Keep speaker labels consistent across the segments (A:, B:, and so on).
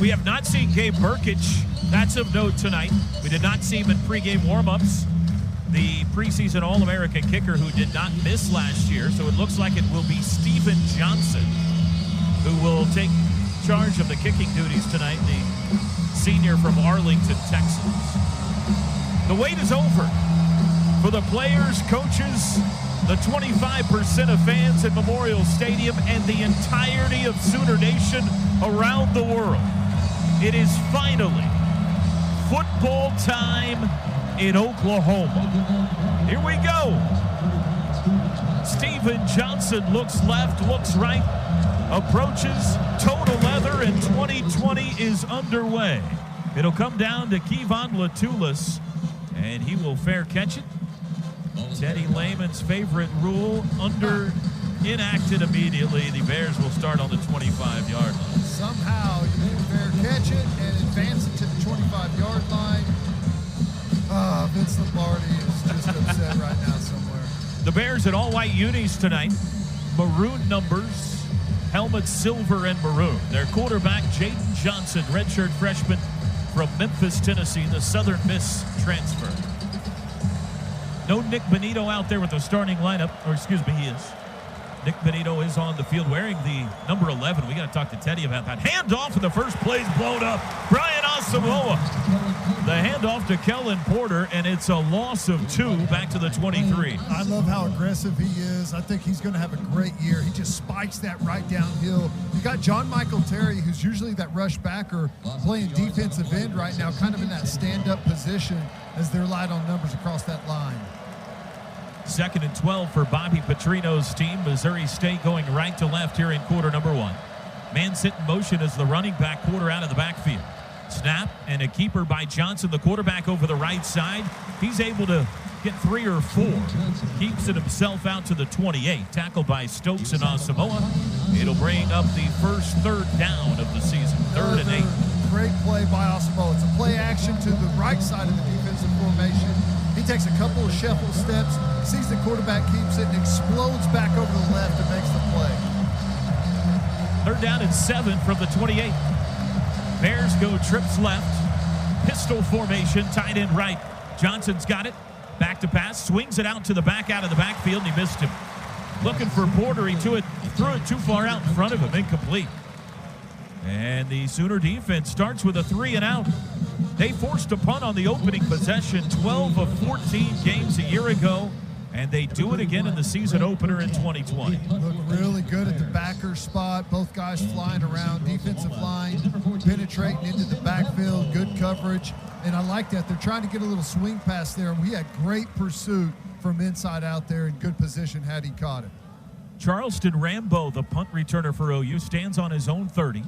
A: We have not seen Gabe Burkich. That's of note tonight. We did not see him in pregame warm-ups. The preseason All-American kicker who did not miss last year. So it looks like it will be Steven Johnson who will take charge of the kicking duties tonight, the senior from Arlington, Texas. The wait is over for the players, coaches, the 25% of fans at Memorial Stadium, and the entirety of Sooner Nation around the world. It is finally football time in Oklahoma. Here we go. Steven Johnson looks left, looks right, approaches total leather, and 2020 is underway. It'll come down to Kevon Latulis, and he will fair catch it. Teddy Lehman's favorite rule, enacted immediately. The Bears will start on the 25-yard line.
B: Somehow you can fair catch it and advance it to the 25-yard line. Vince Lombardi is just upset right now somewhere.
A: The Bears in all-white unis tonight. Maroon numbers, helmets silver and maroon. Their quarterback, Jaden Johnson, redshirt freshman from Memphis, Tennessee, the Southern Miss transfer. No Nick Benito out there with the starting lineup, or excuse me, he is. Nick Benito is on the field wearing the number 11. We got to talk to Teddy about that. Handoff, and the first play's blown up. Brian Asamoah. The handoff to Kellen Porter, and it's a loss of 2 back to the 23.
B: I love how aggressive he is. I think he's going to have a great year. He just spikes that right downhill. You got John Michael Terry, who's usually that rush backer, playing defensive end right now, kind of in that stand-up position as they're light on numbers across that line.
A: 2nd and 12 for Bobby Petrino's team. Missouri State going right to left here in quarter number 1. Man sit in motion as the running back quarter out of the backfield. Snap and a keeper by Johnson, the quarterback over the right side. He's able to get 3 or 4. Keeps it himself out to the 28. Tackled by Stokes and Asamoah. It'll bring up the first 3rd down of the season. 3rd and 8.
B: Great play by Asamoah. It's a play action to the right side of the defensive formation. He takes a couple of shuffle steps, sees the quarterback, keeps it, and explodes back over to the left and makes the play.
A: 3rd down and 7 from the 28. Bears go trips left. Pistol formation, tight end right. Johnson's got it. Back to pass, swings it out to the back out of the backfield, and he missed him. Looking for Porter, he threw it too far out in front of him, incomplete. And the Sooner defense starts with a 3 and out. They forced a punt on the opening possession 12 of 14 games a year ago, and they do it again in the season opener in 2020.
B: Look really good at the backer spot. Both guys flying around. Defensive line penetrating into the backfield. Good coverage. And I like that. They're trying to get a little swing pass there, and we had great pursuit from inside out there in good position had he caught it.
A: Charleston Rambo, the punt returner for OU, stands on his own 30.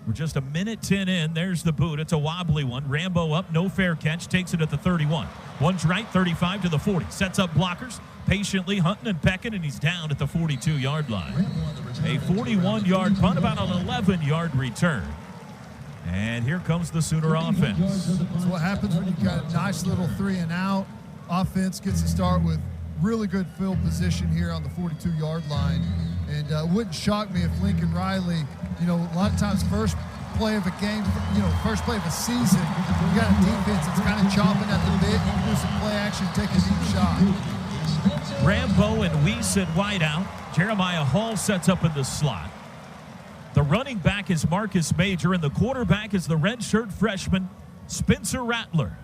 A: We're just a minute 10 in. There's the boot. It's a wobbly one. Rambo up, no fair catch, takes it at the 31. One's right, 35 to the 40. Sets up blockers, patiently hunting and pecking, and he's down at the 42-yard line. A 41-yard punt, about an 11-yard return. And here comes the Sooner offense.
B: That's what happens when you've got a nice little 3 and out. Offense gets to start with really good field position here on the 42-yard line. And it wouldn't shock me if Lincoln Riley, a lot of times first play of a game, first play of a season, you got a defense that's kind of chomping at the bit. You can do some play action, take a deep shot.
A: Rambo and Weiss at wide out. Jeremiah Hall sets up in the slot. The running back is Marcus Major, and the quarterback is the redshirt freshman, Spencer Rattler.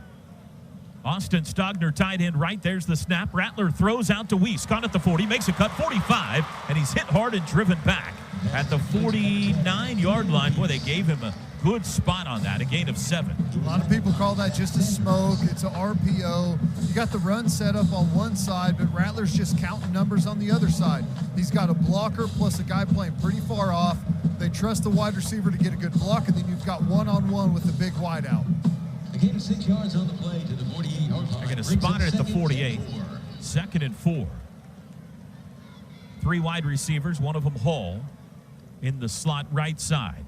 A: Austin Stogner tight end right. There's the snap. Rattler throws out to Weiss. Caught at the 40. Makes a cut. 45. And he's hit hard and driven back at the 49-yard line. Boy, they gave him a good spot on that. A gain of 7.
B: A lot of people call that just a smoke. It's an RPO. You got the run set up on one side, but Rattler's just counting numbers on the other side. He's got a blocker plus a guy playing pretty far off. They trust the wide receiver to get a good block, and then you've got one-on-one with the big wide out.
C: A gain of 6 yards on the play to the 48-yard line.
A: They're going to spot it at the 48. 2nd and 4. 3 wide receivers, one of them Hall, in the slot right side.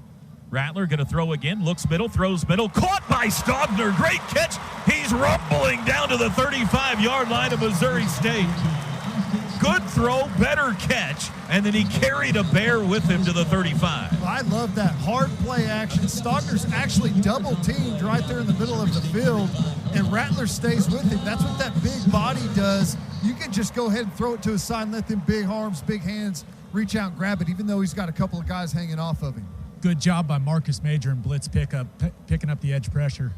A: Rattler going to throw again, looks middle, throws middle, caught by Stogner. Great catch. He's rumbling down to the 35-yard line of Missouri State. Good throw, better catch, and then he carried a bear with him to the 35.
B: I love that hard play action. Stogner's actually double teamed right there in the middle of the field, and Rattler stays with him. That's what that big body does. You can just go ahead and throw it to his side and let them big arms, big hands reach out and grab it, even though he's got a couple of guys hanging off of him.
D: Good job by Marcus Major and blitz picking up the edge pressure.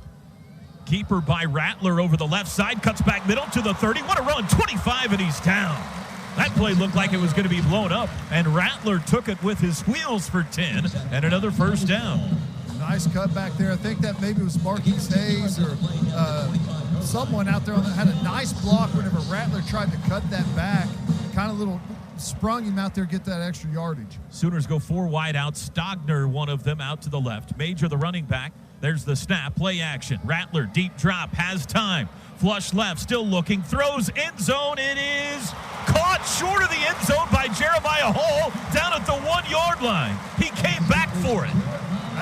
A: Keeper by Rattler over the left side, cuts back middle to the 30. What a run, 25, and he's down. That play looked like it was going to be blown up, and Rattler took it with his wheels for 10 and another first down.
B: Nice cut back there. I think that maybe was Marquise Hayes or someone out there that had a nice block whenever Rattler tried to cut that back. Kind of little sprung him out there, get that extra yardage.
A: Sooners go 4 wide out. Stogner, one of them, out to the left. Major, the running back. There's the snap, play action. Rattler, deep drop, has time. Flush left, still looking, throws end zone. It is caught short of the end zone by Jeremiah Hall down at the 1 yard line. He came back for it.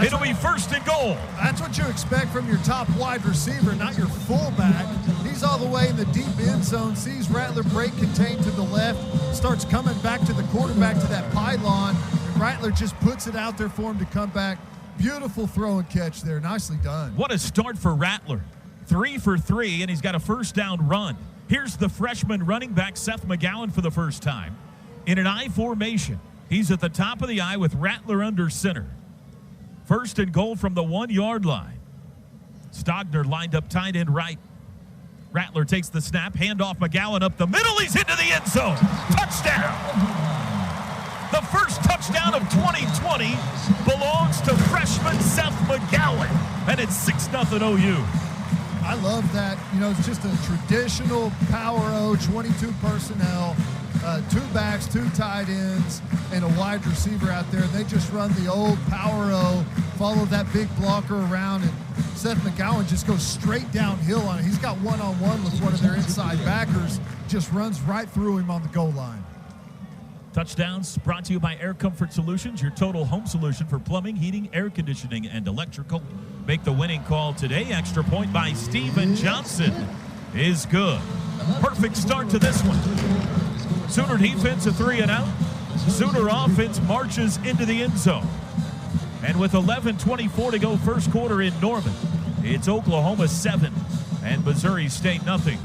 A: It'll be first and goal.
B: That's what you expect from your top wide receiver, not your fullback. He's all the way in the deep end zone, sees Rattler break contained to the left, starts coming back to the quarterback to that pylon, and Rattler just puts it out there for him to come back. Beautiful throw and catch there. Nicely done.
A: What a start for Rattler. 3 for 3, and he's got a first down run. Here's the freshman running back, Seth McGowan, for the first time. In an I formation, he's at the top of the I with Rattler under center. First and goal from the 1 yard line. Stogner lined up tight end right. Rattler takes the snap, handoff McGowan up the middle. He's into the end zone. Touchdown. The first touchdown of 2020 belongs to freshman Seth McGowan, and it's 6-0 OU.
B: I love that. You know, it's just a traditional Power O, 22 personnel, 2 backs, 2 tight ends, and a wide receiver out there. They just run the old Power O, follow that big blocker around, and Seth McGowan just goes straight downhill on it. He's got one-on-one with one of their inside backers, just runs right through him on the goal line.
A: Touchdowns brought to you by Air Comfort Solutions, your total home solution for plumbing, heating, air conditioning, and electrical. Make the winning call today. Extra point by Steven Johnson is good. Perfect start to this one. Sooner defense a 3 and out. Sooner offense marches into the end zone. And with 11:24 to go first quarter in Norman, it's Oklahoma 7 and Missouri State nothing.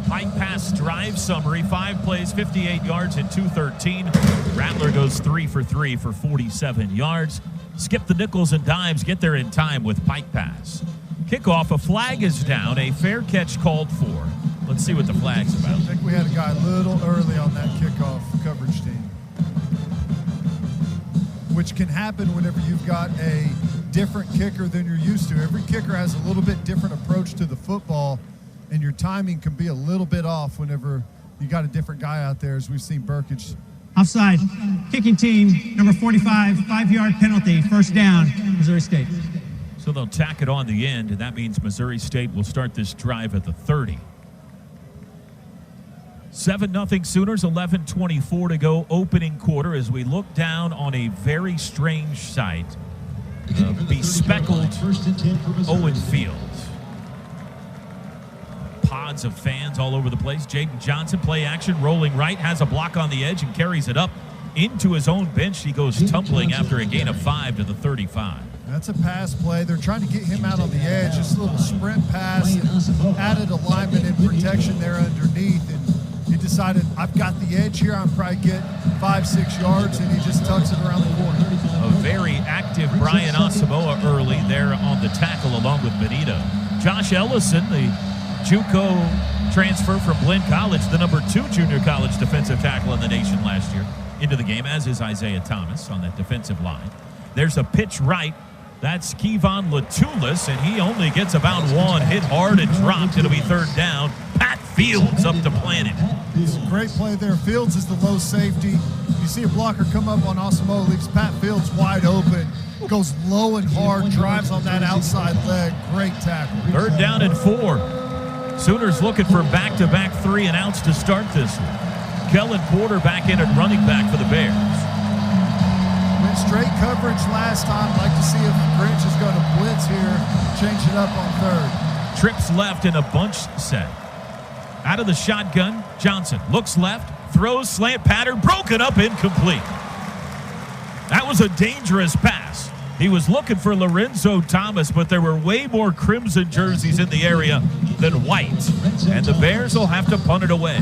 A: Pike pass drive summary, 5 plays, 58 yards and 213. Rattler goes 3 for 3 for 47 yards. Skip the nickels and dimes, get there in time with Pike pass. Kickoff, a flag is down, a fair catch called for. Let's see what the flag's about.
B: I think we had a guy a little early on that kickoff coverage team, which can happen whenever you've got a different kicker than you're used to. Every kicker has a little bit different approach to the football, and your timing can be a little bit off whenever you got a different guy out there, as we've seen Burkage.
E: Offside. Kicking team, number 45, 5-yard penalty, first down, Missouri State.
A: So they'll tack it on the end, and that means Missouri State will start this drive at the 30. 7-0 Sooners, 11:24 to go, opening quarter, as we look down on a very strange sight. Bespeckled Owen Field. Pods of fans all over the place. Jaden Johnson, play action, rolling right, has a block on the edge and carries it up into his own bench. He goes tumbling after a gain of 5 to the 35.
B: That's a pass play. They're trying to get him out on the edge. Just a little sprint pass, and added alignment and protection there underneath. And he decided, I've got the edge here. I'm probably get 5-6 yards, and he just tucks it around the corner.
A: A very active Brian Asamoah early there on the tackle along with Benito. Josh Ellison, the JUCO transfer from Blinn College, the number 2 junior college defensive tackle in the nation last year, into the game, as is Isaiah Thomas on that defensive line. There's a pitch right. That's Kevon Latulis, and he only gets about 1. Hit hard and dropped. It'll be 3rd down. Pat Fields up to plant it.
B: It's a great play there. Fields is the low safety. You see a blocker come up on Asamoah, leaves Pat Fields wide open, goes low and hard, drives on that outside leg. Great tackle.
A: 3rd down and 4. Sooners looking for back-to-back 3 and outs to start this one. Kellen Porter back in at running back for the Bears.
B: Went straight coverage last time. Like to see if Grinch is going to blitz here, change it up on 3rd.
A: Trips left in a bunch set. Out of the shotgun, Johnson looks left, throws, slant pattern, broken up, incomplete. That was a dangerous pass. He was looking for Lorenzo Thomas, but there were way more crimson jerseys in the area than white. And the Bears will have to punt it away.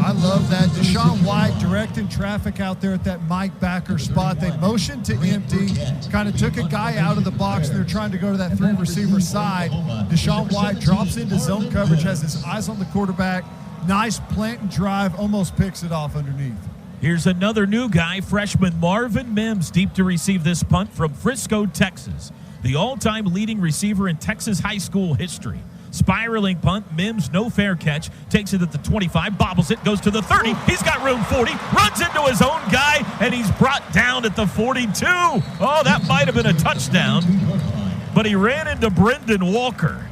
B: I love that. Deshaun White directing traffic out there at that Mike Backer spot. They motioned to empty, kind of took a guy out of the box, and they're trying to go to that 3-receiver side. Deshaun White drops into zone coverage, has his eyes on the quarterback. Nice plant and drive, almost picks it off underneath.
A: Here's another new guy, freshman Marvin Mims, deep to receive this punt from Frisco, Texas. The all-time leading receiver in Texas high school history. Spiraling punt, Mims, no fair catch, takes it at the 25, bobbles it, goes to the 30. He's got room 40, runs into his own guy, and he's brought down at the 42. Oh, that might have been a touchdown, but he ran into Brendan Walker.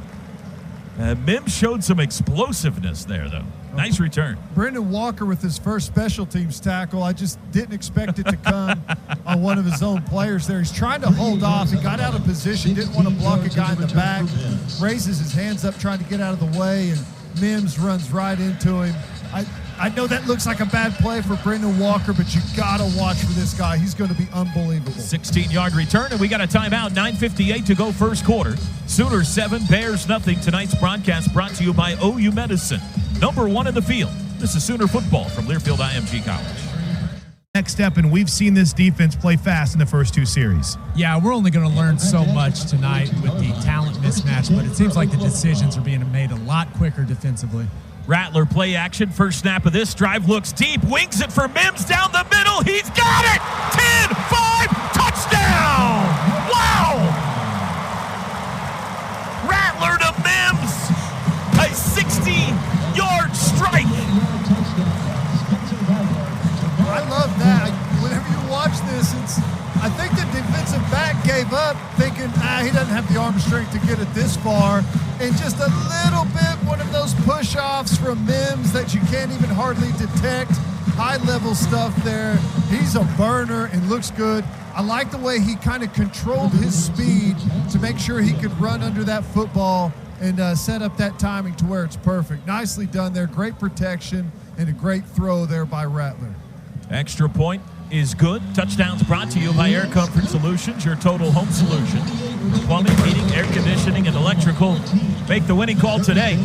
A: Mims showed some explosiveness there, though. Nice return.
B: Brendan Walker with his first special teams tackle. I just didn't expect it to come on one of his own players there. He's trying to hold off. He got out of position, didn't want to block a guy in the back, raises his hands up trying to get out of the way, and Mims runs right into him. I know that looks like a bad play for Brendan Walker, but you got to watch for this guy. He's going to be unbelievable.
A: 16-yard return, and we got a timeout. 9:58 to go first quarter. Sooners 7, Bears nothing. Tonight's broadcast brought to you by OU Medicine. Number 1 in the field. This is Sooner football from Learfield IMG College.
F: Next step, and we've seen this defense play fast in the first 2 series.
D: Yeah, we're only going to learn so much tonight with the talent mismatch, but it seems like the decisions are being made a lot quicker defensively.
A: Rattler play action, first snap of this drive, looks deep, wings it for Mims down the middle. He's got it! 10-5, touchdown! Wow! Rattler to Mims, a 60-yard strike.
B: I love that. Whenever you watch this, I think the defensive back gave up thinking, he doesn't have the arm strength to get it this far. And just a little bit, one of those push-offs from Mims that you can't even hardly detect. High-level stuff there. He's a burner and looks good. I like the way he kind of controlled his speed to make sure he could run under that football and set up that timing to where it's perfect. Nicely done there. Great protection and a great throw there by Rattler.
A: Extra point is good. Touchdowns brought to you by Air Comfort Solutions, your total home solution. Plumbing, heating, air conditioning, and electrical. Make the winning call today.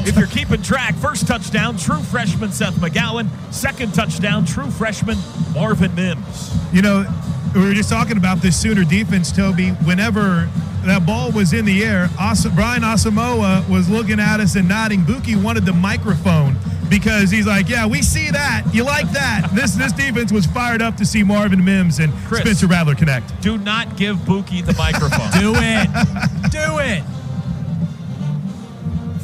A: If you're keeping track, first touchdown, true freshman Seth McGowan. Second touchdown, true freshman Marvin Mims.
F: You know, we were just talking about this Sooner defense, Toby. Whenever that ball was in the air, Brian Asamoah was looking at us and nodding. Buki wanted the microphone because he's like, yeah, we see that. You like that. This defense was fired up to see Marvin Mims and
A: Chris,
F: Spencer Rattler connect.
A: Do not give Buki the microphone.
D: Do it. Do it.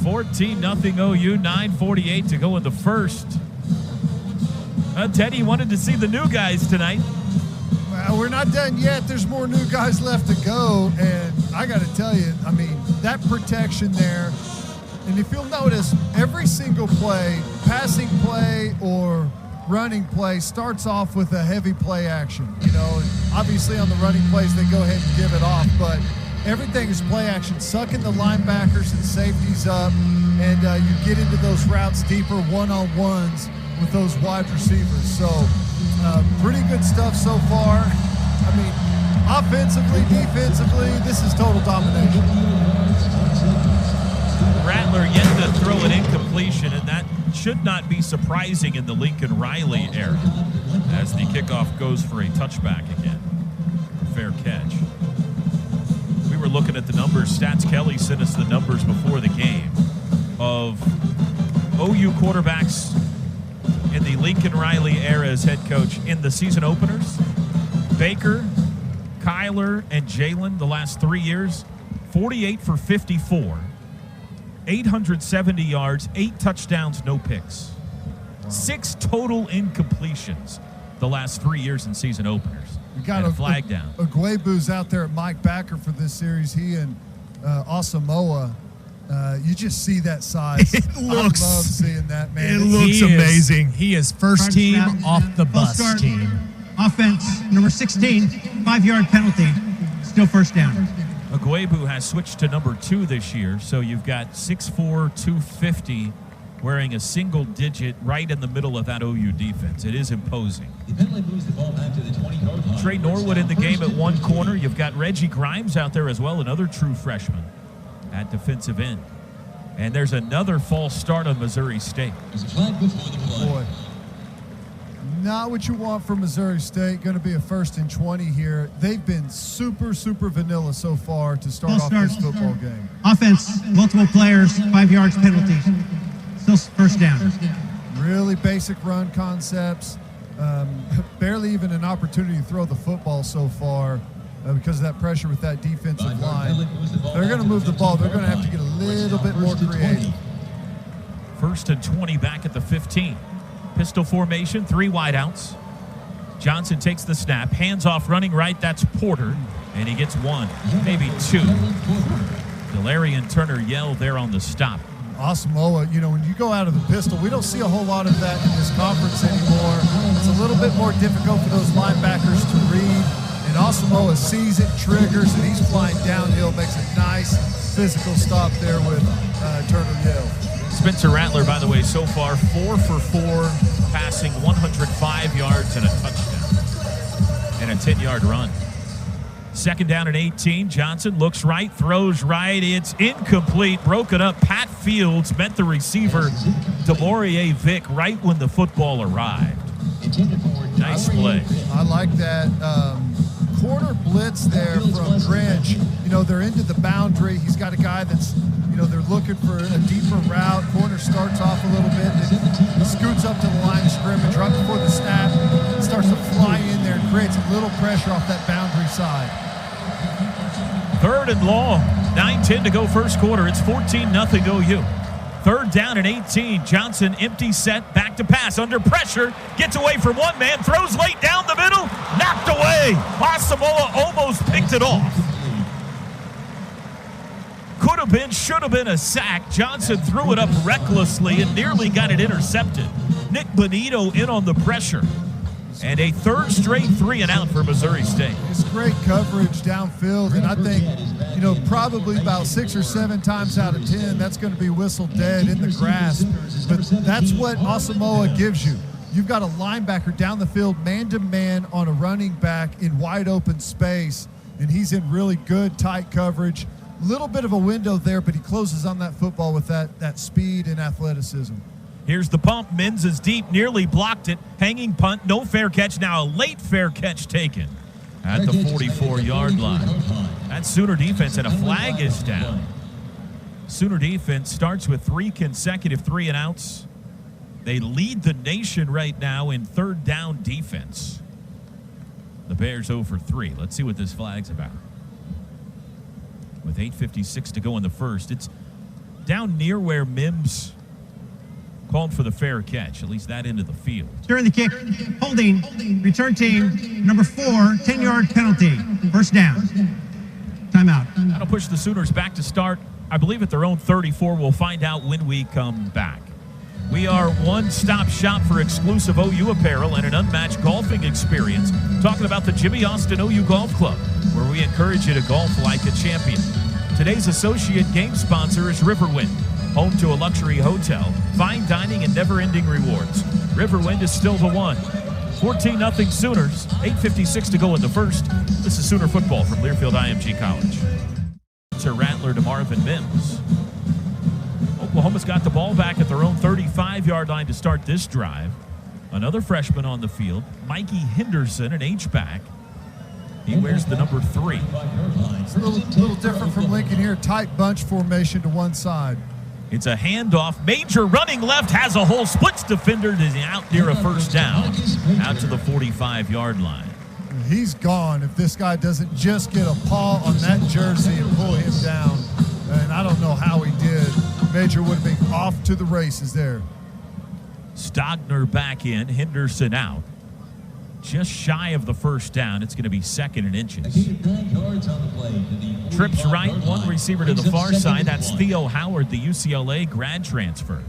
A: 14-0 OU, 9:48 to go in the first. Teddy wanted to see the new guys tonight.
B: Well, we're not done yet. There's more new guys left to go. And I got to tell you, I mean, that protection there. And if you'll notice, every single play, passing play or running play, starts off with a heavy play action. You know, and obviously on the running plays, they go ahead and give it off. But everything is play action, sucking the linebackers and safeties up. And you get into those routes deeper, one-on-ones with those wide receivers. So pretty good stuff so far. I mean, offensively, defensively, this is total domination.
A: Rattler yet to throw an incompletion, and that should not be surprising in the Lincoln Riley era as the kickoff goes for a touchback again. Fair catch. We were looking at the numbers. Stats Kelly sent us the numbers before the game of OU quarterbacks in the Lincoln Riley era as head coach in the season openers. Baker, Kyler, and Jalen the last 3 years, 48 for 54. 870 yards, 8 touchdowns, no picks. 6 total incompletions the last 3 years in season openers.
B: We got
A: a flag down.
B: Aguebu's out there at Mike Backer for this series. He and Asamoah, you just see that size. I love seeing that, man.
F: It looks amazing.
D: He is first team off the bus team.
E: Offense, number 16, 5-yard penalty, still first down.
A: Aguebu has switched to number 2 this year, so you've got 6'4", 250 wearing a single digit right in the middle of that OU defense. It is imposing.
C: The penalty moves the ball back to the 20-yard line.
A: Trey Norwood in the game at one corner. You've got Reggie Grimes out there as well, another true freshman at defensive end. And there's another false start on Missouri State.
C: There's a flag before the play.
B: Boy, not what you want from Missouri State. Going to be a 1st and 20 here. They've been super, super vanilla so far to start off this football game.
E: Offense, multiple players, 5 yards penalty. Still first down.
B: Really basic run concepts. Barely even an opportunity to throw the football so far because of that pressure with that defensive line. They're going to move the ball. They're going to have to get a little bit more creative.
A: 1st and 20 back at the 15. Pistol formation, 3 wideouts. Johnson takes the snap, hands off running right. That's Porter, and he gets 1, maybe 2. Delarian Turner yelled there on the stop.
B: Asamoah, when you go out of the pistol, we don't see a whole lot of that in this conference anymore. It's a little bit more difficult for those linebackers to read. And Asamoah sees it, triggers, and he's flying downhill, makes a nice physical stop there with Turner Yell.
A: Spencer Rattler, by the way, so far 4 for 4, passing 105 yards and a touchdown and a 10-yard run. 2nd down and 18. Johnson looks right, throws right. It's incomplete, broken up. Pat Fields met the receiver, DeMaurier Vick, right when the football arrived. Nice play.
B: I like that corner blitz there from Drench. They're into the boundary. He's got a guy that's, they're looking for a deeper route. Corner starts off a little bit. He scoots up to the line of scrimmage right before the snap. Starts to fly in there and creates a little pressure off that boundary side.
A: 3rd and long. 9:10 to go first quarter. It's 14-0 OU. 3rd down and 18. Johnson empty set, back to pass, under pressure, gets away from one man, throws late down the middle, knocked away. Asamoah almost picked it off. Could have been, should have been a sack. Johnson threw it up recklessly and nearly got it intercepted. Nick Bonito in on the pressure. And a 3rd straight 3 and out for Missouri State.
B: It's great coverage downfield, and I think, probably about 6 or 7 times out of 10, that's going to be whistled dead in the grasp. But that's what Asamoah gives you. You've got a linebacker down the field, man-to-man on a running back in wide open space, and he's in really good, tight coverage. Little bit of a window there, but he closes on that football with that speed and athleticism.
A: Here's the pump. Mins is deep, nearly blocked it. Hanging punt, no fair catch. Now a late fair catch taken at the 44-yard line. That's Sooner defense, and a flag is down. Sooner defense starts with 3 consecutive 3 and outs. They lead the nation right now in 3rd down defense. The Bears 0 for 3. Let's see what this flag's about. With 8:56 to go in the first. It's down near where Mims called for the fair catch, at least that end of the field.
E: During the kick, holding, return team, number 4, 10-yard penalty, 1st down. Timeout.
A: That'll push the Sooners back to start, I believe, at their own 34. We'll find out when we come back. We are one-stop shop for exclusive OU apparel and an unmatched golfing experience. Talking about the Jimmy Austin OU Golf Club, where we encourage you to golf like a champion. Today's associate game sponsor is Riverwind, home to a luxury hotel, fine dining, and never-ending rewards. Riverwind is still the one. 14-0 Sooners, 8:56 to go in the first. This is Sooner football from Learfield IMG College. Spencer Rattler to Marvin Mims. Oklahoma's got the ball back at their own 35-yard line to start this drive. Another freshman on the field, Mikey Henderson, an H-back. He wears the number 3.
B: It's a little different from Lincoln here. Tight bunch formation to one side.
A: It's a handoff. Major running left, has a hole, splits defender, is out near a 1st down, out to the 45-yard line.
B: He's gone if this guy doesn't just get a paw on that jersey and pull him down. And I don't know how he did. Major would have been off to the races there.
A: Stogner back in, Henderson out. Just shy of the 1st down. It's going to be 2nd and inches. Trips right, one receiver to the far side. That's Theo Howard, the UCLA grad transfer.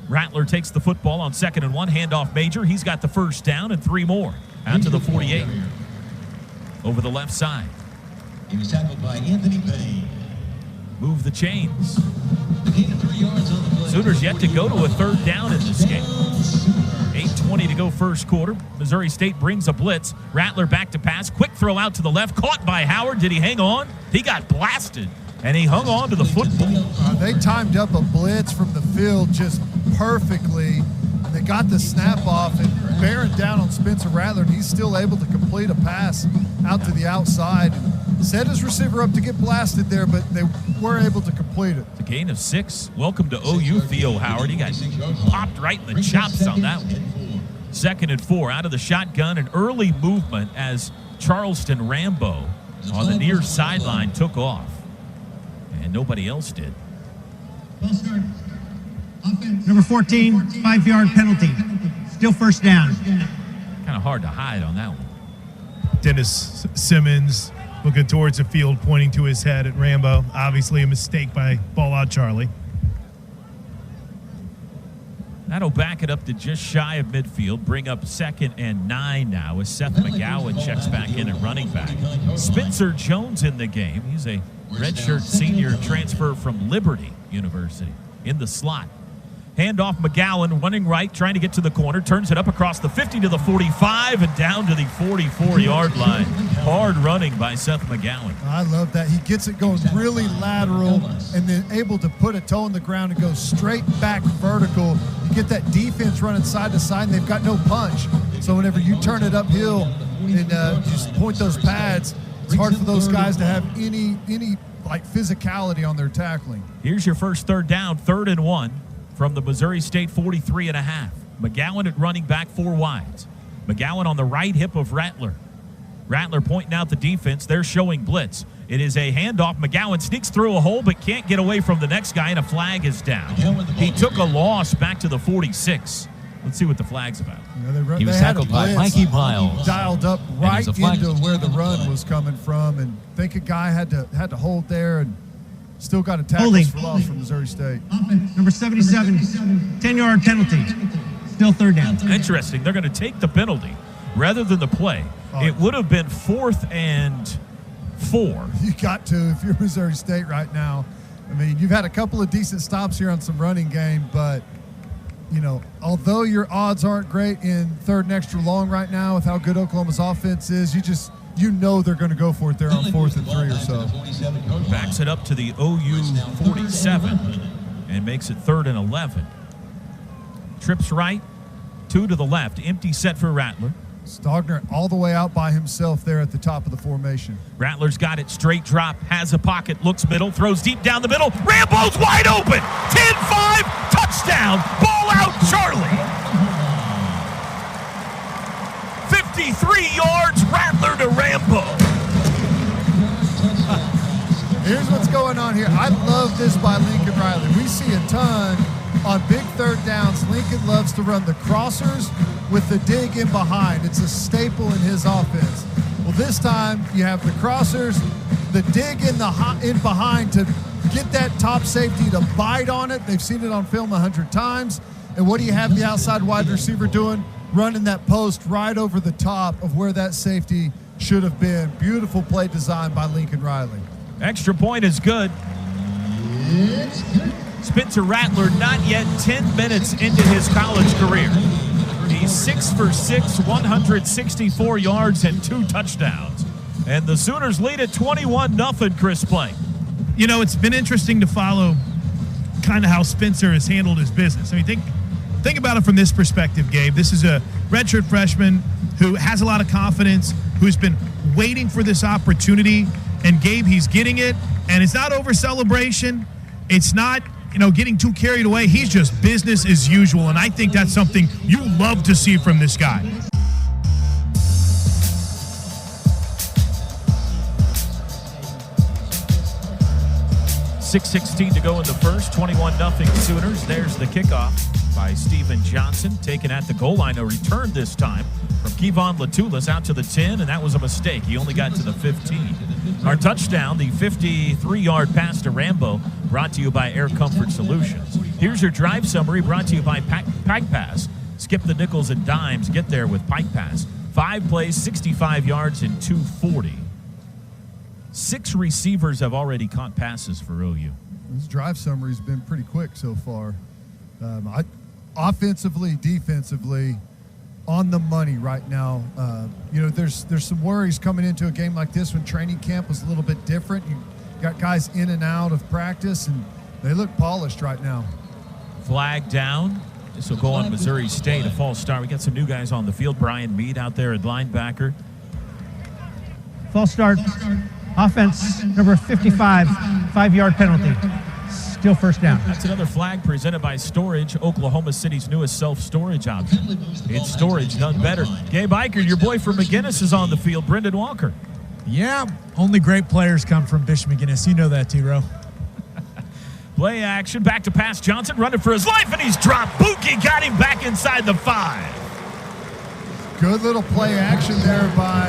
A: Rattler takes the football on 2nd and 1. Handoff Major. He's got the 1st down and 3 more. Out to the 48. Over the left side.
C: He was tackled by Anthony Payne.
A: move the chains.
C: The gain of 3 yards on the play.
A: Sooners yet to go to a third down in this game. 8:20 to go first quarter. Missouri State brings a blitz. Rattler back to pass. Quick throw out to the left. Caught by Howard. Did he hang on? He got blasted, and he hung on to the football.
B: They timed up a blitz from the field just perfectly. They got the snap off and bearing down on Spencer Rattler, and he's still able to complete a pass out to the outside. Set his receiver up to get blasted there, but they were able to complete it.
A: It's a gain of 6. Welcome to OU, Theo Howard. He got popped right in the chops on that one. 2nd and 4 out of the shotgun. An early movement as Charleston Rambo on the near sideline took off, and nobody else did.
E: Number 14, 5-yard penalty. Still first down.
A: Kind of hard to hide on that one.
F: Dennis Simmons looking towards the field, pointing to his head at Rambo. Obviously a mistake by ball out Charlie.
A: That'll back it up to just shy of midfield. Bring up 2nd and 9 now as Seth McGowan checks back in at running back. Spencer Jones in the game. He's a redshirt senior transfer from Liberty University in the slot. Handoff McGowan running right, trying to get to the corner. Turns it up across the 50 to the 45 and down to the 44-yard line. Hard running by Seth McGowan.
B: I love that. He gets it going really lateral and then able to put a toe in the ground and go straight back vertical. You get that defense running side to side, and they've got no punch. So whenever you turn it uphill and just point those pads, it's hard for those guys to have any like physicality on their tackling.
A: Here's your first third down, 3rd and 1. From the Missouri State 43.5. McGowan at running back, 4 wides. McGowan on the right hip of Rattler. Rattler pointing out the defense. They're showing blitz. It is a handoff. McGowan sneaks through a hole but can't get away from the next guy, and a flag is down. He took a loss back to the 46. Let's see what the flag's about.
G: He was tackled by Mikey Miles.
B: Dialed up right into where the run was coming from, and I think a guy had to hold there and still got a tackle for loss from Missouri State.
E: Number 77, 10-yard penalty. Still third down.
A: Interesting. They're going to take the penalty rather than the play. It would have been 4th and 4.
B: You got to if you're Missouri State right now. I mean, you've had a couple of decent stops here on some running game, but, you know, although your odds aren't great in 3rd and extra long right now with how good Oklahoma's offense is, you know they're going to go for it there on 4th and 3 or so.
A: Backs it up to the OU 47 and makes it 3rd and 11. Trips right, 2 to the left. Empty set for Rattler.
B: Stogner all the way out by himself there at the top of the formation.
A: Rattler's got it, straight drop, has a pocket, looks middle, throws deep down the middle. Rambo's wide open. 10-5, touchdown, ball out Charlie. 53 yards, Rattler to Rambo.
B: Here's what's going on here. I love this by Lincoln Riley. We see a ton on big third downs. Lincoln loves to run the crossers with the dig in behind. It's a staple in his offense. Well, this time you have the crossers, the dig in behind to get that top safety to bite on it. They've seen it on film 100 times. And what do you have the outside wide receiver doing? Running that post right over the top of where that safety should have been. Beautiful play design by Lincoln Riley.
A: Extra point is good. Spencer Rattler not yet 10 minutes into his college career. He's 6 for 6, 164 yards and 2 touchdowns. And the Sooners lead at 21-0, Chris Plank.
F: You know, it's been interesting to follow kind of how Spencer has handled his business. I mean, think about it from this perspective, Gabe. This is a redshirt freshman who has a lot of confidence, who's been waiting for this opportunity. And, Gabe, he's getting it. And it's not over celebration. It's not, getting too carried away. He's just business as usual. And I think that's something you love to see from this guy.
A: .6:16 to go in the first, 21-0 Sooners. There's the kickoff by Steven Johnson, taken at the goal line. A return this time from Kevon Latulis out to the 10, and that was a mistake. He only got to the 15. Our touchdown, the 53-yard pass to Rambo, brought to you by Air Comfort Solutions. Here's your drive summary, brought to you by Pike Pass. Skip the nickels and dimes. Get there with Pike Pass. 5 plays, 65 yards, and 240. 6 receivers have already caught passes for OU.
B: This drive summary's been pretty quick so far. Offensively, defensively, on the money right now. There's some worries coming into a game like this when training camp was a little bit different. You got guys in and out of practice, and they look polished right now.
A: Flag down. This will go on Missouri State, a false start. We got some new guys on the field. Brian Mead out there at linebacker.
E: False start. Offense, number 55, 5-yard penalty. Still first down.
A: That's another flag presented by Storage, Oklahoma City's newest self-storage option. It's storage done better. Gabe Eichert, your boy from McGinnis, is on the field. Brendan Walker.
D: Yeah, only great players come from Bishop McGinnis. You know that, T-Row.
A: Play action, back to pass. Johnson running for his life, and he's dropped. Buki got him back inside the 5.
B: Good little play action there by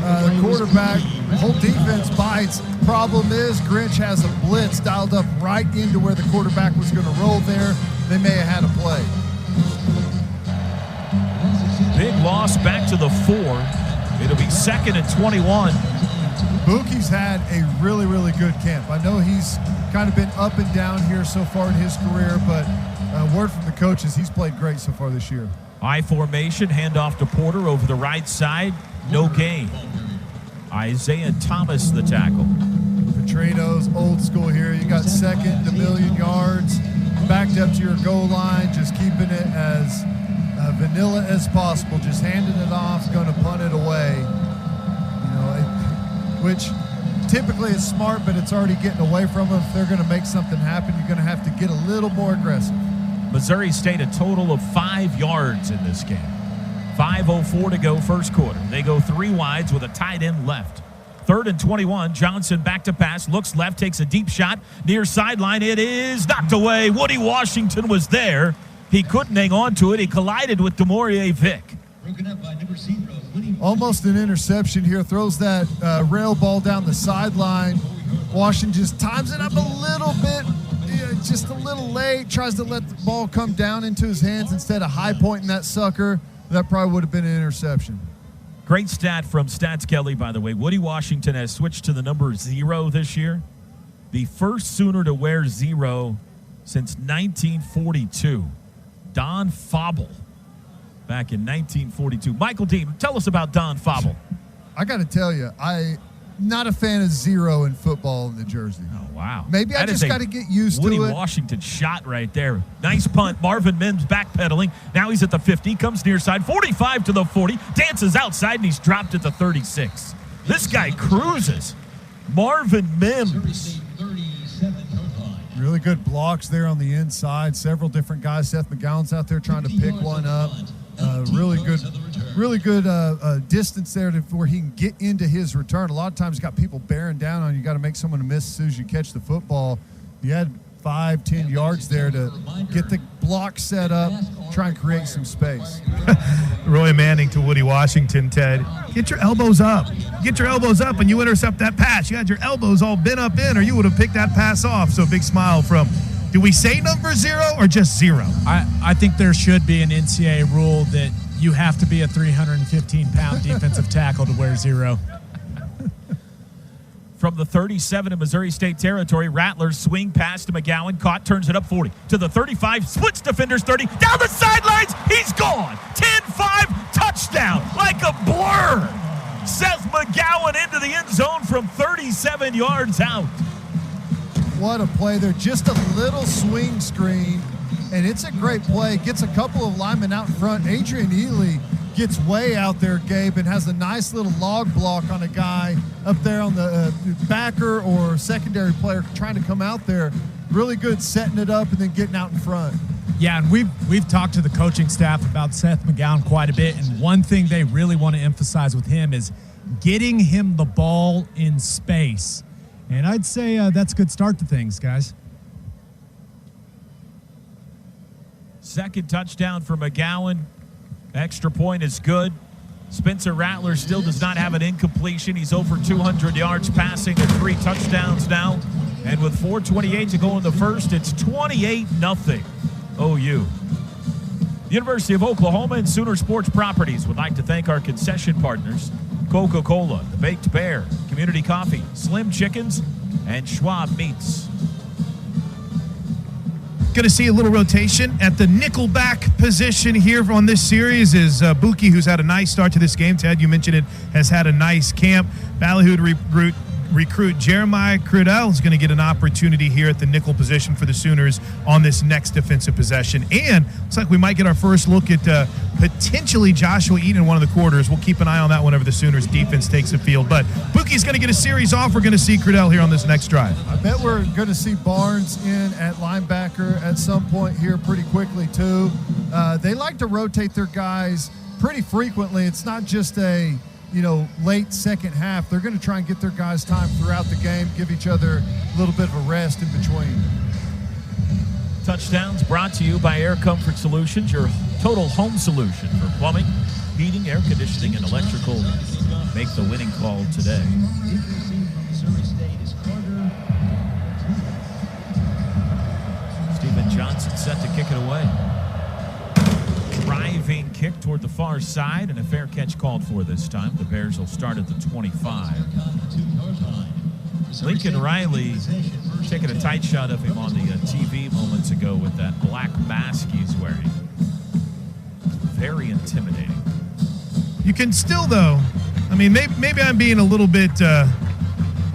B: the quarterback. Whole defense bites. Problem is, Grinch has a blitz dialed up right into where the quarterback was going to roll there. They may have had a play.
A: Big loss back to the 4. It'll be 2nd and 21.
B: Buki's had a really, really good camp. I know he's kind of been up and down here so far in his career, but word from the coaches, he's played great so far this year.
A: I formation, handoff to Porter over the right side. No gain. Isaiah Thomas, the tackle.
B: Petrino's old school here. You got 2nd, 1,000,000 yards, backed up to your goal line, just keeping it as vanilla as possible, just handing it off, going to punt it away. Which typically is smart, but it's already getting away from them. If they're going to make something happen, you're going to have to get a little more aggressive.
A: Missouri State a total of 5 yards in this game. 5:04 to go first quarter. They go 3 wides with a tight end left. 3rd and 21. Johnson back to pass. Looks left. Takes a deep shot. Near sideline. It is knocked away. Woody Washington was there. He couldn't hang on to it. He collided with DeMaurier Vick.
C: Broken up by number 0, Woody.
B: Almost an interception here. Throws that rail ball down the sideline. Washington just times it up a little bit. Just a little late. Tries to let the ball come down into his hands instead of high pointing that sucker. That probably would have been an interception.
A: Great stat from Stats Kelly, by the way. Woody Washington has switched to the number 0 this year. The first Sooner to wear 0 since 1942. Don Fauble back in 1942. Michael Dean, tell us about Don Fauble.
B: I got to tell you, I'm not a fan of 0 in football in the jersey.
A: Oh, wow.
B: Maybe I just got to get used to it.
A: Woody Washington shot right there. Nice punt. Marvin Mims backpedaling. Now he's at the 50. Comes near side. 45 to the 40. Dances outside, and he's dropped at the 36. This guy cruises. Marvin Mims.
B: Really good blocks there on the inside. Several different guys. Seth McGowan's out there trying to pick one up. Really good distance there where he can get into his return. A lot of times, got people bearing down on you. Got to make someone to miss as soon as you catch the football. You had 5-10 yards there to get the block set up, try and create some space.
F: Roy Manning to Woody Washington, Ted. Get your elbows up. Get your elbows up and you intercept that pass. You had your elbows all bent up in, or you would have picked that pass off. So big smile from, do we say number 0 or just 0?
D: I think there should be an NCAA rule that you have to be a 315-pound defensive tackle to wear 0.
A: From the 37 in Missouri State territory, Rattler swing pass to McGowan, caught, turns it up 40. To the 35, splits defenders 30, down the sidelines, he's gone. 10-5, touchdown, like a blur. Seth McGowan into the end zone from 37 yards out.
B: What a play there. Just a little swing screen, and it's a great play. Gets a couple of linemen out in front. Adrian Ely gets way out there, Gabe, and has a nice little log block on a guy up there on the backer or secondary player trying to come out there. Really good setting it up and then getting out in front.
D: Yeah, and we've talked to the coaching staff about Seth McGowan quite a bit, and one thing they really want to emphasize with him is getting him the ball in space. And I'd say that's a good start to things, guys.
A: Second touchdown for McGowan. Extra point is good. Spencer Rattler still does not have an incompletion. He's over 200 yards passing and 3 touchdowns now. And with 4:28 to go in the first, it's 28-0 OU. The University of Oklahoma and Sooner Sports Properties would like to thank our concession partners, Coca-Cola, the Baked Bear, Community Coffee, Slim Chickens, and Schwab Meats.
F: Going to see a little rotation at the nickelback position here on this series is Buki, who's had a nice start to this game. Ted, you mentioned it, has had a nice camp. Ballyhoo recruit Jeremiah Crudell is going to get an opportunity here at the nickel position for the Sooners on this next defensive possession. And looks like we might get our first look at potentially Joshua Eaton in one of the quarters. We'll keep an eye on that whenever the Sooners defense takes the field. But Buki's going to get a series off. We're going to see Crudell here on this next drive.
B: I bet we're going to see Barnes in at linebacker at some point here pretty quickly too. They like to rotate their guys pretty frequently. It's not just a late second half. They're going to try and get their guys time throughout the game, give each other a little bit of a rest in between.
A: Touchdowns brought to you by Air Comfort Solutions, your total home solution for plumbing, heating, air conditioning, and electrical. Make the winning call today. Steven Johnson set to kick it away. Driving kick toward the far side, and a fair catch called for this time. The Bears will start at the 25. Lincoln Riley taking a tight shot of him on the TV moments ago with that black mask he's wearing. Very intimidating.
F: You can still, though, I mean, maybe I'm being a little bit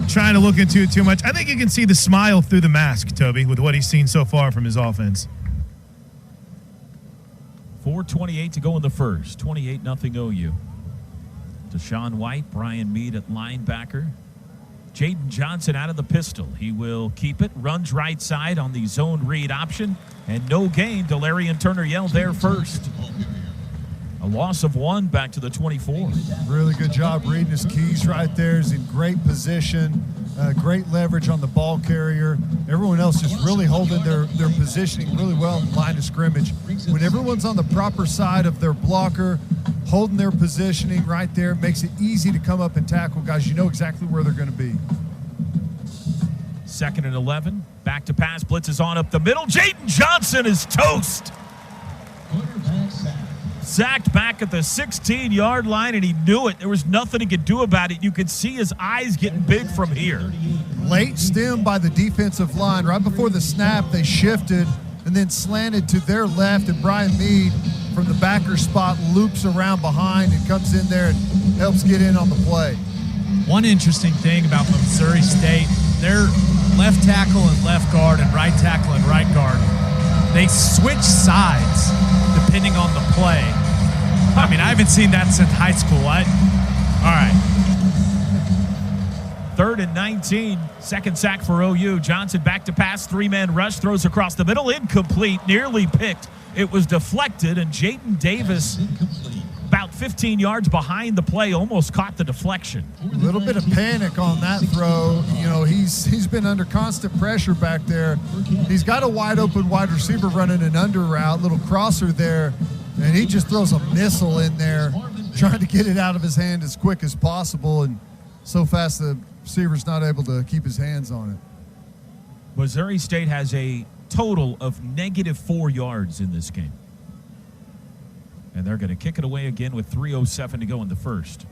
F: trying to look into it too much. I think you can see the smile through the mask, Toby, with what he's seen so far from his offense.
A: 4:28 to go in the first. 28-0 OU. Deshaun White, Brian Mead at linebacker. Jaden Johnson out of the pistol. He will keep it. Runs right side on the zone read option. And no gain. Delarian Turner yelled there first. A loss of 1 back to the 24.
B: Really good job reading his keys right there. He's in great position. Great leverage on the ball carrier. Everyone else just really holding their positioning really well in line of scrimmage. When everyone's on the proper side of their blocker, holding their positioning right there, makes it easy to come up and tackle guys. You know exactly where they're going to be.
A: 2nd and 11. Back to pass. Blitz is on up the middle. Jaden Johnson is toast. Sacked back at the 16-yard line, and he knew it. There was nothing he could do about it. You could see his eyes getting big from here.
B: Late stem by the defensive line. Right before the snap, they shifted and then slanted to their left, and Brian Mead from the backer spot loops around behind and comes in there and helps get in on the play.
D: One interesting thing about Missouri State, their left tackle and left guard and right tackle and right guard, they switch sides depending on the play. I mean, I haven't seen that since high school. All right.
A: 3rd and 19. Second sack for OU. Johnson back to pass. 3-man rush. Throws across the middle. Incomplete. Nearly picked. It was deflected, and Jayden Davis, about 15 yards behind the play, almost caught the deflection.
B: A little bit of panic on that throw. He's been under constant pressure back there. He's got a wide open wide receiver running an under route, little crosser there, and he just throws a missile in there, trying to get it out of his hand as quick as possible, and so fast the receiver's not able to keep his hands on it.
A: Missouri State has a total of -4 yards in this game. And they're going to kick it away again with 3:07 to go in the first.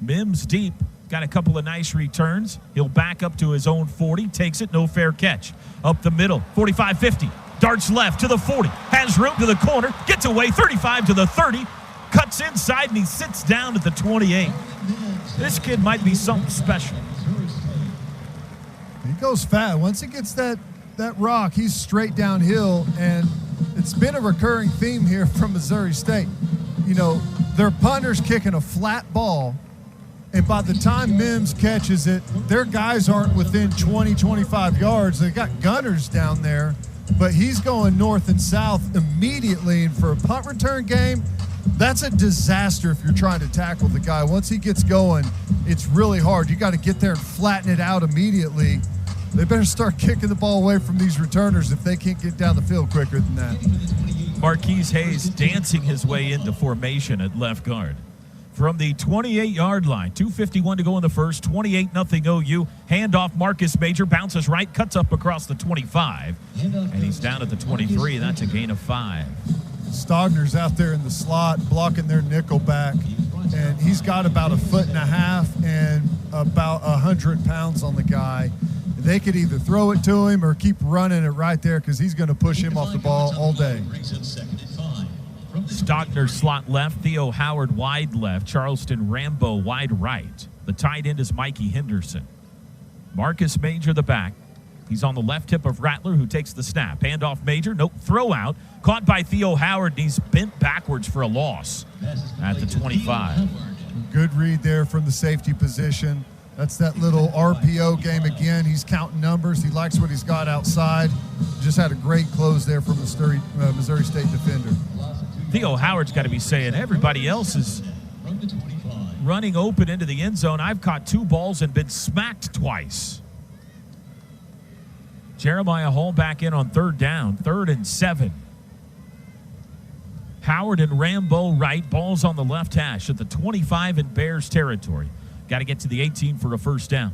A: Mims deep. Got a couple of nice returns. He'll back up to his own 40. Takes it. No fair catch. Up the middle. 45-50. Darts left to the 40. Has room to the corner. Gets away. 35 to the 30. Cuts inside, and he sits down at the 28. This kid might be something special.
B: He goes fast. Once he gets that rock, he's straight downhill, and it's been a recurring theme here from Missouri State. Their punter's kicking a flat ball, and by the time Mims catches it, their guys aren't within 20, 25 yards. They've got gunners down there, but he's going north and south immediately, and for a punt return game, that's a disaster if you're trying to tackle the guy. Once he gets going, it's really hard. You got to get there and flatten it out immediately. They better start kicking the ball away from these returners if they can't get down the field quicker than that.
A: Marquise Hayes dancing his way into formation at left guard. From the 28-yard line, 2:51 to go in the first, 28-0 OU. Handoff, Marcus Major bounces right, cuts up across the 25, and he's down at the 23. That's a gain of 5.
B: Stogner's out there in the slot blocking their nickel back. and he's got about 1.5 feet and about 100 pounds on the guy. They could either throw it to him or keep running it right there because he's going to push him off the ball all day.
A: Stockner slot left, Theo Howard wide left, Charleston Rambo wide right. The tight end is Mikey Henderson. Marcus Major the back. He's on the left hip of Rattler, who takes the snap. Handoff Major, nope, throw out. Caught by Theo Howard, and he's bent backwards for a loss at the 25.
B: Good read there from the safety position. That's that little RPO game again. He's counting numbers. He likes what he's got outside. Just had a great close there from the Missouri State defender.
A: Theo Howard's got to be saying, everybody else is running open into the end zone. I've caught 2 balls and been smacked twice. Jeremiah Hall back in on 3rd down, 3rd and 7. Howard and Rambo right, balls on the left hash at the 25 in Bears territory. Got to get to the 18 for a first down.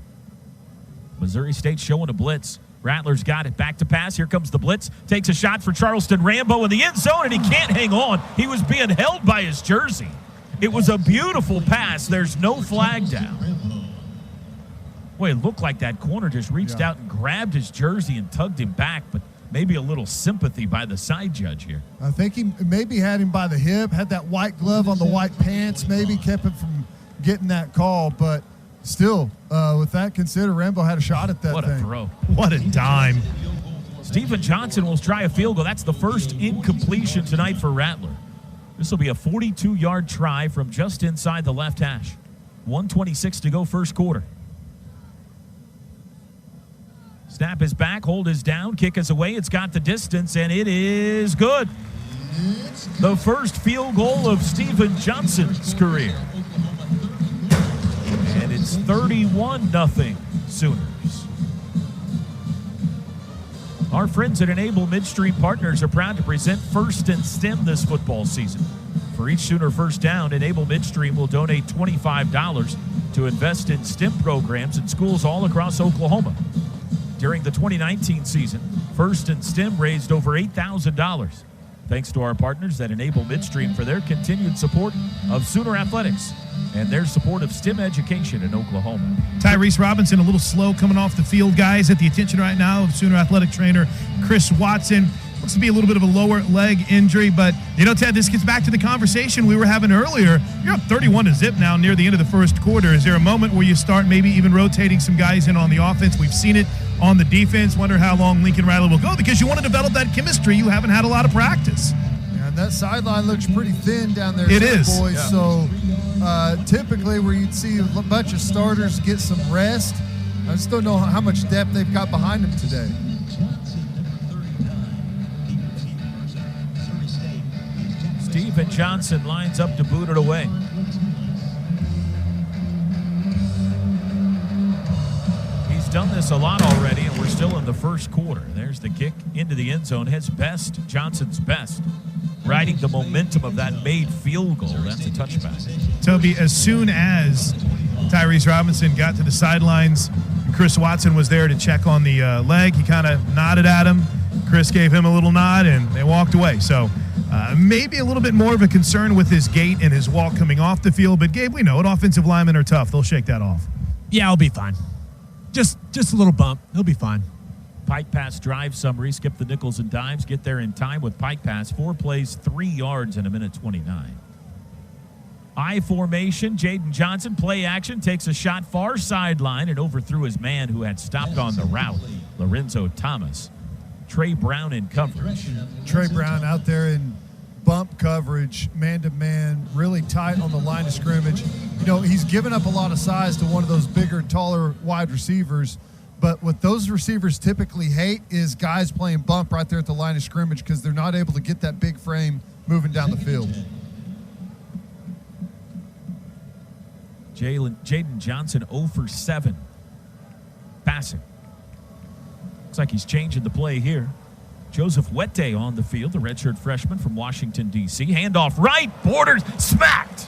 A: Missouri State showing a blitz. Rattler's got it, back to pass. Here comes the blitz. Takes a shot for Charleston Rambo in the end zone, and he can't hang on. He was being held by his jersey. It was a beautiful pass. There's no flag down. Boy, it looked like that corner just reached out and grabbed his jersey and tugged him back, but maybe a little sympathy by the side judge here.
B: I think he maybe had him by the hip, had that white glove on the white pants, maybe kept him from getting that call, but still, with that considered, Rambo had a shot at that thing.
A: What a throw.
F: What a dime.
A: Stephen Johnson will try a field goal. That's the first incompletion tonight for Rattler. This will be a 42-yard try from just inside the left hash. 1:26 to go first quarter. Snap is back, hold is down, kick is away. It's got the distance, and it is good. The first field goal of Stephen Johnson's career. And it's 31-0 Sooners. Our friends at Enable Midstream Partners are proud to present First and STEM this football season. For each Sooner first down, Enable Midstream will donate $25 to invest in STEM programs in schools all across Oklahoma. During the 2019 season, First and STEM raised over $8,000. Thanks to our partners that Enable Midstream for their continued support of Sooner Athletics and their support of STEM education in Oklahoma.
F: Tyrese Robinson a little slow coming off the field, guys. At the attention right now of Sooner athletic trainer Chris Watson. Looks to be a little bit of a lower leg injury, but, you know, Ted, this gets back to the conversation we were having earlier. You're up 31-0 now near the end of the first quarter. Is there a moment where you start maybe even rotating some guys in on the offense? We've seen it on the defense. Wonder how long Lincoln Riley will go because you want to develop that chemistry. You haven't had a lot of practice.
B: Yeah, and that sideline looks pretty thin down there.
F: It is.
B: Boys.
F: Yeah.
B: So typically where you'd see a bunch of starters get some rest, I just don't know how much depth they've got behind them today.
A: Stephen Johnson lines up to boot it away. He's done this a lot already, and we're still in the first quarter. There's the kick into the end zone. His best, Johnson's best. Riding the momentum of that made field goal. That's a touchback.
F: Toby, as soon as Tyrese Robinson got to the sidelines, Chris Watson was there to check on the leg. He kind of nodded at him. Chris gave him a little nod, and they walked away. So maybe a little bit more of a concern with his gait and his walk coming off the field. But, Gabe, we know it. Offensive linemen are tough. They'll shake that off.
D: Yeah, I'll be fine. Just a little bump. He'll be fine.
A: Pike pass drive summary. Skip the nickels and dimes. Get there in time with Pike pass. 4 plays, 3 yards in a minute 29. I formation. Jaden Johnson, play action, takes a shot far sideline and overthrew his man who had stopped on the route, Lorenzo Thomas. Trey Brown in coverage.
B: Trey Brown out there in bump coverage, man-to-man, really tight on the line of scrimmage. You know, he's given up a lot of size to one of those bigger, taller wide receivers, but what those receivers typically hate is guys playing bump right there at the line of scrimmage because they're not able to get that big frame moving down the field.
A: Jaden Johnson 0 for 7 passing. Looks like he's changing the play here. Joseph Wette on the field, the redshirt freshman from Washington, D.C. Handoff right, Borders smacked.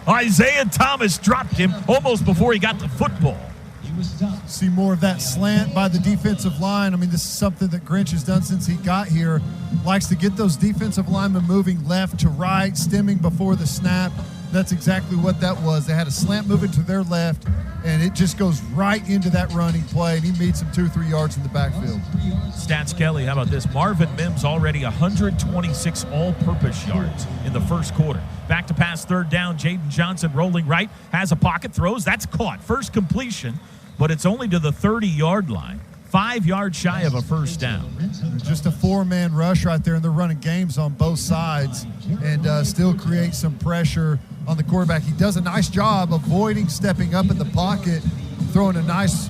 A: Isaiah Thomas dropped him almost before he got the football.
B: See more of that slant by the defensive line. I mean, this is something that Grinch has done since he got here. Likes to get those defensive linemen moving left to right, stemming before the snap. That's exactly what that was. They had a slant moving to their left, and it just goes right into that running play, and he meets him 2-3 yards in the backfield.
A: Stats Kelly, how about this? Marvin Mims already 126 all-purpose yards in the first quarter. Back to pass, third down. Jaden Johnson rolling right, has a pocket, throws. That's caught. First completion, but it's only to the 30-yard line. 5 yards shy of a first down.
B: Just a four-man rush right there, and they're running games on both sides and still create some pressure on the quarterback. He does a nice job avoiding stepping up in the pocket, throwing a nice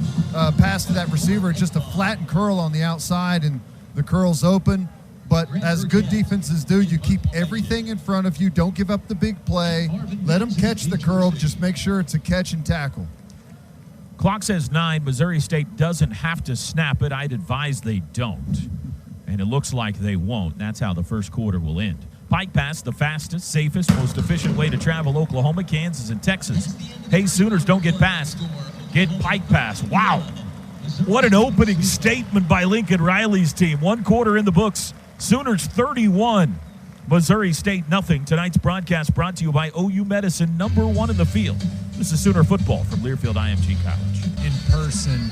B: pass to that receiver. Just a flattened curl on the outside, and the curl's open. But as good defenses do, you keep everything in front of you. Don't give up the big play. Let them catch the curl. Just make sure it's a catch and tackle.
A: Clock says 9. Missouri State doesn't have to snap it. I'd advise they don't. And it looks like they won't. That's how the first quarter will end. Pike pass, the fastest, safest, most efficient way to travel Oklahoma, Kansas, and Texas. Hey, Sooners, don't get past. Get Pike pass. Wow. What an opening statement by Lincoln Riley's team. 1 quarter in the books. Sooners 31. Missouri State nothing. Tonight's broadcast brought to you by OU Medicine, #1 in the field. This is Sooner football from Learfield IMG College.
D: In person,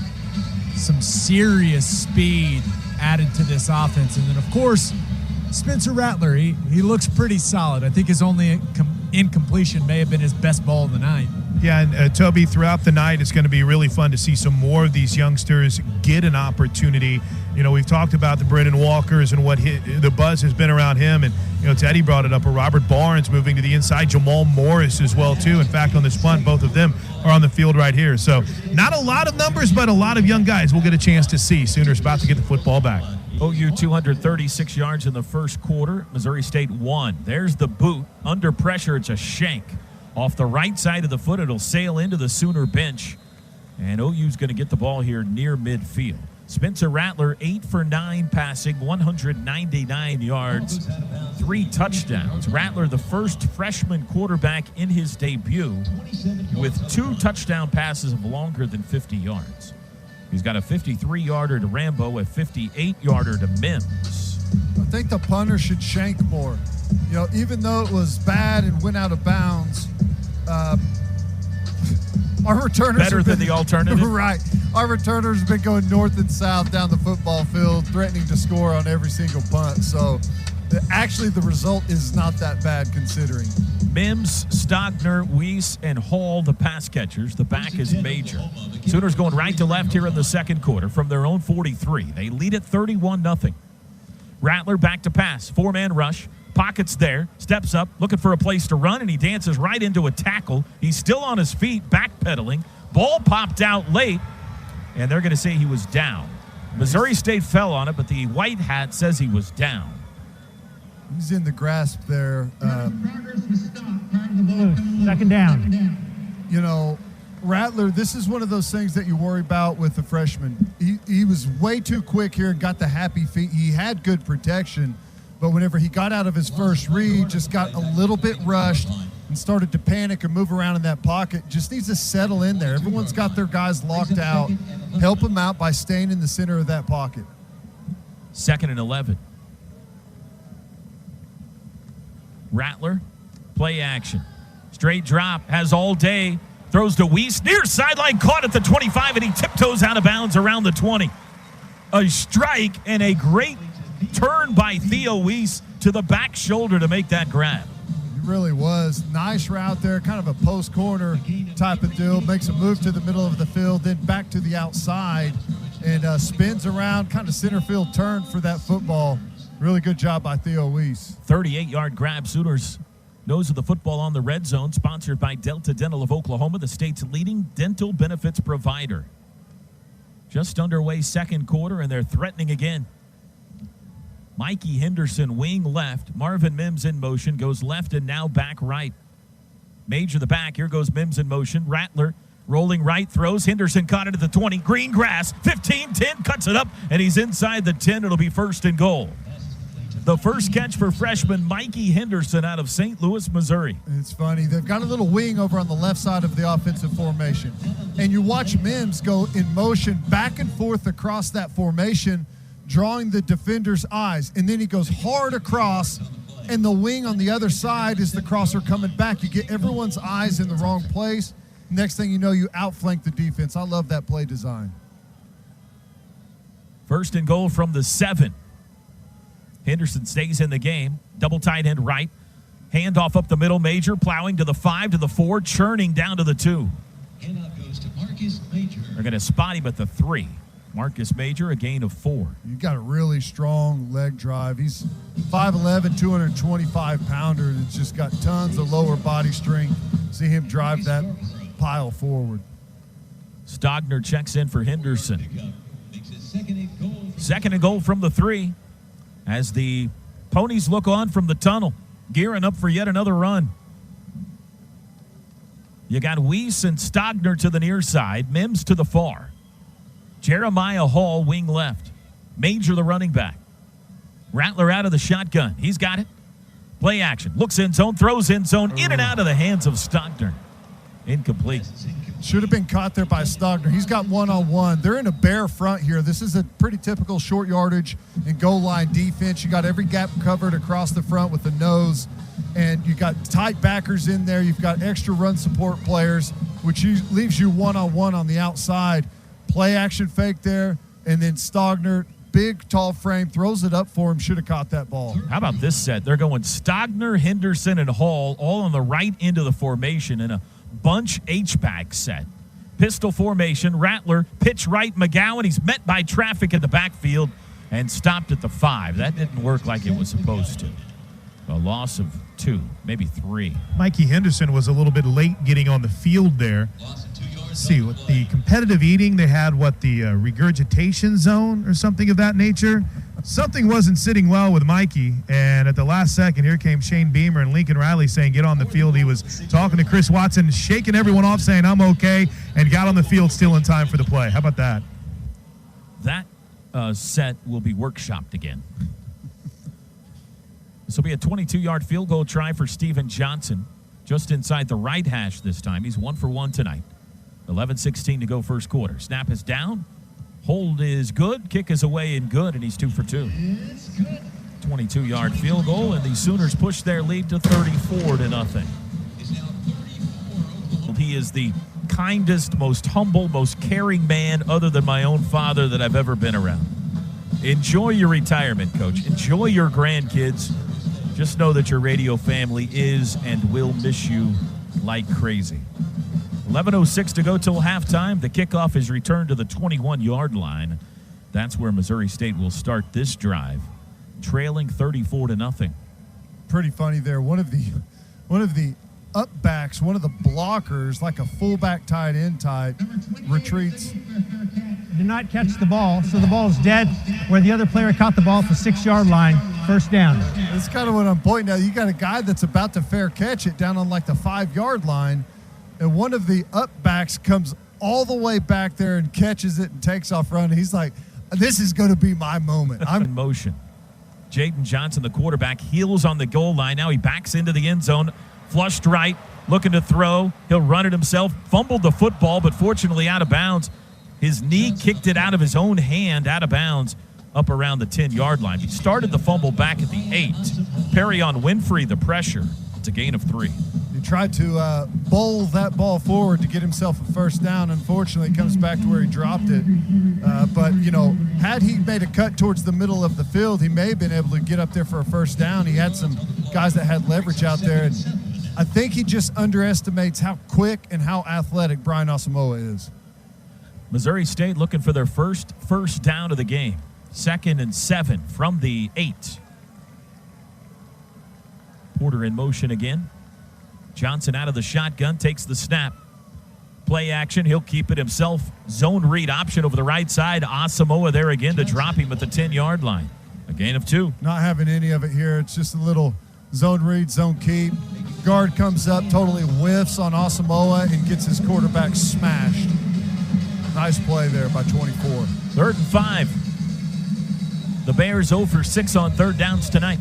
D: some serious speed added to this offense. And then, of course, Spencer Rattler, he looks pretty solid. I think his only incompletion may have been his best ball of the night.
F: Yeah, and Toby, throughout the night, it's going to be really fun to see some more of these youngsters get an opportunity. You know, we've talked about the Brendan Walkers and what the buzz has been around him. And, you know, Teddy brought it up, or Robert Barnes moving to the inside, Jamal Morris as well, too. In fact, on this punt, both of them are on the field right here. So not a lot of numbers, but a lot of young guys we'll get a chance to see. Sooners about to get the football back.
A: OU 236 yards in the first quarter. Missouri State 1. There's the boot. Under pressure, it's a shank. Off the right side of the foot, it'll sail into the Sooner bench. And OU's going to get the ball here near midfield. Spencer Rattler, 8 for 9 passing, 199 yards, 3 touchdowns. Rattler, the first freshman quarterback in his debut with 2 touchdown passes of longer than 50 yards. He's got a 53-yarder to Rambo, a 58-yarder to Mims.
B: I think the punter should shank more. You know, even though it was bad and went out of bounds, our returners
A: better than the alternative.
B: Right. Our returners have been going north and south down the football field, threatening to score on every single punt. So, actually, the result is not that bad considering.
A: Mims, Stogner, Weiss, and Hall, the pass catchers. The back is Major. Sooners going right to left here in the second quarter from their own 43. They lead at 31-0. Rattler back to pass. 4-man rush. Pockets there. Steps up, looking for a place to run, and he dances right into a tackle. He's still on his feet, backpedaling. Ball popped out late, and they're going to say he was down. Missouri State fell on it, but the white hat says he was down.
B: He's in the grasp there.
E: Second down.
B: You know, Rattler, this is one of those things that you worry about with the freshman. He was way too quick here and got the happy feet. He had good protection, but whenever he got out of his first read, just got a little bit rushed and started to panic and move around in that pocket. Just needs to settle in there. Everyone's got their guys locked out. Help him out by staying in the center of that pocket.
A: 2nd and 11. Rattler, play action. Straight drop, has all day. Throws to Weiss, near sideline, caught at the 25, and he tiptoes out of bounds around the 20. A strike and a great turn by Theo Weiss to the back shoulder to make that grab.
B: It really was. Nice route there, kind of a post corner type of deal. Makes a move to the middle of the field, then back to the outside, and spins around, kind of center field turn for that football. Really good job by Theo Weiss.
A: 38-yard grab. Sooners nose of the football on the red zone, sponsored by Delta Dental of Oklahoma, the state's leading dental benefits provider. Just underway second quarter, and they're threatening again. Mikey Henderson, wing left. Marvin Mims in motion, goes left and now back right. Major the back. Here goes Mims in motion. Rattler rolling right, throws. Henderson caught it at the 20. Green grass, 15, 10, cuts it up, and he's inside the 10. It'll be 1st and goal. The first catch for freshman Mikey Henderson out of St. Louis, Missouri.
B: It's funny. They've got a little wing over on the left side of the offensive formation. And you watch Mims go in motion back and forth across that formation, drawing the defender's eyes. And then he goes hard across, and the wing on the other side is the crosser coming back. You get everyone's eyes in the wrong place. Next thing you know, you outflank the defense. I love that play design.
A: First and goal from the 7. Henderson stays in the game. Double tight end right. Handoff up the middle. Major plowing to the 5, to the 4, churning down to the 2.
C: Handoff goes to Marcus Major.
A: They're going to spot him at the 3. Marcus Major, a gain of 4.
B: You got a really strong leg drive. He's 5'11", 225-pounder that's just got tons of lower body strength. See him drive that pile forward.
A: Stogner checks in for Henderson. Second and goal from the 3 as the Ponies look on from the tunnel, gearing up for yet another run. You got Weiss and Stogner to the near side, Mims to the far. Jeremiah Hall, wing left. Major, the running back. Rattler out of the shotgun. He's got it. Play action. Looks in zone, throws in zone, in and out of the hands of Stogner. Incomplete.
B: Should have been caught there by Stogner. He's got one-on-one. They're in a bare front here. This is a pretty typical short yardage and goal line defense. You got every gap covered across the front with the nose, and you got tight backers in there. You've got extra run support players, which leaves you one-on-one on the outside. Play action fake there, and then Stogner, big, tall frame, throws it up for him. Should have caught that ball.
A: How about this set? They're going Stogner, Henderson, and Hall all on the right end of the formation in a bunch H-back set. Pistol formation, Rattler, pitch right, McGowan. He's met by traffic in the backfield and stopped at the 5. That didn't work like it was supposed to. A loss of 2, maybe 3.
F: Mikey Henderson was a little bit late getting on the field there. Let's see, with the competitive eating, they had the regurgitation zone or something of that nature. Something wasn't sitting well with Mikey, and at the last second, here came Shane Beamer and Lincoln Riley saying, get on the field. He was talking to Chris Watson, shaking everyone off, saying, I'm okay, and got on the field still in time for the play. How about that?
A: That set will be workshopped again. This will be a 22-yard field goal try for Steven Johnson, just inside the right hash this time. He's 1 for 1 tonight. 11:16 to go first quarter. Snap is down. Hold is good. Kick is away and good, and he's 2 for 2. 22-yard field goal, and the Sooners push their lead to 34-0. He is the kindest, most humble, most caring man other than my own father that I've ever been around. Enjoy your retirement, Coach. Enjoy your grandkids. Just know that your radio family is and will miss you like crazy. 11:06 to go till halftime. The kickoff is returned to the 21-yard line. That's where Missouri State will start this drive, trailing 34-0.
B: Pretty funny there. One of the up backs, one of the blockers, like a fullback tight end type, retreats.
E: Did not catch the ball, so the ball is dead where the other player caught the ball at the 6-yard line. First down.
B: That's kind of what I'm pointing at. You got a guy that's about to fair catch it down on like the 5-yard line, and one of the up backs comes all the way back there and catches it and takes off running. He's like, this is going to be my moment. I'm
A: in motion. Jaden Johnson, the quarterback, heels on the goal line. Now he backs into the end zone, flushed right, looking to throw. He'll run it himself. Fumbled the football, but fortunately out of bounds. His knee kicked it out of his own hand, out of bounds, up around the 10-yard line. He started the fumble back at the 8. Perry on Winfrey, the pressure. It's a gain of 3.
B: He tried to bowl that ball forward to get himself a first down. Unfortunately, it comes back to where he dropped it. But, you know, had he made a cut towards the middle of the field, he may have been able to get up there for a first down. He had some guys that had leverage out there. And I think he just underestimates how quick and how athletic Brian Asamoah is.
A: Missouri State looking for their first down of the game. 2nd and 7 from the 8. Porter in motion again. Johnson out of the shotgun, takes the snap. Play action, he'll keep it himself. Zone read option over the right side. Asamoah there again to drop him at the 10-yard line. A gain of 2.
B: Not having any of it here. It's just a little zone read, zone keep. Guard comes up, totally whiffs on Asamoah and gets his quarterback smashed. Nice play there by 24.
A: 3rd and 5. The Bears 0 for 6 on third downs tonight.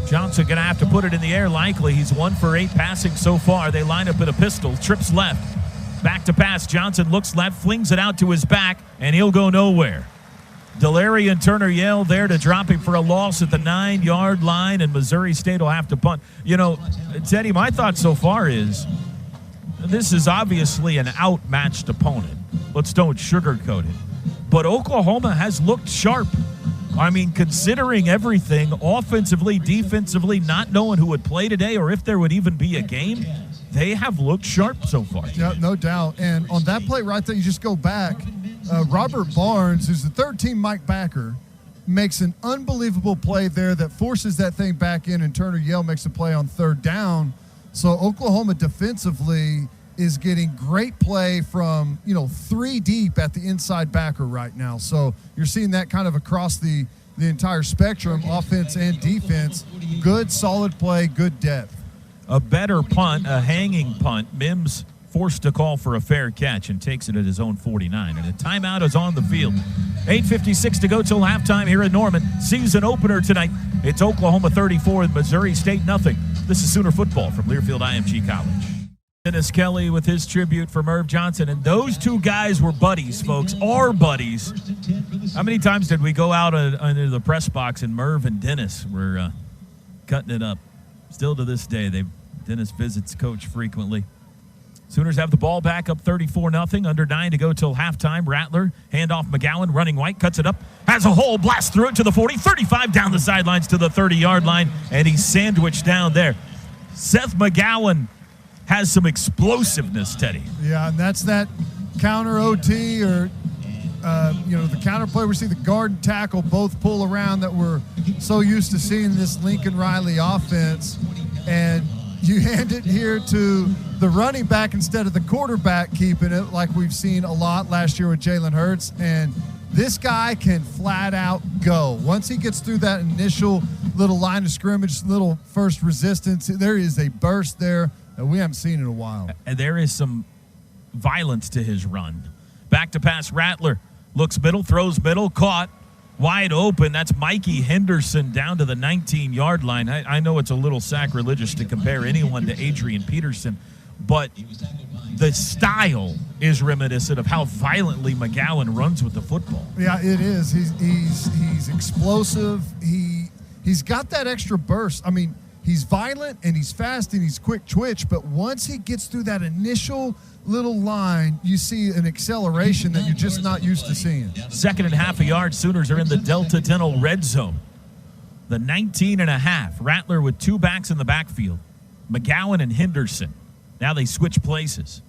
A: Johnson going to have to put it in the air likely. He's 1 for 8 passing so far. They line up in a pistol. Trips left. Back to pass. Johnson looks left, flings it out to his back, and he'll go nowhere. Delarian Turner-Yale there to drop him for a loss at the 9-yard line, and Missouri State will have to punt. You know, Teddy, my thought so far is this is obviously an outmatched opponent. Let's don't sugarcoat it. But Oklahoma has looked sharp. I mean, considering everything, offensively, defensively, not knowing who would play today or if there would even be a game, they have looked sharp so far.
B: Yeah, no doubt. And on that play right there, you just go back. Robert Barnes, who's the third-team Mike backer, makes an unbelievable play there that forces that thing back in, and Turner-Yale makes a play on third down. So Oklahoma defensively is getting great play from, 3 deep at the inside backer right now. So you're seeing that kind of across the entire spectrum, offense and defense. Good, solid play, good depth.
A: A better punt, a hanging punt. Mims forced to call for a fair catch and takes it at his own 49. And a timeout is on the field. 8:56 to go till halftime here in Norman. Season opener tonight. It's Oklahoma 34 and Missouri State nothing. This is Sooner football from Learfield IMG College. Dennis Kelly with his tribute for Merv Johnson. And those two guys were buddies, folks, are buddies. How many times did we go out under the press box and Merv and Dennis were cutting it up? Still to this day, Dennis visits coach frequently. Sooners have the ball back up 34-0. Under 9 to go till halftime. Rattler, handoff McGowan, running white, cuts it up, has a hole, blast through it to the 40, 35 down the sidelines to the 30-yard line, and he's sandwiched down there. Seth McGowan has some explosiveness, Teddy.
B: Yeah, and that's that counter OT or, the counter play. We see the guard and tackle both pull around that we're so used to seeing this Lincoln Riley offense. And you hand it here to the running back instead of the quarterback keeping it, like we've seen a lot last year with Jalen Hurts. And this guy can flat out go. Once he gets through that initial little line of scrimmage, little first resistance, there is a burst there that we haven't seen in a while.
A: And there is some violence to his run. Back to pass, Rattler. Looks middle, throws middle, caught. Wide open. That's Mikey Henderson down to the 19-yard line. I know it's a little sacrilegious to compare anyone to Adrian Peterson, but the style is reminiscent of how violently McGowan runs with the football.
B: Yeah, it is. He's explosive. He's got that extra burst. I mean, he's violent and he's fast and he's quick twitch, but once he gets through that initial little line, you see an acceleration that you're just not used to seeing.
A: 2nd and half a yard. Sooners are in the Delta Dental red zone. The 19.5. Rattler with 2 backs in the backfield. McGowan and Henderson. Now they switch places.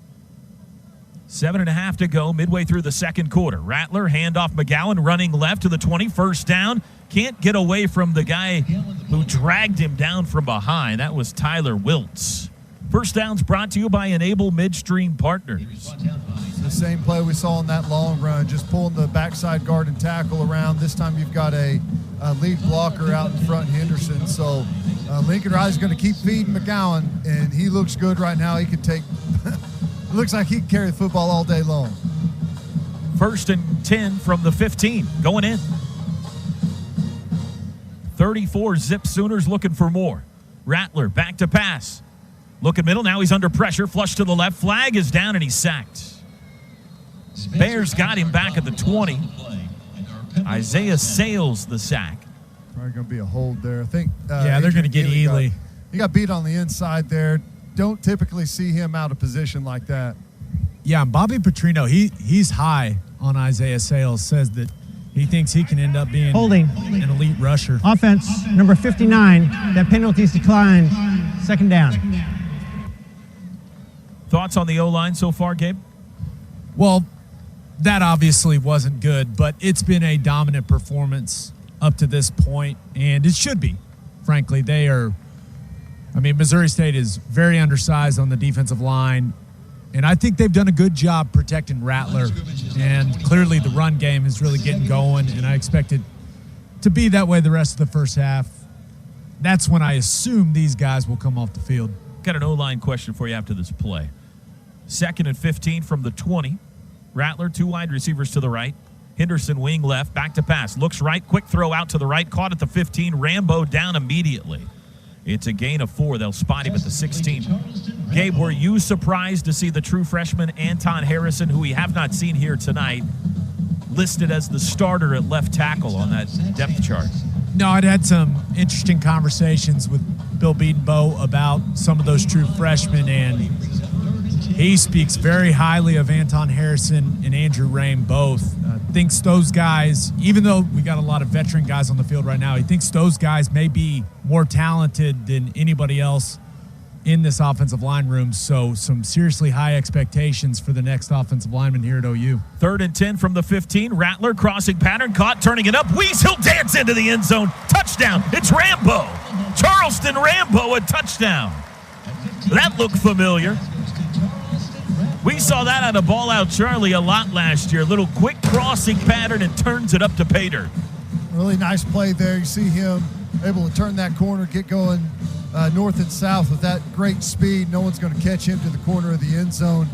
A: 7.5 to go, midway through the second quarter. Rattler, handoff McGowan, running left to the 20, first down. Can't get away from the guy who dragged him down from behind. That was Tyler Wiltz. First down's brought to you by Enable Midstream Partners.
B: It's the same play we saw in that long run, just pulling the backside guard and tackle around. This time you've got a lead blocker out in front, Henderson. So Lincoln Riley's going to keep feeding McGowan, and he looks good right now. He could take – looks like he can carry the football all day long.
A: 1st and 10 from the 15, going in. 34 zip Sooners looking for more. Rattler back to pass. Looking middle, now he's under pressure, flush to the left, flag is down, and he's sacked. Bears got him back at the 20. Isaiah Sales the sack.
B: Probably going to be a hold there. I think.
D: They're going to get Ely.
B: He got beat on the inside there. Don't typically see him out of position like that.
D: Yeah, and Bobby Petrino, he's high on Isaiah Sales, says that he thinks he can end up being
E: holding
D: an elite rusher.
E: Offense, number 59. That penalty's declined. 2nd down.
A: Thoughts on the O-line so far, Gabe?
D: Well, that obviously wasn't good, but it's been a dominant performance up to this point, and it should be. Frankly, Missouri State is very undersized on the defensive line, and I think they've done a good job protecting Rattler, and clearly the run game is really getting going, and I expect it to be that way the rest of the first half. That's when I assume these guys will come off the field.
A: Got an O-line question for you after this play. 2nd and 15 from the 20. Rattler, 2 wide receivers to the right. Henderson wing left, back to pass. Looks right, quick throw out to the right, caught at the 15. Rambo down immediately. It's a gain of 4. They'll spot him at the 16. Gabe, were you surprised to see the true freshman Anton Harrison, who we have not seen here tonight, listed as the starter at left tackle on that depth chart.
D: No, I'd had some interesting conversations with Bill Beatonbow about some of those true freshmen, and he speaks very highly of Anton Harrison and Andrew Rain both. Thinks those guys, even though we got a lot of veteran guys on the field right now, he thinks those guys may be more talented than anybody else in this offensive line room. So some seriously high expectations for the next offensive lineman here at OU.
A: 3rd and 10 from the 15. Rattler crossing pattern, caught, turning it up. Weasel dance into the end zone. Touchdown. It's Rambo. Charleston Rambo, a touchdown. That looked familiar. We saw that out of Ball Out Charlie a lot last year. Little quick crossing pattern and turns it up to pay dirt.
B: Really nice play there. You see him able to turn that corner, get going north and south with that great speed. No one's going to catch him to the corner of the end zone.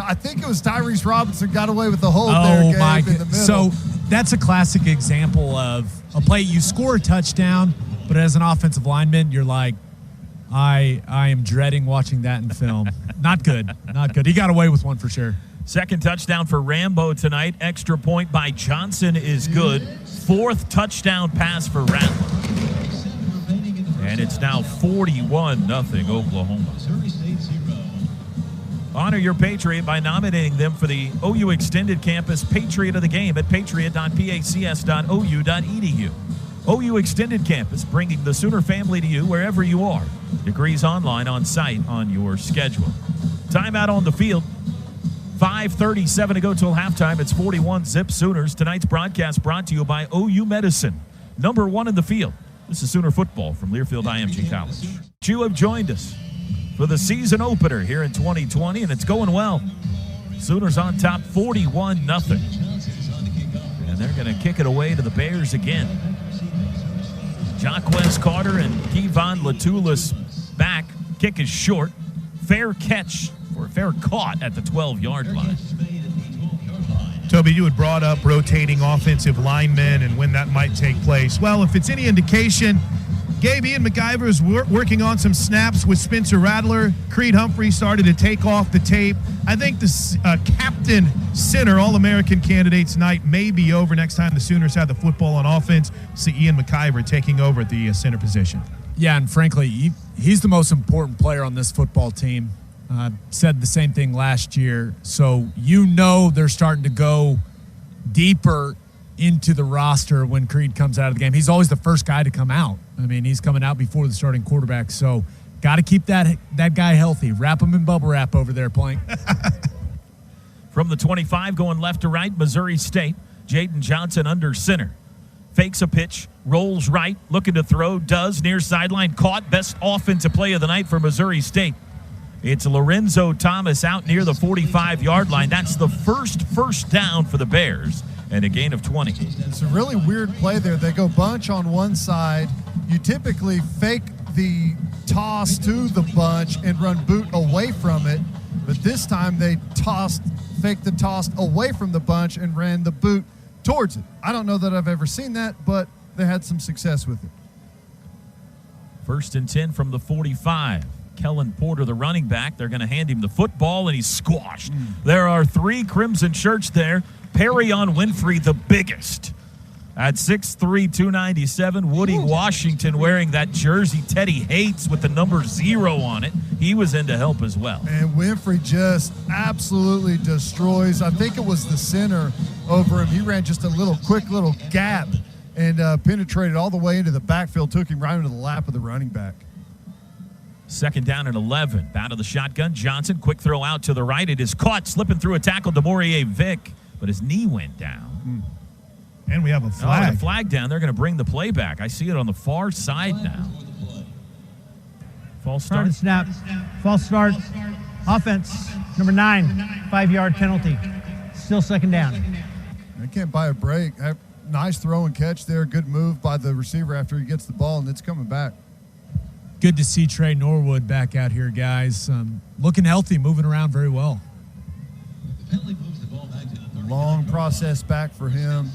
B: I think it was Tyrese Robinson got away with the hold there, Gabe, in the middle.
D: So that's a classic example of a play. You score a touchdown, but as an offensive lineman, you're like, I am dreading watching that in film. Not good. Not good. He got away with one for sure.
A: Second touchdown for Rambo tonight. Extra point by Johnson is good. 4th touchdown pass for Rattler. And it's now 41-0 Oklahoma. Honor your Patriot by nominating them for the OU Extended Campus Patriot of the Game at patriot.pacs.ou.edu. OU Extended Campus, bringing the Sooner family to you wherever you are. Degrees online, on site, on your schedule. Timeout on the field. 5:37 to go till halftime. It's 41-0 Sooners. Tonight's broadcast brought to you by OU Medicine, #1 in the field. This is Sooner football from Learfield IMG College. You have joined us for the season opener here in 2020, and it's going well. Sooners on top 41-0. And they're going to kick it away to the Bears again. Jaquez Carter and Kevon Latulis back. Kick is short. Fair catch, or fair caught at the 12-yard line.
F: Toby, you had brought up rotating offensive linemen and when that might take place. Well, if it's any indication, Gabe, Ian McIver is working on some snaps with Spencer Rattler. Creed Humphrey started to take off the tape. I think the captain center All-American candidate tonight may be over next time the Sooners have the football on offense. See Ian McIver taking over at the center position.
D: Yeah, and frankly, he's the most important player on this football team. Said the same thing last year. So they're starting to go deeper into the roster when Creed comes out of the game. He's always the first guy to come out. I mean, he's coming out before the starting quarterback. So got to keep that guy healthy. Wrap him in bubble wrap over there, Plank.
A: From the 25, going left to right, Missouri State. Jaden Johnson under center. Fakes a pitch, rolls right, looking to throw, does, near sideline, caught. Best offensive play of the night for Missouri State. It's Lorenzo Thomas out near the 45-yard line. That's the first down for the Bears, and a gain of 20.
B: It's a really weird play there. They go bunch on one side. You typically fake the toss to the bunch and run boot away from it, but this time they faked the toss away from the bunch and ran the boot towards it. I don't know that I've ever seen that, but they had some success with it.
A: 1st and 10 from the 45. Kellen Porter, the running back. They're going to hand him the football, and he's squashed. There are 3 Crimson shirts there. Perrion Winfrey, the biggest. At 6'3", 297, Woody Washington wearing that jersey Teddy hates with the number 0 on it. He was in to help as well.
B: And Winfrey just absolutely destroys. I think it was the center over him. He ran just a quick little gap and penetrated all the way into the backfield, took him right into the lap of the running back.
A: 2nd down and 11. Out of the shotgun, Johnson. Quick throw out to the right. It is caught, slipping through a tackle, DeMaurier Vick, but his knee went down.
F: And we have a flag.
A: A flag down. They're going to bring the play back. I see it on the far side now. False start.
E: Snap. False start. Offense, number 9, 5-yard penalty. Still 2nd down.
B: They can't buy a break. Nice throw and catch there. Good move by the receiver after he gets the ball, and it's coming back.
D: Good to see Trey Norwood back out here, guys. Looking healthy, moving around very well.
B: Long process back for him.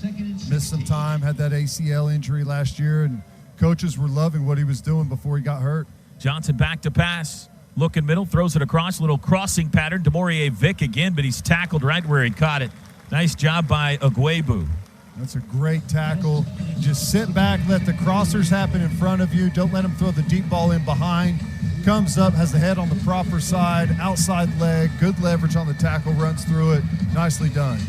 B: Missed some time, had that ACL injury last year, and coaches were loving what he was doing before he got hurt.
A: Johnson back to pass. Looking middle, throws it across. Little crossing pattern. DeMaurier Vick again, but he's tackled right where he caught it. Nice job by Agwebu.
B: That's a great tackle. Just sit back, let the crossers happen in front of you. Don't let them throw the deep ball in behind. Comes up, has the head on the proper side, outside leg, good leverage on the tackle, runs through it. Nicely done.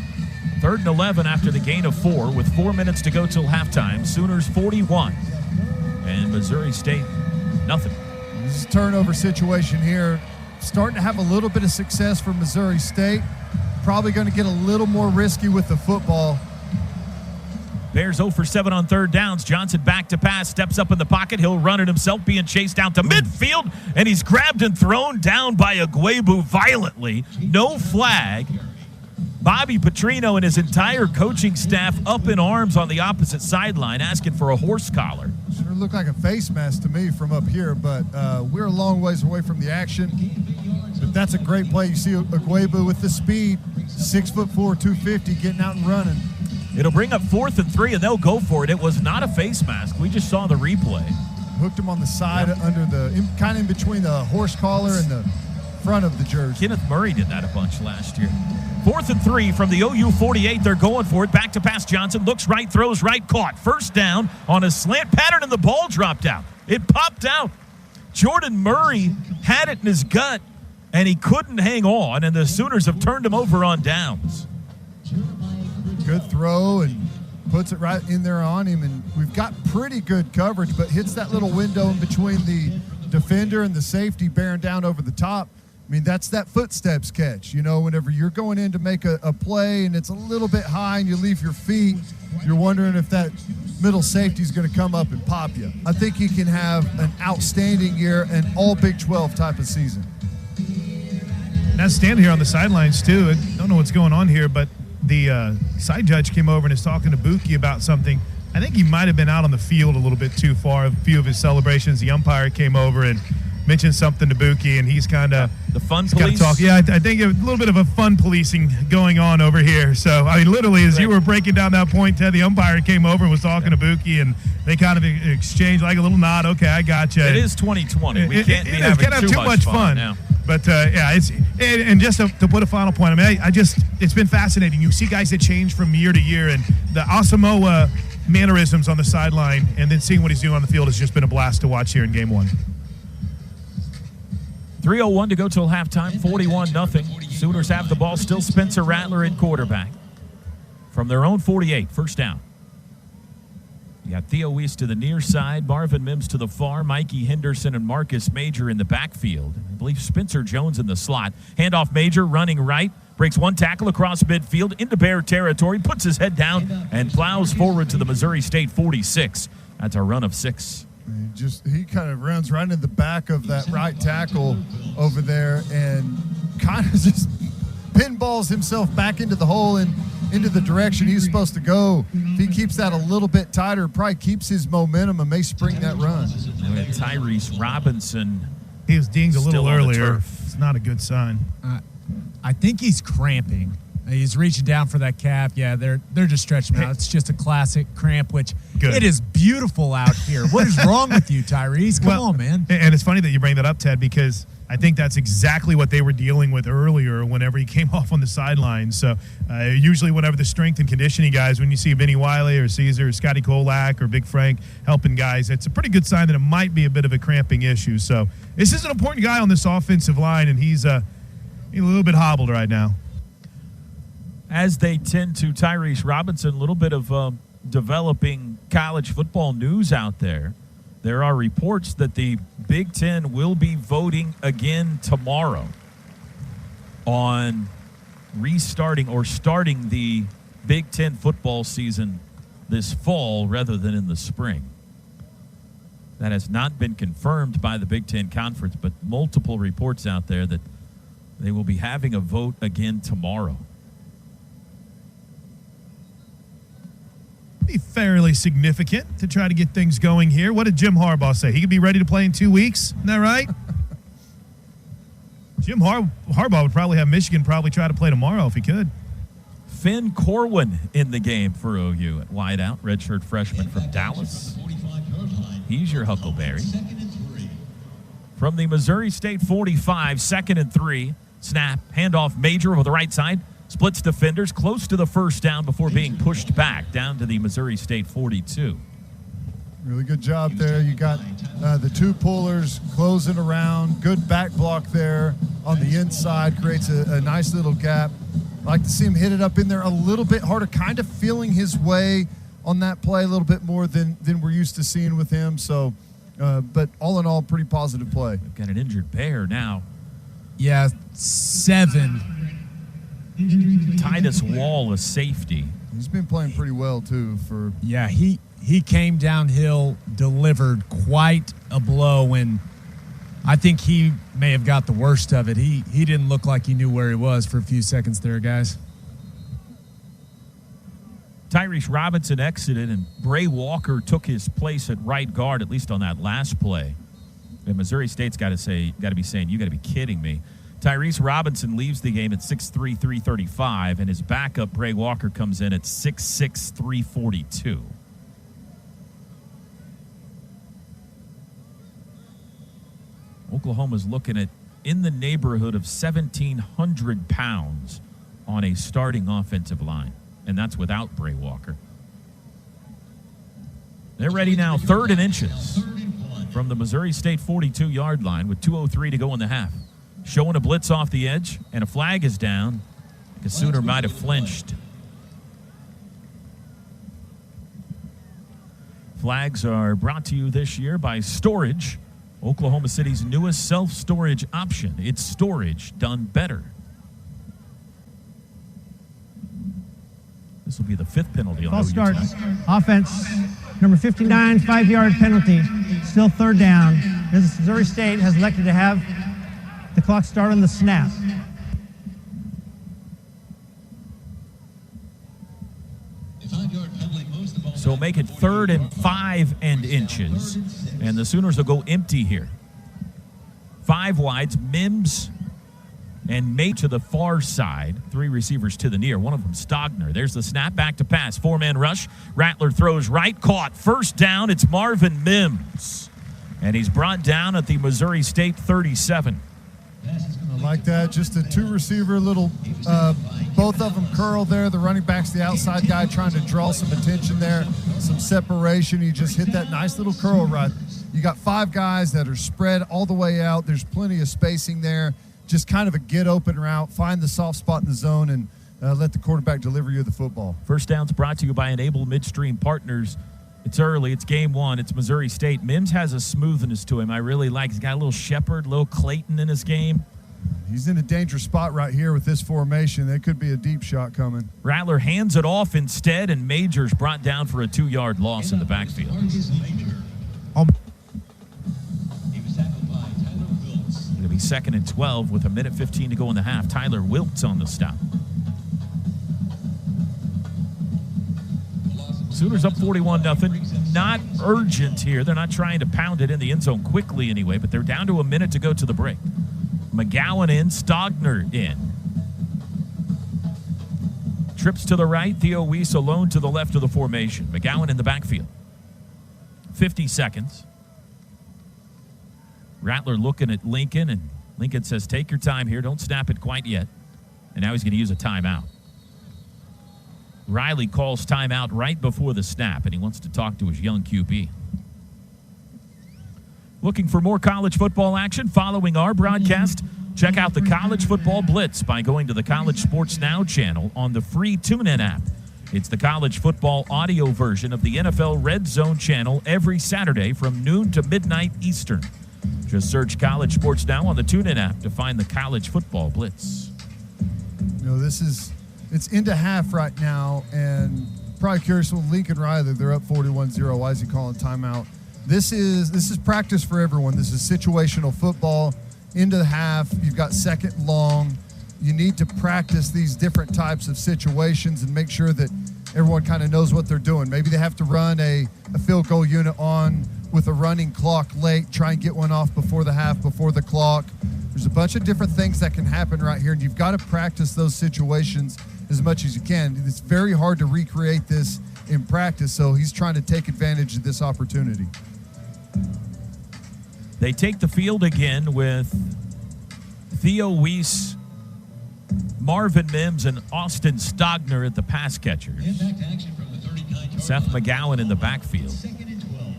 A: 3rd and 11 after the gain of 4 with 4 minutes to go till halftime. Sooners 41 and Missouri State nothing.
B: This is a turnover situation here. Starting to have a little bit of success for Missouri State. Probably going to get a little more risky with the football.
A: Bears 0 for 7 on 3rd downs. Johnson back to pass, steps up in the pocket. He'll run it himself, being chased down to midfield, and he's grabbed and thrown down by Agwebu violently. No flag. Bobby Petrino and his entire coaching staff up in arms on the opposite sideline, asking for a horse collar.
B: Sure looked like a face mask to me from up here, but we're a long ways away from the action. But that's a great play. You see Agwebu with the speed, 6'4", 250, getting out and running.
A: It'll bring up 4th and 3, and they'll go for it. It was not a face mask. We just saw the replay.
B: Hooked him on the side under the, kind of in between the horse collar and the front of the jersey.
A: Kenneth Murray did that a bunch last year. 4th and 3 from the OU 48. They're going for it. Back to pass. Johnson looks right, throws right, caught. 1st down on a slant pattern, and the ball dropped out. It popped out. Jordan Murray had it in his gut, and he couldn't hang on, and the Sooners have turned him over on downs.
B: Good throw and puts it right in there on him, and we've got pretty good coverage, but hits that little window in between the defender and the safety bearing down over the top. I mean, that's that footsteps catch. You know, whenever you're going in to make a play and it's a little bit high and you leave your feet, you're wondering if that middle safety is going to come up and pop you. I think he can have an outstanding year and all Big 12 type of season.
F: Now standing here on the sidelines too, I don't know what's going on here, but the side judge came over and is talking to Buki about something. I think he might have been out on the field a little bit too far. A few of his celebrations, the umpire came over and mentioned something to Buki, and he's kind of
A: the fun police.
F: Yeah, I think a little bit of a fun policing going on over here. So I mean, literally, as you were breaking down that point, Ted, the umpire came over and was talking to Buki, and they kind of exchanged like a little nod. Okay, I got you.
A: It is 2020. We can't be having too much fun now.
F: But yeah, and just to put a final point, I mean, it's been fascinating. You see guys that change from year to year, and the Asamoah mannerisms on the sideline, and then seeing what he's doing on the field has just been a blast to watch here in Game 1.
A: 3:01 to go till halftime, 41-0. Sooners have the ball, still Spencer Rattler in quarterback. From their own 48, 1st down. You got Theo Weiss to the near side, Marvin Mims to the far, Mikey Henderson and Marcus Major in the backfield. I believe Spencer Jones in the slot. Handoff Major running right, breaks one tackle across midfield into Bear territory, puts his head down and plows forward to the Missouri State 46. That's a run of 6.
B: He kind of runs right in the back of that right tackle over there and kind of just pinballs himself back into the hole and into the direction he's supposed to go. If he keeps that a little bit tighter, probably keeps his momentum and may spring that run.
A: And we had Tyrese Robinson.
F: He was dinged a little earlier. It's not a good sign.
D: I think he's cramping. He's reaching down for that calf. Yeah, they're just stretching him out. It's just a classic cramp, which it is beautiful out here. What is wrong with you, Tyrese? Come on, man.
F: And it's funny that you bring that up, Ted, because I think that's exactly what they were dealing with earlier whenever he came off on the sideline. So usually whenever the strength and conditioning guys, when you see Vinny Wiley or Caesar or Scotty Kolak or Big Frank helping guys, it's a pretty good sign that it might be a bit of a cramping issue. So this is an important guy on this offensive line, and he's a little bit hobbled right now.
A: As they tend to, Tyrese Robinson, a little bit of developing college football news out there. There are reports that the Big Ten will be voting again tomorrow on restarting or starting the Big Ten football season this fall rather than in the spring. That has not been confirmed by the Big Ten Conference, but multiple reports out there that they will be having a vote again tomorrow.
F: Be fairly significant to try to get things going here. What did Jim Harbaugh say? He could be ready to play in 2 weeks. Isn't that right? Jim Harbaugh would probably have Michigan probably try to play tomorrow if he could.
A: Finn Corwin in the game for OU at wideout, redshirt freshman from Dallas. He's your Huckleberry. From the Missouri State 45, 2nd and 3. Snap, handoff Major over the right side. Splits defenders close to the first down before being pushed back down to the Missouri State 42.
B: Really good job there. You got the two pullers closing around. Good back block there on the inside. Creates a nice little gap. Like to see him hit it up in there a little bit harder. Kind of feeling his way on that play a little bit more than we're used to seeing with him. So, but all in all, pretty positive play.
A: We've got an injured Bear now.
D: Yeah, 7.
A: Titus Wall, a safety.
B: He's been playing pretty well, too.
D: Yeah, he came downhill, delivered quite a blow, and I think he may have got the worst of it. He didn't look like he knew where he was for a few seconds there, guys.
A: Tyrese Robinson exited, and Bray Walker took his place at right guard, at least on that last play. And Missouri State's got to be saying, you got to be kidding me. Tyrese Robinson leaves the game at 6'3", 335, and his backup, Bray Walker, comes in at 6'6", 342. Oklahoma's looking at in the neighborhood of 1,700 pounds on a starting offensive line, and that's without Bray Walker. They're ready now, 3rd and inches from the Missouri State 42-yard line with 2:03 to go in the half. Showing a blitz off the edge, and a flag is down. The Sooner might have flinched. Flags are brought to you this year by Storage, Oklahoma City's newest self-storage option. It's storage done better. This will be the 5th penalty on
E: False
A: OU.
E: start. Offense, number 59, 5-yard penalty. Still 3rd down. Missouri State has elected to have the clock start on the snap.
A: So make it 3rd and 5 inches. And the Sooners will go empty here. 5 wides, Mims and May to the far side. 3 receivers to the near, one of them Stogner. There's the snap, back to pass. 4-man rush. Rattler throws right, caught. First down, it's Marvin Mims. And he's brought down at the Missouri State 37.
B: I like that. Just a 2-receiver little, both of them curl there. The running back's the outside guy trying to draw some attention there, some separation. You just hit that nice little curl right. You got 5 guys that are spread all the way out. There's plenty of spacing there. Just kind of a get open route, find the soft spot in the zone, and let the quarterback deliver you the football.
A: First down's brought to you by Enable Midstream Partners. It's early. It's game 1. It's Missouri State. Mims has a smoothness to him I really like. He's got a little Shepherd, a little Clayton in his game.
B: He's in a dangerous spot right here with this formation. There could be a deep shot coming.
A: Rattler hands it off instead, and Majors brought down for a 2-yard loss in the backfield. It'll be 2nd and 12 with 1:15 to go in the half. Tyler Wiltz on the stop. Sooners up 41-0. Not urgent here. They're not trying to pound it in the end zone quickly anyway, but they're down to a minute to go to the break. McGowan in, Stogner in. Trips to the right, Theo Weiss alone to the left of the formation. McGowan in the backfield. 50 seconds. Rattler looking at Lincoln, and Lincoln says, take your time here. Don't snap it quite yet. And now he's going to use a timeout. Riley calls timeout right before the snap, and he wants to talk to his young QB. Looking for more college football action following our broadcast? Check out the College Football Blitz by going to the College Sports Now channel on the free TuneIn app. It's the college football audio version of the NFL Red Zone channel every Saturday from noon to midnight Eastern. Just search College Sports Now on the TuneIn app to find the College Football Blitz.
B: You know, it's into half right now, and probably curious with Lincoln Riley, they're up 41-0. Why is he calling timeout? This is practice for everyone. This is situational football. Into the half, you've got 2nd and long. You need to practice these different types of situations and make sure that everyone kind of knows what they're doing. Maybe they have to run a field goal unit on with a running clock late, try and get one off before the half, before the clock. There's a bunch of different things that can happen right here, and you've got to practice those situations as much as you can. It's very hard to recreate this in practice, so he's trying to take advantage of this opportunity.
A: They take the field again with Theo Weiss Marvin Mims and Austin Stogner at the pass catchers.
C: Impact action from the 39-yard
A: Seth
C: line.
A: McGowan in the backfield.
C: 2nd and 12.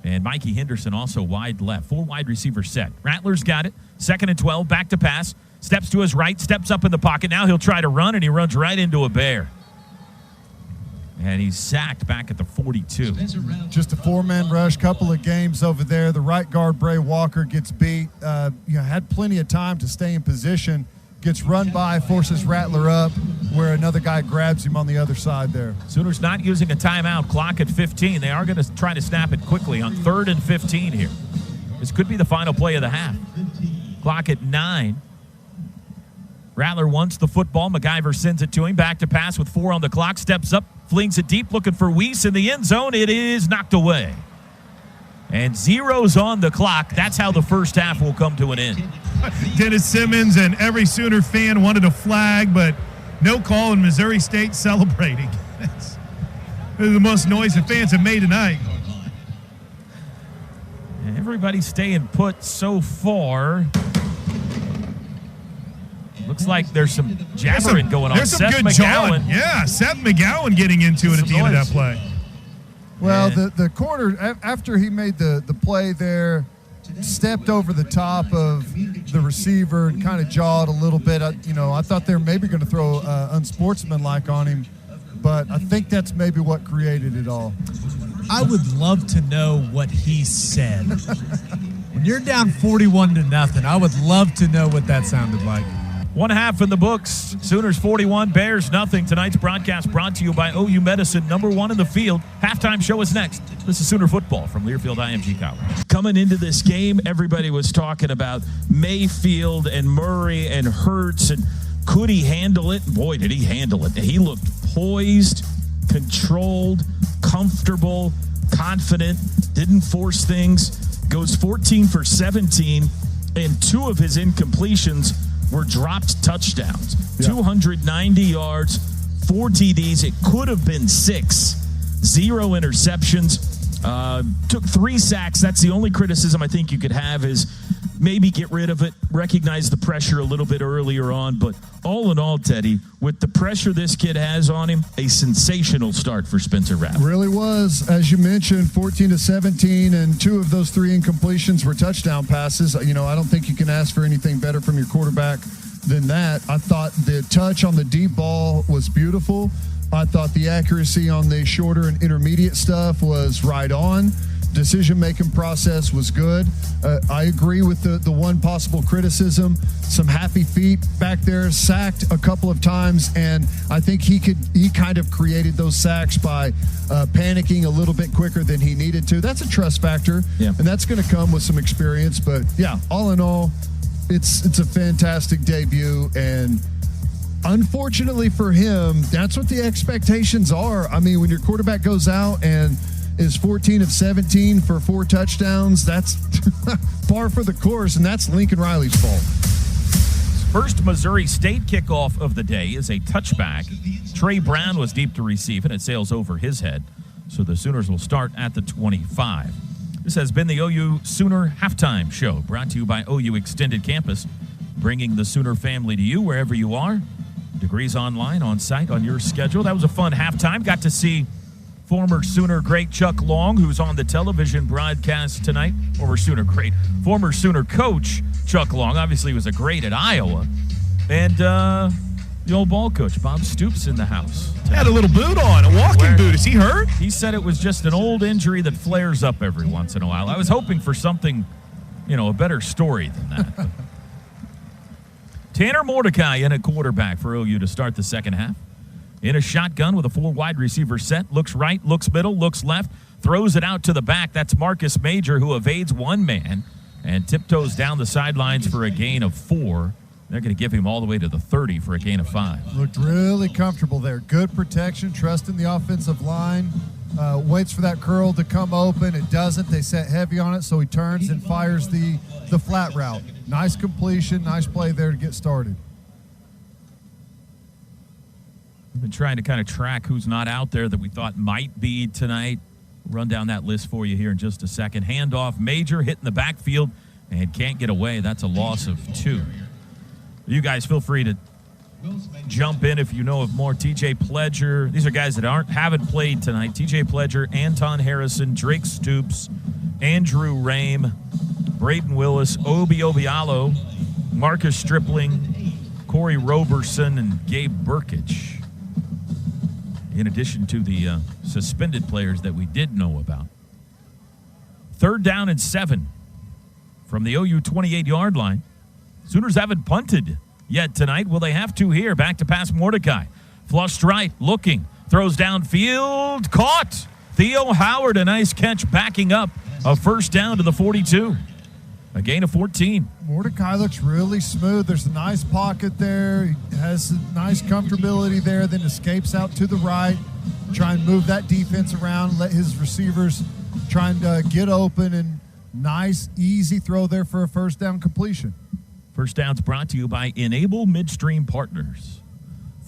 A: And Mikey Henderson also wide left. 4 wide receivers set. Rattler's got it. 2nd and 12, back to pass. Steps to his right, steps up in the pocket. Now he'll try to run, and he runs right into a bear. And he's sacked back at the 42.
C: Spencer Rattler.
B: Just a 4-man rush, couple of games over there. The right guard, Bray Walker, gets beat. Had plenty of time to stay in position. Gets run by, forces Rattler up, where another guy grabs him on the other side there.
A: Sooners not using a timeout. Clock at 15. They are going to try to snap it quickly on 3rd and 15 here. This could be the final play of the half. Clock at 9. Rattler wants the football. MacGyver sends it to him. Back to pass with 4 on the clock. Steps up, flings it deep, looking for Weiss in the end zone. It is knocked away. And 0's on the clock. That's how the first half will come to an end.
F: Dennis Simmons and every Sooner fan wanted a flag, but no call, in Missouri State celebrating. That's the most noise the fans have made tonight.
A: Everybody's staying put so far. Looks like there's some jabbering going on.
F: There's some
A: Seth
F: good
A: McGowan.
F: jawing. Yeah, Seth McGowan getting into it at the end of that play.
B: Well, the corner, after he made the play there, stepped over the top of the receiver and kind of jawed a little bit. I thought they were maybe going to throw unsportsmanlike on him, but I think that's maybe what created it all.
D: I would love to know what he said. When you're down 41-0, I would love to know what that sounded like.
A: 1 half in the books. Sooners 41, Bears nothing. Tonight's broadcast brought to you by OU Medicine, #1 in the field. Halftime show is next. This is Sooner football from Learfield IMG College. Coming into this game, everybody was talking about Mayfield and Murray and Hurts, and could he handle it? Boy, did he handle it. He looked poised, controlled, comfortable, confident, didn't force things. Goes 14 for 17, and 2 of his incompletions were dropped touchdowns. 290 yards, 4 TDs. It could have been 6. 0 interceptions. Took 3 sacks. That's the only criticism I think you could have, is maybe get rid of it, recognize the pressure a little bit earlier on. But all in all, Teddy, with the pressure this kid has on him, a sensational start for Spencer Rattler.
B: Really was. As you mentioned, 14-17, and 2 of those 3 incompletions were touchdown passes. I don't think you can ask for anything better from your quarterback than that. I thought the touch on the deep ball was beautiful. I thought the accuracy on the shorter and intermediate stuff was right on. Decision-making process was good. I agree with the one possible criticism. Some happy feet back there, sacked a couple of times, and I think he kind of created those sacks by panicking a little bit quicker than he needed to. That's a trust factor, and that's going to come with some experience. But, yeah, all in all, it's a fantastic debut, and unfortunately for him, that's what the expectations are. I mean, when your quarterback goes out and is 14 of 17 for 4 touchdowns, that's par for the course, and that's Lincoln Riley's fault.
A: First Missouri State kickoff of the day is a touchback. Trey Brown was deep to receive, and it sails over his head. So the Sooners will start at the 25. This has been the OU Sooner Halftime Show, brought to you by OU Extended Campus, bringing the Sooner family to you wherever you are. Degrees online, on site, on your schedule. That was a fun halftime. Got to see former Sooner great Chuck Long, who's on the television broadcast tonight. Former Sooner coach Chuck Long. Obviously, he was a great at Iowa. And the old ball coach, Bob Stoops, in the house tonight.
F: Had a little boot on, a walking boot. Is he hurt?
A: He said it was just an old injury that flares up every once in a while. I was hoping for something, a better story than that. Tanner Mordecai in a quarterback for OU to start the second half. In a shotgun with a 4 wide receiver set. Looks right, looks middle, looks left. Throws it out to the back. That's Marcus Major, who evades 1 man and tiptoes down the sidelines for a gain of 4. They're going to give him all the way to the 30 for a gain of 5.
B: Looked really comfortable there. Good protection, trusting the offensive line. Waits for that curl to come open. It doesn't. They set heavy on it, so he turns and fires the flat route. Nice completion, nice play there to get started.
A: We've been trying to kind of track who's not out there that we thought might be tonight. We'll run down that list for you here in just a second. Handoff, Major hitting the backfield and can't get away. That's a loss of 2. You guys feel free to jump in if you know of more. TJ Pledger. These are guys that haven't played tonight. TJ Pledger, Anton Harrison, Drake Stoops, Andrew Rame, Braden Willis, Obi Obialo, Marcus Stripling, Corey Roberson, and Gabe Burkich. In addition to the suspended players that we did know about. 3rd down and 7 from the OU 28-yard line. Sooners haven't punted yet tonight. Will they have to here? Back to pass Mordecai. Flushed right, looking. Throws downfield. Caught. Theo Howard, a nice catch backing up. A 1st down to the 42. A gain of 14.
B: Mordecai looks really smooth. There's a nice pocket there. He has some nice comfortability there, then escapes out to the right. Try and move that defense around, let his receivers try and get open, and nice, easy throw there for a 1st down completion.
A: 1st down's brought to you by Enable Midstream Partners.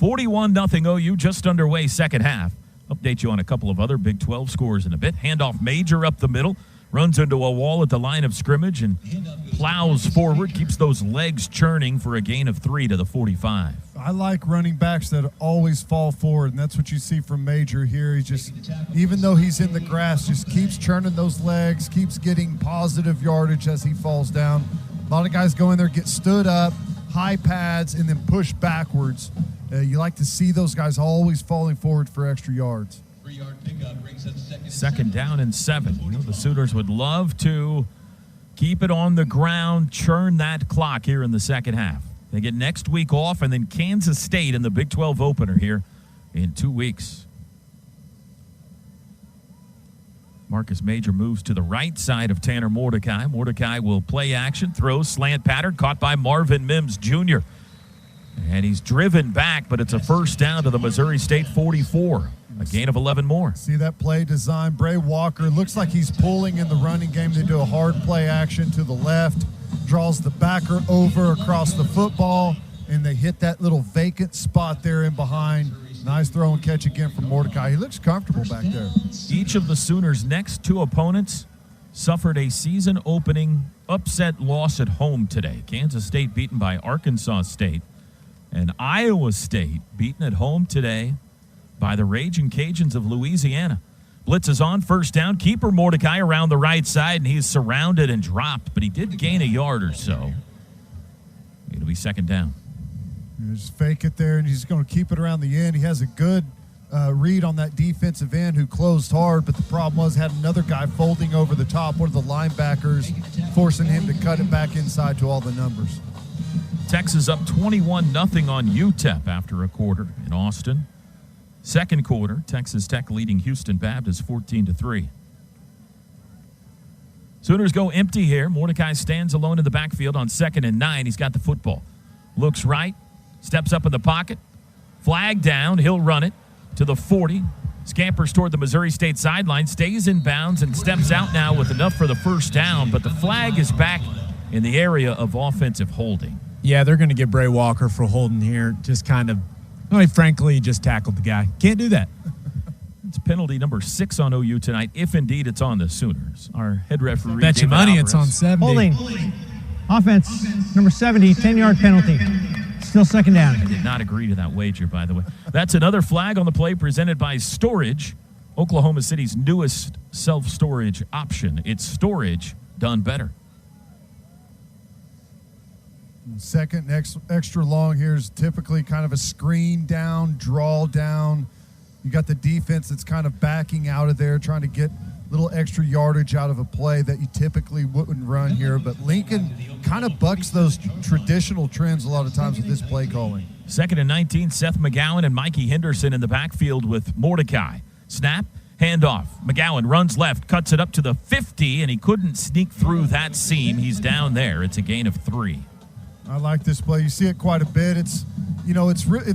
A: 41-0 OU, just underway 2nd half. Update you on a couple of other Big 12 scores in a bit. Handoff Major up the middle. Runs into a wall at the line of scrimmage and plows forward, keeps those legs churning for a gain of 3 to the 45.
B: I like running backs that always fall forward, and that's what you see from Major here. He just, even though he's in the grass, just keeps churning those legs, keeps getting positive yardage as he falls down. A lot of guys go in there, get stood up, high pads, and then push backwards. You like to see those guys always falling forward for extra yards.
C: 3-yard pickup brings us
A: 2nd down and 7. You know, the Sooners would love to keep it on the ground, churn that clock here in the 2nd half. They get next week off, and then Kansas State in the Big 12 opener here in 2 weeks. Marcus Major moves to the right side of Tanner Mordecai. Mordecai will play action, throws, slant pattern, caught by Marvin Mims Jr. And he's driven back, but it's a 1st down to the Missouri State 44. A gain of 11 more.
B: See that play design. Bray Walker looks like he's pulling in the running game. They do a hard play action to the left, draws the backer over across the football, and they hit that little vacant spot there in behind. Nice throw and catch again from Mordecai. He looks comfortable back there.
A: Each of the Sooners' next 2 opponents suffered a season-opening upset loss at home today. Kansas State beaten by Arkansas State, and Iowa State beaten at home today by the Raging Cajuns of Louisiana. Blitz is on, 1st down. Keeper Mordecai around the right side, and he's surrounded and dropped, but he did gain a yard or so. It'll be 2nd down.
B: Just fake it there, and he's going to keep it around the end. He has a good read on that defensive end who closed hard, but the problem was had another guy folding over the top, one of the linebackers, forcing him to cut it back inside to all the numbers.
A: Texas up 21-0 on UTEP after a quarter in Austin. 2nd quarter, Texas Tech leading Houston Baptist 14-3. Sooners go empty here. Mordecai stands alone in the backfield on 2nd and 9. He's got the football. Looks right, steps up in the pocket. Flag down, he'll run it to the 40. Scampers toward the Missouri State sideline, stays in bounds and steps out now with enough for the 1st down, but the flag is back in the area of offensive holding.
D: Yeah, they're going to get Bray Walker for holding here. Just kind of, frankly, just tackled the guy. Can't do that.
A: It's penalty number 6 on OU tonight, if indeed it's on the Sooners. Our head referee,
D: Bet you
A: David
D: money
A: Alvarez.
D: it's on 70.
E: Holding. Offense, number 70, 10-yard penalty. Still 2nd down.
A: I did not agree to that wager, by the way. That's another flag on the play presented by Storage, Oklahoma City's newest self-storage option. It's storage done better.
B: 2nd extra long here is typically kind of a screen down, draw down. You got the defense that's kind of backing out of there, trying to get a little extra yardage out of a play that you typically wouldn't run here. But Lincoln kind of bucks those traditional trends a lot of times with this play calling.
A: 2nd and 19, Seth McGowan and Mikey Henderson in the backfield with Mordecai. Snap, handoff. McGowan runs left, cuts it up to the 50, and he couldn't sneak through that seam. He's down there. It's a gain of 3.
B: I like this play. You see it quite a bit. It's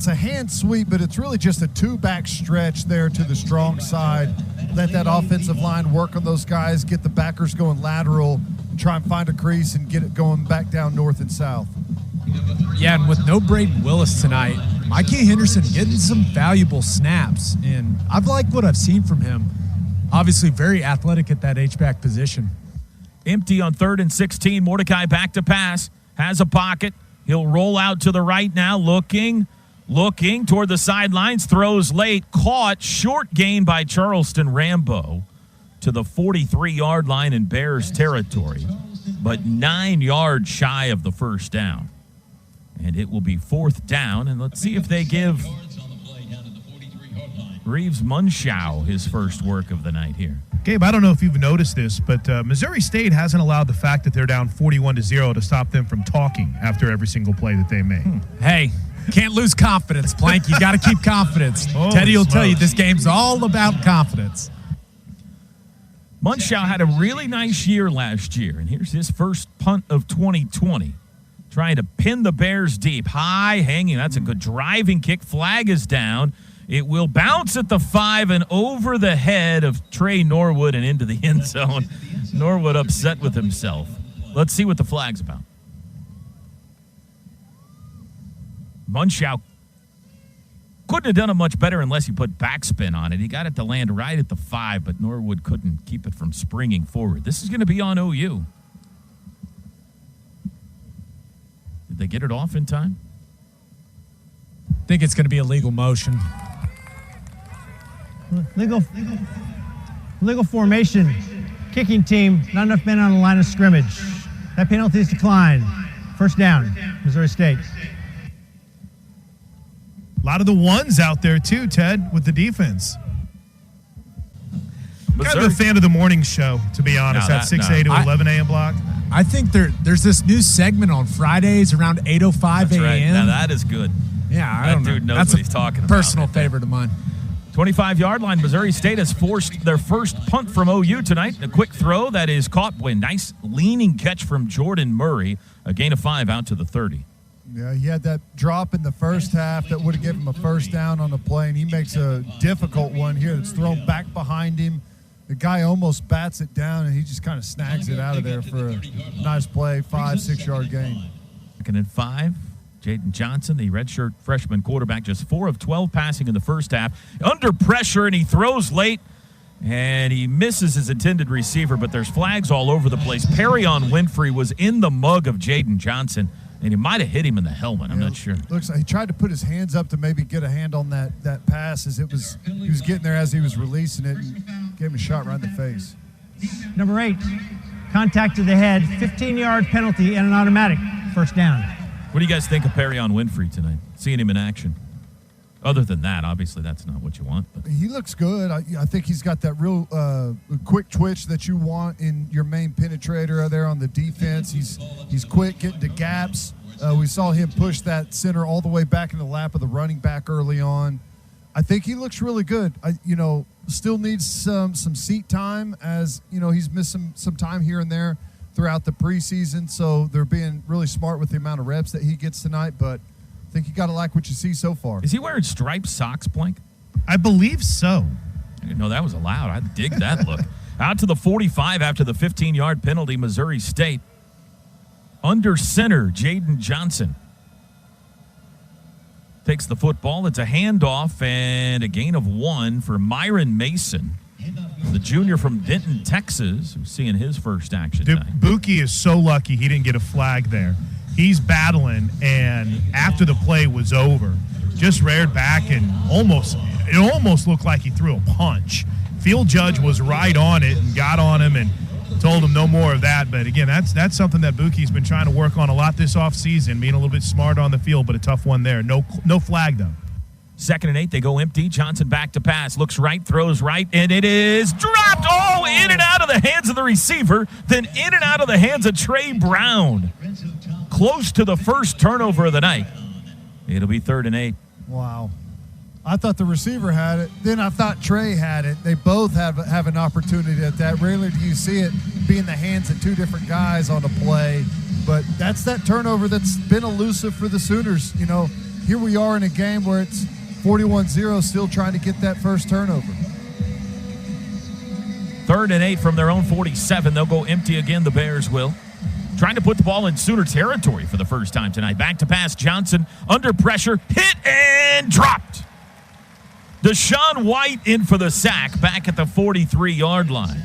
B: a hand sweep, but it's really just a 2-back stretch there to the strong side. Let that offensive line work on those guys, get the backers going lateral, try and find a crease and get it going back down north and south.
D: Yeah, and with no Braden Willis tonight, Mikey Henderson getting some valuable snaps, and I've liked what I've seen from him. Obviously very athletic at that H-back position.
A: Empty on 3rd and 16. Mordecai back to pass. Has a pocket. He'll roll out to the right now, looking. Looking toward the sidelines, throws late, caught, short gain by Charleston Rambo to the 43-yard line in Bears territory, but 9 yards shy of the first down. And it will be 4th down, and let's see if they give Reeves Munshow his first work of the night here.
F: Gabe, I don't know if you've noticed this, but Missouri State hasn't allowed the fact that they're down 41-0 to stop them from talking after every single play that they make.
D: Hey, can't lose confidence, Plank. You got to keep confidence. Teddy will tell you this game's all about confidence.
A: Munshow had a really nice year last year, and here's his first punt of 2020. Trying to pin the Bears deep. High hanging. That's a good driving kick. Flag is down. It will bounce at the 5 and over the head of Trey Norwood and into the end zone. Norwood upset with himself. Let's see what the flag's about. Munshow couldn't have done it much better unless he put backspin on it. He got it to land right at the 5, but Norwood couldn't keep it from springing forward. This is going to be on OU. Did they get it off in time?
D: I think it's going to be a legal motion.
E: Legal formation. Kicking team, not enough men on the line of scrimmage. That penalty is declined. First down, Missouri State.
F: A lot of the ones out there, too, Ted, with the defense. Kind of a fan of the morning show, to be honest, that 6 a.m. to 11 a.m. block.
D: I think there's this new segment on Fridays around 8:05 a.m.
A: Right. Now, that is good.
D: Yeah, I don't know.
A: Dude knows
D: That's
A: what he's talking about.
D: Personal favorite of mine.
A: 25-yard line, Missouri State has forced their first punt from OU tonight. A quick throw that is caught. Boy, nice leaning catch from Jordan Murray. A gain of 5 out to the 30.
B: Yeah, he had that drop in the first half that would have given him a first down on the play, and he makes a difficult one here that's thrown back behind him. The guy almost bats it down, and he just kind of snags it out of there for a nice play, 5-6 yard gain.
A: 2nd and 5. Jaden Johnson, the redshirt freshman quarterback, just 4 of 12 passing in the first half. Under pressure, and he throws late, and he misses his intended receiver, but there's flags all over the place. Perrion Winfrey was in the mug of Jaden Johnson, and he might have hit him in the helmet. I'm not sure.
B: Looks like he tried to put his hands up to maybe get a hand on that pass as he was getting there as he was releasing it and gave him a shot right in the face.
E: Number 8, contact to the head, 15-yard penalty and an automatic. First down.
A: What do you guys think of Perrion Winfrey tonight? Seeing him in action. Other than that, obviously that's not what you want. But
B: he looks good. I think he's got that real quick twitch that you want in your main penetrator there on the defense. He's quick, getting to gaps. We saw him push that center all the way back in the lap of the running back early on. I think he looks really good. Still needs some seat time, as he's missed some time here and there throughout the preseason. So they're being really smart with the amount of reps that he gets tonight. But I think you got to like what you see so far.
A: Is he wearing striped socks, Plank?
F: I believe so.
A: I didn't know that was allowed. I dig that look. Out to the 45 after the 15-yard penalty, Missouri State. Under center, Jaden Johnson takes the football. It's a handoff and a gain of 1 for Myron Mason, the junior from Denton, Texas, who's seeing his first action tonight.
F: Buki is so lucky he didn't get a flag there. He's battling, and after the play was over, just reared back and it almost looked like he threw a punch. Field judge was right on it and got on him and told him no more of that. But again, that's something that Buki's been trying to work on a lot this offseason, being a little bit smarter on the field, but a tough one there. No flag, though.
A: 2nd and 8, they go empty. Johnson back to pass. Looks right, throws right, and it is dropped. Oh, in and out of the hands of the receiver, then in and out of the hands of Trey Brown. Close to the first turnover of the night. It'll be 3rd and 8.
B: Wow. I thought the receiver had it. Then I thought Trey had it. They both have an opportunity at that. Rarely do you see it be in the hands of two different guys on a play. But that's that turnover that's been elusive for the Sooners. Here we are in a game where it's 41-0, still trying to get that first turnover.
A: 3rd and 8 from their own 47. They'll go empty again, the Bears will. Trying to put the ball in Sooner territory for the first time tonight. Back to pass, Johnson under pressure, hit and dropped. Deshaun White in for the sack back at the 43-yard line.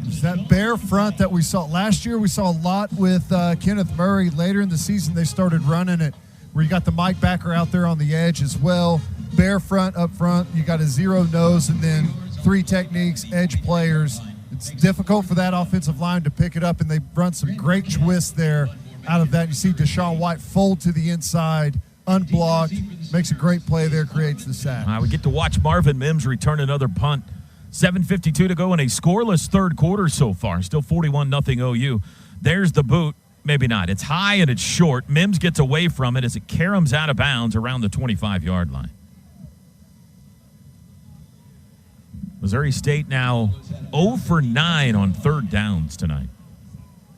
B: It's that Bear front that we saw last year. We saw a lot with Kenneth Murray. Later in the season, they started running it where you got the Mike backer out there on the edge as well. Bear front up front. You got a zero nose and then 3 techniques, edge players. It's difficult for that offensive line to pick it up, and they run some great twists there out of that. You see Deshaun White fold to the inside, unblocked, makes a great play there, creates the sack.
A: We get to watch Marvin Mims return another punt. 7:52 to go in a scoreless third quarter so far. Still 41-0 OU. There's the boot. Maybe not. It's high and it's short. Mims gets away from it as it caroms out of bounds around the 25-yard line. Missouri State now 0 for 9 on third downs tonight.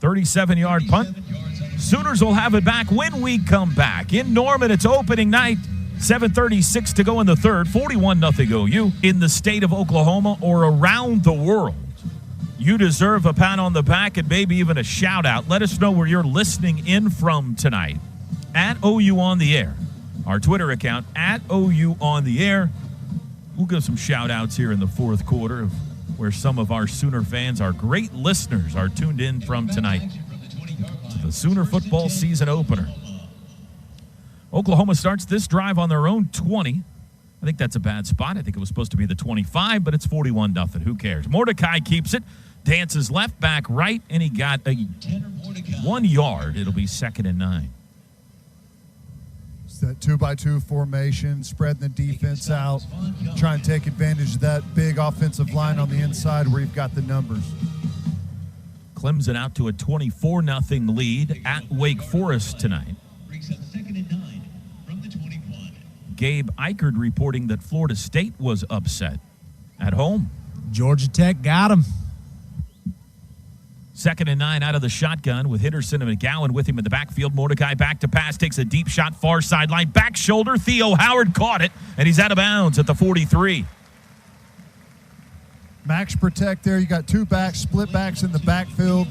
A: 37-yard punt. Sooners will have it back when we come back. In Norman, it's opening night. 7:36 to go in the third. 41-0 OU. In the state of Oklahoma or around the world, you deserve a pat on the back and maybe even a shout-out. Let us know where you're listening in from tonight. At OU on the Air. Our Twitter account, at OU on the Air. We'll give some shout-outs here in the fourth quarter of where some of our Sooner fans, our great listeners, are tuned in from tonight to the Sooner football season opener. Oklahoma starts this drive on their own 20. I think that's a bad spot. I think it was supposed to be the 25, but it's 41-0. Who cares? Mordecai keeps it, dances left, back, right, and he got a 1 yard. It'll be 2nd and 9.
B: It's that 2-by-2 formation, spreading the defense out, trying to take advantage of that big offensive line on the inside where you've got the numbers.
A: Clemson out to a 24-0 lead at Wake Forest tonight. Gabe Eichert reporting that Florida State was upset at home.
D: Georgia Tech got him.
A: 2nd and 9 out of the shotgun with Henderson and McGowan with him in the backfield. Mordecai back to pass, takes a deep shot, far sideline, back shoulder. Theo Howard caught it, and he's out of bounds at the 43.
B: Max protect there. You got 2 backs, split backs in the backfield.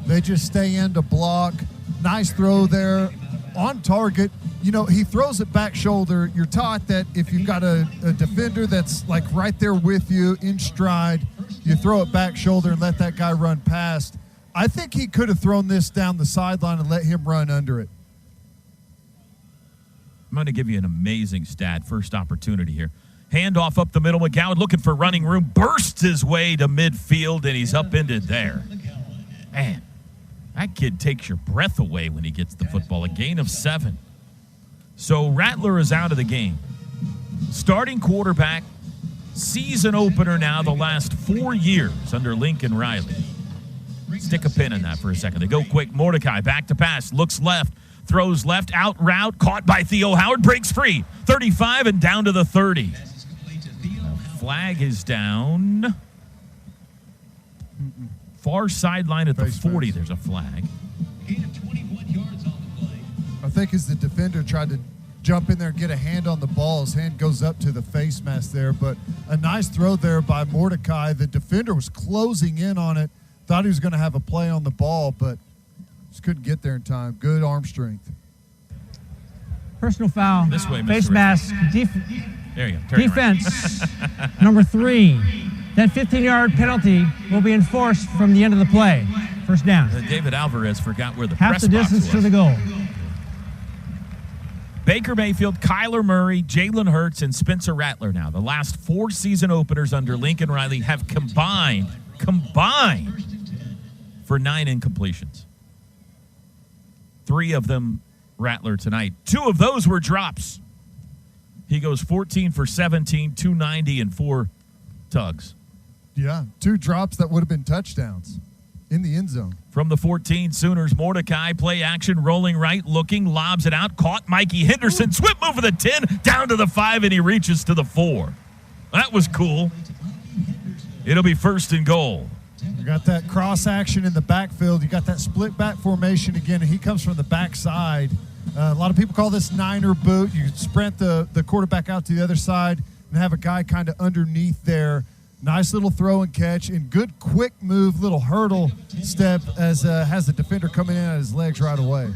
B: They just stay in to block. Nice throw there on target. You know, he throws it back shoulder. You're taught that if you've got a defender that's like right there with you in stride, you throw it back shoulder and let that guy run past. I think he could have thrown this down the sideline and let him run under it.
A: I'm going to give you an amazing stat. First opportunity here. Handoff up the middle. McGowan looking for running room. Bursts his way to midfield, and he's upended there. Man, that kid takes your breath away when he gets the football. A gain of 7. So Rattler is out of the game. Starting quarterback, season opener now the last 4 years under Lincoln Riley. Stick a pin in that for a second. They go quick. Mordecai back to pass. Looks left. Throws left. Out route. Caught by Theo Howard. Breaks free. 35 and down to the 30. Flag is down. Far sideline at the 40. There's a flag.
B: I think as the defender tried to jump in there and get a hand on the ball, his hand goes up to the face mask there. But a nice throw there by Mordecai. The defender was closing in on it. Thought he was going to have a play on the ball, but just couldn't get there in time. Good arm strength.
E: Personal foul.
A: This way, Mr.
E: Face mask.
A: There you go.
E: Defense. Number 3. That 15-yard penalty will be enforced from the end of the play. First down.
A: David Alvarez forgot where the
E: half
A: press
E: the
A: box
E: distance
A: was.
E: to the goal.
A: Baker Mayfield, Kyler Murray, Jalen Hurts, and Spencer Rattler now. The last 4 season openers under Lincoln Riley have combined for 9 incompletions. 3 of them Rattler tonight. 2 of those were drops. He goes 14 for 17, 290, and 4 tugs.
B: Yeah, 2 drops that would have been touchdowns in the end zone.
A: From the 14, Sooners, Mordecai, play action, rolling right, looking, lobs it out, caught Mikey Henderson, sweep move of the 10, down to the 5, and he reaches to the 4. That was cool. It'll be 1st and goal.
B: You got that cross action in the backfield. You got that split back formation again, and he comes from the backside. A lot of people call this Niner boot. You sprint the quarterback out to the other side and have a guy kind of underneath there. Nice little throw and catch, and good quick move, little hurdle step as has the defender coming in at his legs right away.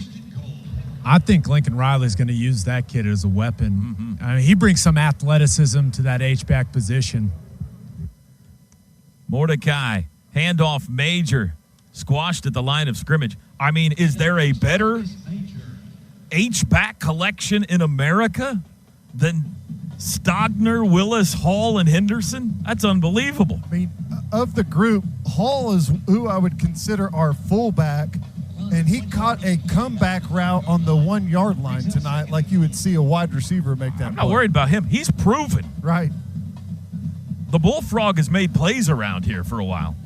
D: I think Lincoln Riley's going to use that kid as a weapon. I mean, he brings some athleticism to that H-back position.
A: Mordecai, handoff major, squashed at the line of scrimmage. I mean, is there a better H-back collection in America than Stogner, Willis, Hall, and Henderson? That's unbelievable.
B: I mean, of the group, Hall is who I would consider our fullback, and he caught a comeback route on the 1 yard line tonight like you would see a wide receiver make that.
A: I'm not worried about him. He's proven.
B: Right.
A: The Bullfrog has made plays around here for a while.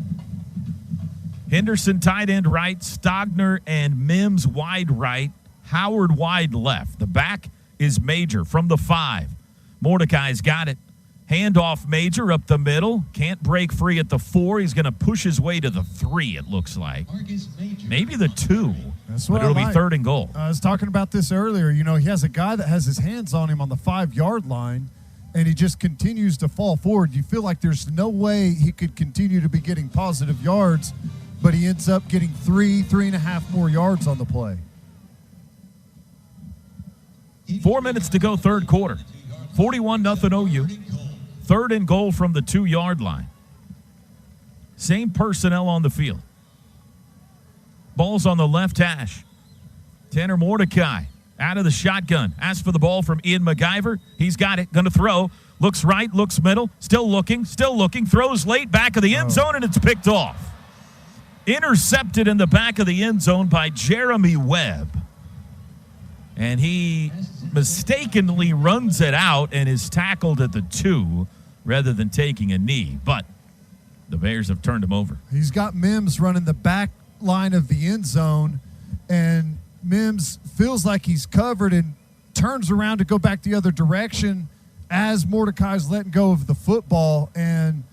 A: Henderson tight end right, Stogner and Mims wide right, Howard wide left. The back is Major from the 5. Mordecai's got it. Handoff Major up the middle. Can't break free at the 4. He's going to push his way to the 3, it looks like. Maybe the 2.
B: That's what
A: but it'll be
B: like.
A: 3rd and goal.
B: I was talking about this earlier. You know, he has a guy that has his hands on him on the 5 yard line, and he just continues to fall forward. You feel like there's no way he could continue to be getting positive yards, but he ends up getting 3.5 more yards on the play.
A: 4 minutes to go, 3rd quarter. 41-0 OU. 3rd and goal from the 2 yard line. Same personnel on the field. Ball's on the left hash. Tanner Mordecai out of the shotgun. Asks for the ball from Ian MacGyver. He's got it. Going to throw. Looks right, looks middle. Still looking. Throws late back of the end zone, and it's picked off. Intercepted in the back of the end zone by Jeremy Webb. And he mistakenly runs it out and is tackled at the 2 rather than taking a knee. But the Bears have turned him over.
B: He's got Mims running the back line of the end zone, and Mims feels like he's covered and turns around to go back the other direction as Mordecai's letting go of the football. And,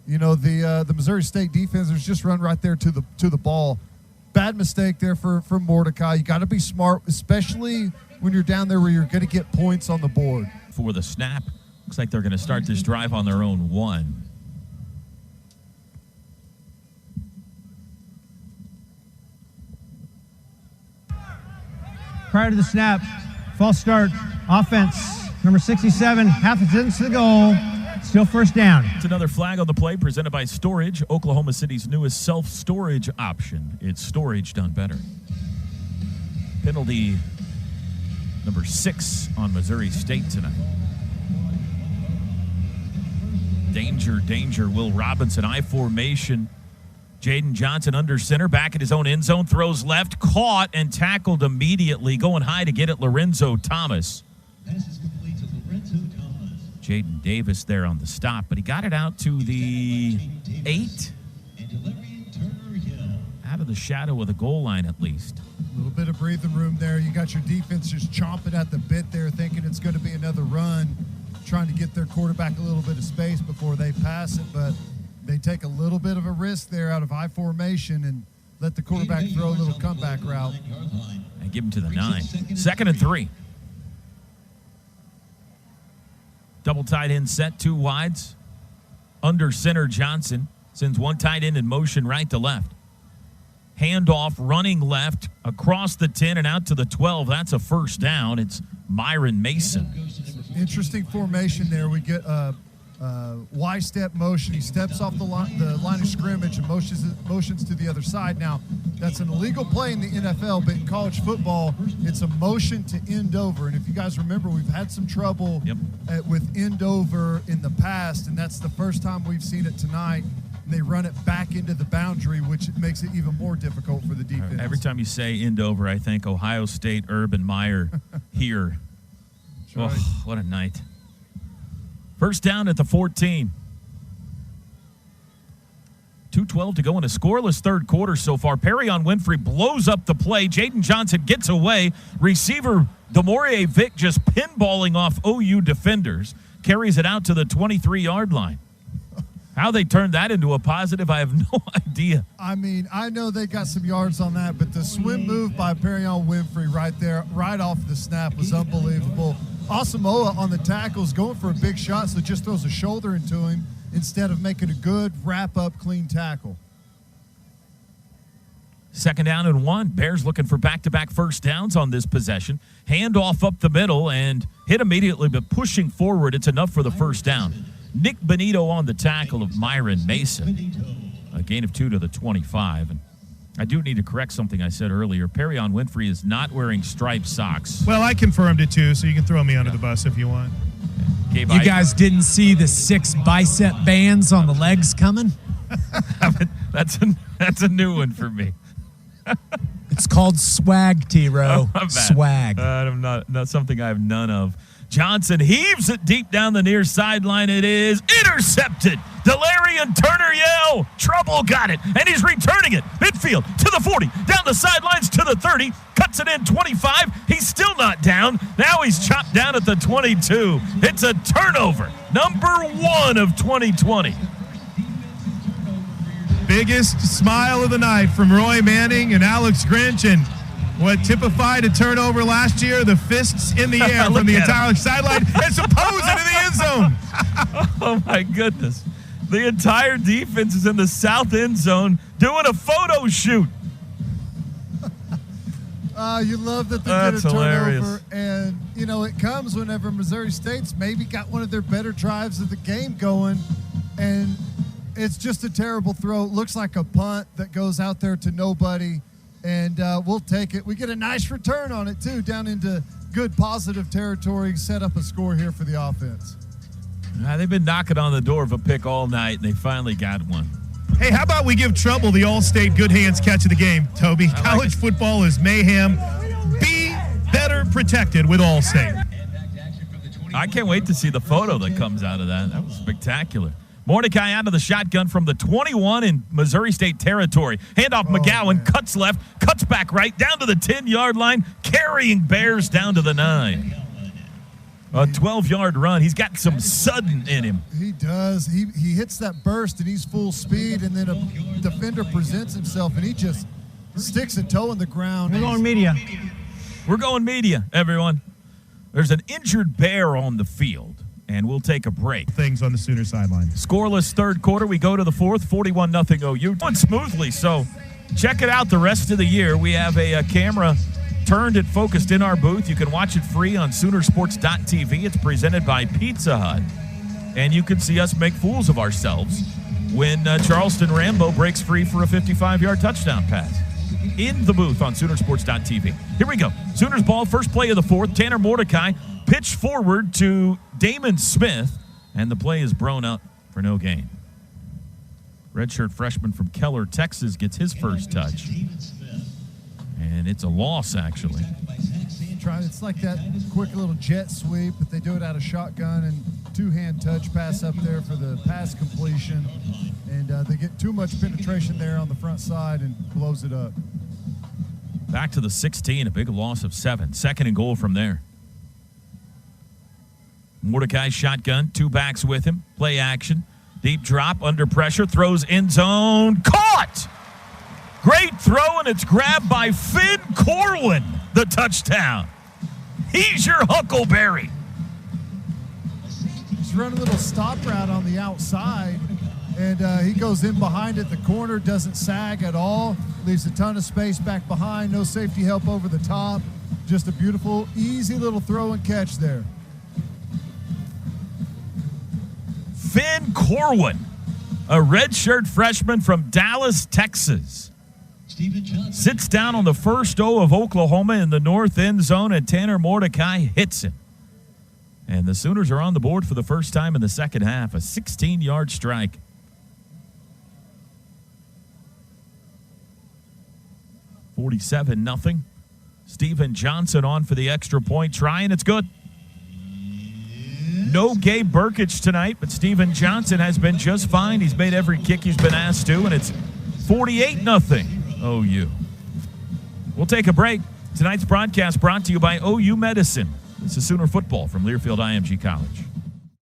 B: you know, the Missouri State defenders just run right there to the ball. Bad mistake there for Mordecai. You got to be smart, especially when you're down there where you're going to get points on the board.
A: For the snap, looks like they're going to start this drive on their own 1.
E: Prior to the snap, false start, offense, number 67, half a distance to the goal, still 1st down.
A: It's another flag on the play presented by Storage, Oklahoma City's newest self-storage option. It's storage done better. Penalty number 6 on Missouri State tonight. Danger. Will Robinson, I formation. Jaden Johnson under center, back at his own end zone, throws left, caught and tackled immediately, going high to get it Lorenzo Thomas. Jaden Davis there on the stop, but he got it out to the 8. Out of the shadow of the goal line, at least.
B: A little bit of breathing room there. You got your defense just chomping at the bit there, thinking it's going to be another run, trying to get their quarterback a little bit of space before they pass it, but they take a little bit of a risk there out of high formation and let the quarterback throw a little comeback route.
A: And give him to the 9. 2nd and 3. Double tight end set, 2 wides. Under center, Johnson sends 1 tight end in motion right to left. Handoff, running left, across the 10 and out to the 12. That's a 1st down. It's Myron Mason.
B: Interesting formation there. We get a Y-step motion. He steps off the line of scrimmage and motions to the other side. Now, that's an illegal play in the NFL, but in college football, it's a motion to end over. And if you guys remember, we've had some trouble with end over in the past, and that's the first time we've seen it tonight. They run it back into the boundary, which makes it even more difficult for the defense.
A: Every time you say end over, I think Ohio State, Urban Meyer here.
B: Right.
A: Oh, what a night. 1st down at the 14. 2:12 to go in a scoreless 3rd quarter so far. Perrion Winfrey blows up the play. Jaden Johnson gets away. Receiver Demorie Vick just pinballing off OU defenders. Carries it out to the 23-yard line. How they turned that into a positive, I have no idea.
B: I mean, I know they got some yards on that, but the swim move by Perrion Winfrey right there, right off the snap, was unbelievable. Asamoah on the tackles going for a big shot, so just throws a shoulder into him instead of making a good wrap-up, clean tackle.
A: 2nd down and 1. Bears looking for back-to-back 1st downs on this possession. Handoff up the middle and hit immediately, but pushing forward, it's enough for the 1st down. Nick Benito on the tackle of Myron Mason. A gain of 2 to the 25. And I do need to correct something I said earlier. Perrion Winfrey is not wearing striped socks.
F: Well, I confirmed it too, so you can throw me under the bus if you want.
A: Gabe,
D: You guys didn't see the 6 bicep bands on the legs coming?
A: That's a new one for me.
D: It's called swag, T-Row. Swag.
A: Not something I have none of. Johnson heaves it deep down the near sideline. It is intercepted. Delarian Turner yell. Trouble got it, and he's returning it. Midfield to the 40, down the sidelines to the 30, cuts it in 25. He's still not down. Now he's chopped down at the 22. It's a turnover. Number 1 of 2020.
F: Biggest smile of the night from Roy Manning and Alex Grinch, and what typified a turnover last year, the fists in the air from the entire sideline and suppose into the end zone.
A: Oh, my goodness. The entire defense is in the south end zone doing a photo shoot.
B: You love that they
A: That's
B: did a turnover.
A: hilarious.
B: And, it comes whenever Missouri State's maybe got one of their better drives of the game going, and it's just a terrible throw. It looks like a punt that goes out there to nobody. And we'll take it. We get a nice return on it, too, down into good positive territory, set up a score here for the offense.
A: They've been knocking on the door of a pick all night, and they finally got one.
F: Hey, how about we give Trouble the All-State Good Hands catch of the game, Toby? College football is mayhem. Be better protected with All-State.
A: I can't wait to see the photo that comes out of that. That was spectacular. Mordecai out of the shotgun from the 21 in Missouri State territory. Handoff McGowan, cuts left, cuts back right, down to the 10-yard line, carrying Bears down to the 9. A 12-yard run. He's got some sudden in him.
B: He does. He hits that burst, and he's full speed, and then a defender presents himself, and he just sticks a toe in the ground.
E: We're going media.
A: We're going media, everyone. There's an injured Bear on the field, and we'll take a break.
F: Things on the Sooner sideline.
A: Scoreless third quarter. We go to the fourth, 41-0 OU. Going smoothly, so check it out the rest of the year. We have a camera turned and focused in our booth. You can watch it free on Soonersports.tv. It's presented by Pizza Hut. And you can see us make fools of ourselves when Charleston Rambo breaks free for a 55-yard touchdown pass. In the booth on Soonersports.tv. Here we go. Sooners ball, first play of the fourth. Tanner Mordecai pitch forward to Damon Smith, and the play is blown up for no gain. Redshirt freshman from Keller, Texas, gets his first touch. And it's a loss, actually.
B: It's like that quick little jet sweep, but they do it out of shotgun and two-hand touch pass up there for the pass completion. And they get too much penetration there on the front side and blows it up.
A: Back to the 16, a big loss of 7. Second and goal from there. Mordecai shotgun, 2 backs with him. Play action. Deep drop, under pressure, throws end zone. Caught! Great throw, and it's grabbed by Finn Corwin, the touchdown. He's your Huckleberry.
B: He's running a little stop route on the outside, and he goes in behind it. The corner doesn't sag at all, leaves a ton of space back behind, no safety help over the top. Just a beautiful, easy little throw and catch there.
A: Finn Corwin, a redshirt freshman from Dallas, Texas. Sits down on the first O of Oklahoma in the north end zone, and Tanner Mordecai hits him. And the Sooners are on the board for the first time in the second half, a 16-yard strike. $47-0. Steven Johnson on for the extra point try, and it's good. No Gabe Burkich tonight, but Steven Johnson has been just fine. He's made every kick he's been asked to, and it's 48-0 OU. We'll take a break. Tonight's broadcast brought to you by OU Medicine. This is Sooner football from Learfield IMG College.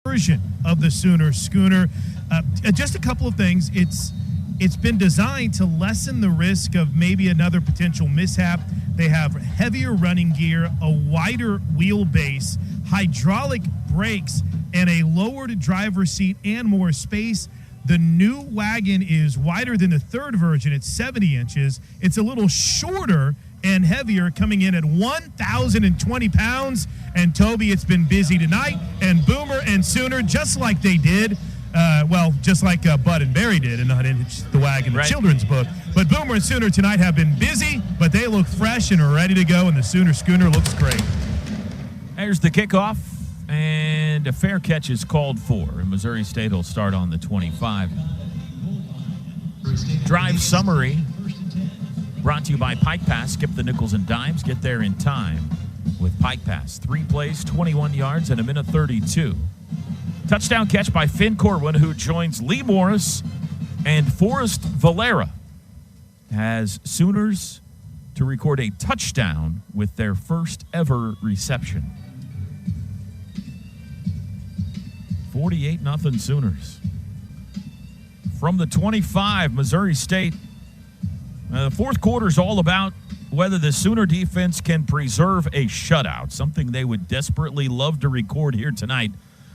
F: Version of the Sooner Schooner. Just a couple of things. It's been designed to lessen the risk of maybe another potential mishap. They have heavier running gear, a wider wheelbase, hydraulic brakes, and a lowered driver's seat and more space. The new wagon is wider than the third version. It's 70 inches. It's a little shorter and heavier, coming in at 1,020 pounds. And Toby, it's been busy tonight. And Boomer and Sooner, just like they did Well, just like Bud and Barry did in Unhitch the Wagon, the children's book. But Boomer and Sooner tonight have been busy, but they look fresh and are ready to go, and the Sooner Schooner looks great.
A: There's the kickoff, and a fair catch is called for, and Missouri State will start on the 25. Drive summary brought to you by Pike Pass. Skip the nickels and dimes. Get there in time with Pike Pass. 3 plays, 21 yards, and a minute 32. Touchdown catch by Finn Corwin, who joins Lee Morris and Forrest Valera as Sooners to record a touchdown with their first ever reception. 48-0 Sooners. From the 25, Missouri State. The fourth quarter is all about whether the Sooner defense can preserve a shutout, something they would desperately love to record here tonight.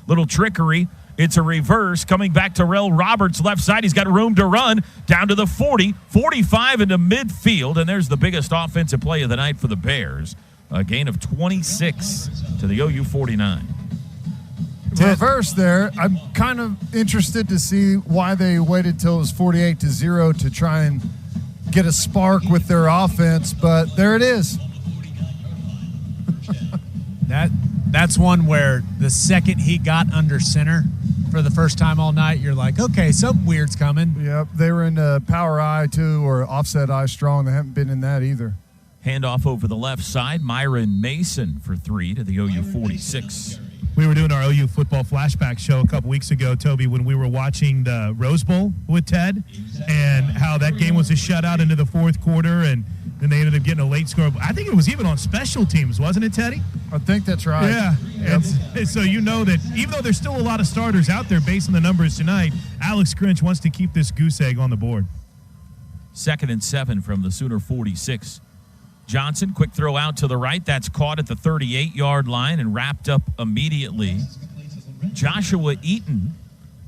A: Little trickery. It's a reverse coming back to Rel Roberts left side. He's got room to run down to the 40, 45 into midfield. And there's the biggest offensive play of the night for the Bears. A gain of 26 to the OU 49.
B: Reverse there. I'm kind of interested to see why they waited till it was 48-0 to try and get a spark with their offense. But there it is.
D: That's one where the second he got under center for the first time all night, you're like, okay, something weird's coming.
B: Yep, they were in power eye too, or offset eye strong. They haven't been in that either.
A: Handoff over the left side. Myron Mason for 3 to the OU 46.
F: We were doing our OU football flashback show a couple weeks ago, Toby, when we were watching the Rose Bowl with Ted, and how that game was a shutout into the fourth quarter, and then they ended up getting a late score. I think it was even on special teams, wasn't it, Teddy?
B: I think that's right.
F: Yeah.
B: Yep.
F: And so you know that even though there's still a lot of starters out there based on the numbers tonight, Alex Grinch wants to keep this goose egg on the board.
A: 2nd and 7 from the Sooner 46. Johnson, quick throw out to the right. That's caught at the 38-yard line and wrapped up immediately. Joshua Eaton,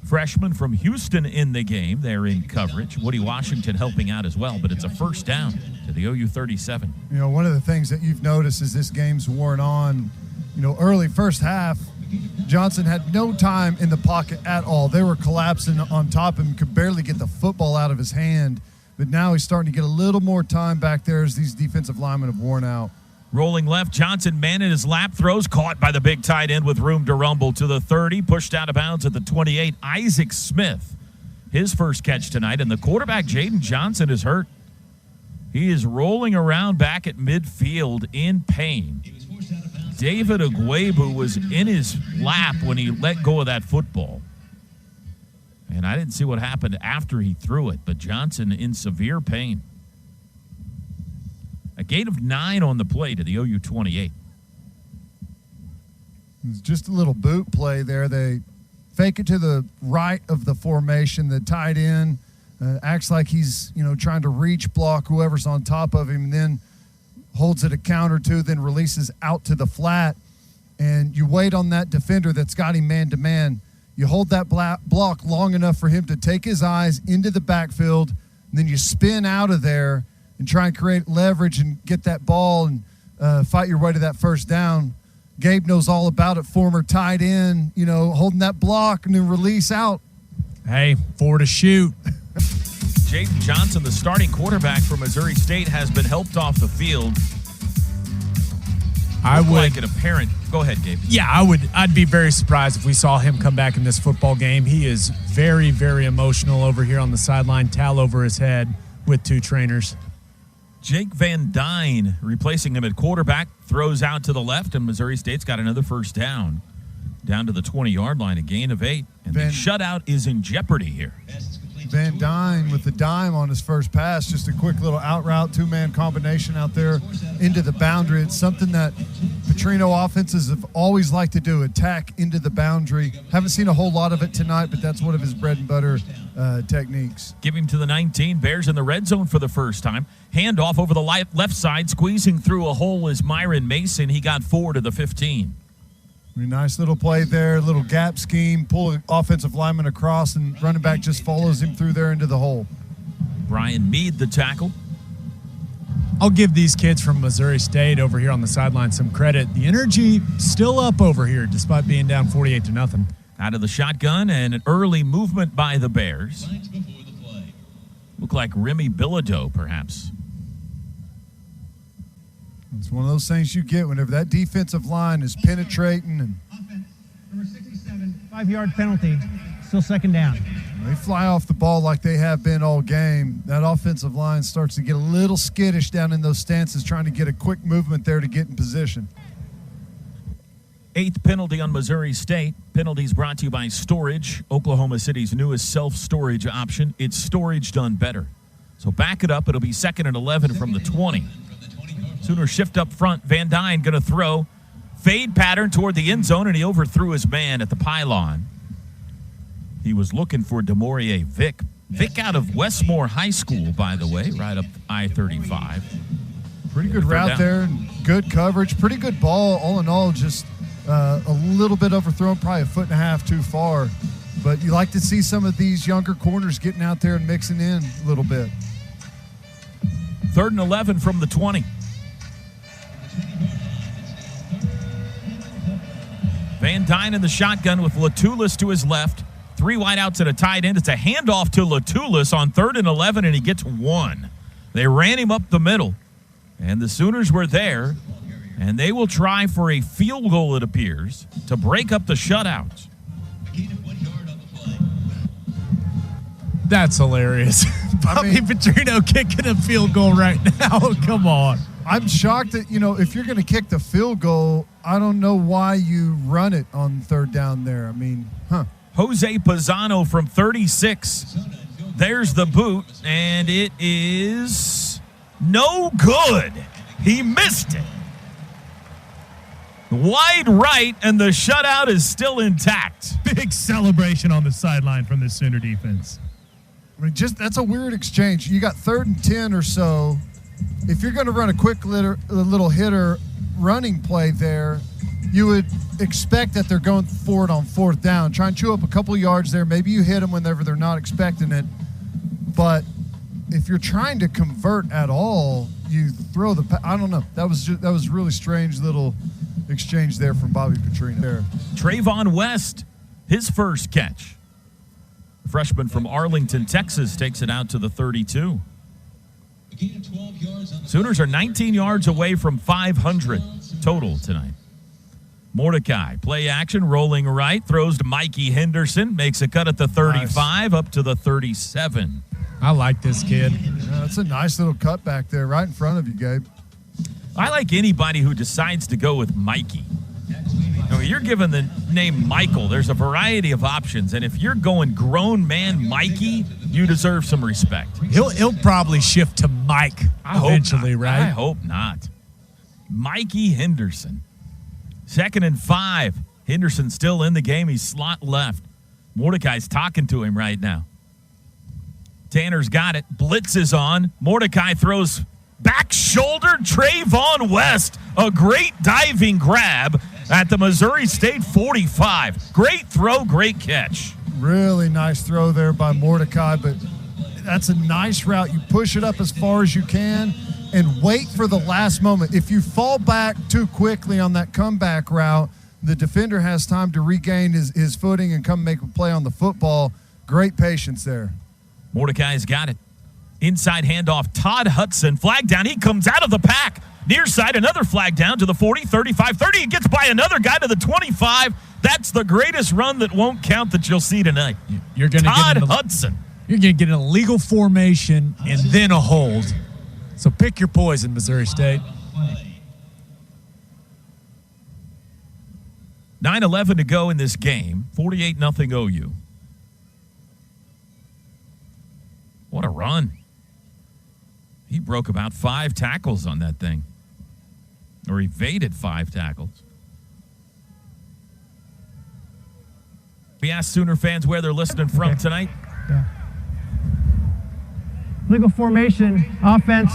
A: freshman from Houston, in the game. They're in coverage. Woody Washington helping out as well, but it's a first down to the OU 37.
B: You know, one of the things that you've noticed as this game's worn on, you know, early first half, Johnson had no time in the pocket at all. They were collapsing on top of him, could barely get the football out of his hand. But now he's starting to get a little more time back there as these defensive linemen have worn out.
A: Rolling left, Johnson, man in his lap, throws, caught by the big tight end with room to rumble to the 30, pushed out of bounds at the 28. Isaac Smith, his first catch tonight, and the quarterback, Jaden Johnson, is hurt. He is rolling around back at midfield in pain. David Agwebu was in his lap when he let go of that football. And I didn't see what happened after he threw it, but Johnson in severe pain. A gain of 9 on the play to the OU 28.
B: It's just a little boot play there. They fake it to the right of the formation. The tight end acts like he's, you know, trying to reach block whoever's on top of him, and then holds it a count or two, then releases out to the flat. And you wait on that defender that's got him man-to-man. You hold that block long enough for him to take his eyes into the backfield, and then you spin out of there and try and create leverage and get that ball and fight your way to that first down. Gabe knows all about it, former tight end, you know, holding that block and then release out.
D: Hey, 4 to shoot.
A: Jaden Johnson, the starting quarterback for Missouri State, has been helped off the field.
D: I would
A: like an apparent. Go ahead, Gabe.
D: Yeah, I'd be very surprised if we saw him come back in this football game. He is very, very emotional over here on the sideline, towel over his head with 2 trainers.
A: Jake Van Dyne replacing him at quarterback, throws out to the left, and Missouri State's got another first down to the 20-yard line, a gain of 8. And the shutout is in jeopardy here.
B: Van Dyne with the dime on his first pass, just a quick little out route, 2-man combination out there into the boundary. It's something that Petrino offenses have always liked to do, attack into the boundary. Haven't seen a whole lot of it tonight, but that's one of his bread and butter techniques.
A: Give him to the 19. Bears in the red zone for the first time. Handoff over the left side, squeezing through a hole is Myron Mason. He got 4 to the 15.
B: Nice little play there, little gap scheme, pull an offensive lineman across, and running back just follows him through there into the hole.
A: Brian Mead, the tackle.
D: I'll give these kids from Missouri State over here on the sideline some credit. The energy still up over here despite being down 48-0.
A: Out of the shotgun, and an early movement by the Bears.
C: Lines before the play.
A: Look like Remy Bilodeau, perhaps.
B: It's one of those things you get whenever that defensive line is penetrating and
E: Offense, number 67, 5-yard penalty. Still second down.
B: they fly off the ball like they have been all game. That offensive line starts to get a little skittish down in those stances, trying to get a quick movement there to get in position.
A: 8th penalty on Missouri State. Penalties brought to you by Storage, Oklahoma City's newest self-storage option. It's storage done better. So back it up. It'll be 2nd and 11 from the 20. Sooners shift up front. Van Dyne going to throw. Fade pattern toward the end zone, and he overthrew his man at the pylon. He was looking for DeMaurier Vick. Vick out of Westmore High School, by the way, right up I-35.
B: Pretty good route there. Good coverage. Pretty good ball. All in all, just a little bit overthrown, probably 1.5 feet too far. But you like to see some of these younger corners getting out there and mixing in a little bit.
A: 3rd and 11 from the 20. Van Dyne in the shotgun with Latulis to his left. 3 wideouts and a tight end. It's a handoff to Latulis on 3rd and 11, and he gets 1. They ran him up the middle, and the Sooners were there, and they will try for a field goal, it appears, to break up the shutout.
D: That's hilarious. Bobby Petrino kicking a field goal right now. Come on.
B: I'm shocked that, if you're going to kick the field goal, I don't know why you run it on 3rd down there.
A: Jose Pisano from 36. There's the boot, and it is no good. He missed it. Wide right, and the shutout is still intact.
F: Big celebration on the sideline from the Sooner defense.
B: That's a weird exchange. You got 3rd and 10 or so. If you're going to run a quick little hitter running play there, you would expect that they're going for it on 4th down. Try and chew up a couple yards there. Maybe you hit them whenever they're not expecting it. But if you're trying to convert at all, you throw I don't know. That was really strange little exchange there from Bobby Petrino.
A: Trayvon West, his first catch. Freshman from Arlington, Texas, takes it out to the 32. Sooners are 19 yards away from 500 total tonight. Mordecai, play action, rolling right, throws to Mikey Henderson, makes a cut at the 35, up to the 37.
D: I like this kid.
B: That's a nice little cut back there right in front of you, Gabe.
A: I like anybody who decides to go with Mikey. You're given the name Michael. There's a variety of options, and if you're going grown man Mikey, you deserve some respect.
D: He'll probably shift to Mike eventually, right?
A: I hope not. Mikey Henderson. 2nd and 5. Henderson still in the game. He's slot left. Mordecai's talking to him right now. Tanner's got it. Blitz is on. Mordecai throws back shoulder. Trayvon West. A great diving grab at the Missouri State 45. Great throw, great catch.
B: Really nice throw there by Mordecai, but that's a nice route. You push it up as far as you can and wait for the last moment. If you fall back too quickly on that comeback route, the defender has time to regain his footing and come make a play on the football. Great patience there.
A: Mordecai's got it. Inside handoff, Todd Hudson, flag down. He comes out of the pack. Near side, another flag down to the 40, 35, 30. He gets by another guy to the 25. That's the greatest run that won't count that you'll see tonight.
D: You're going to
A: Todd Hudson.
D: You're going to get an illegal formation and then a hold. So pick your poison, Missouri State.
A: 9:11 to go in this game. 48-0 OU. What a run. He broke about 5 tackles on that thing. Or evaded 5 tackles. We asked Sooner fans where they're listening from tonight.
E: Yeah. Legal formation, offense.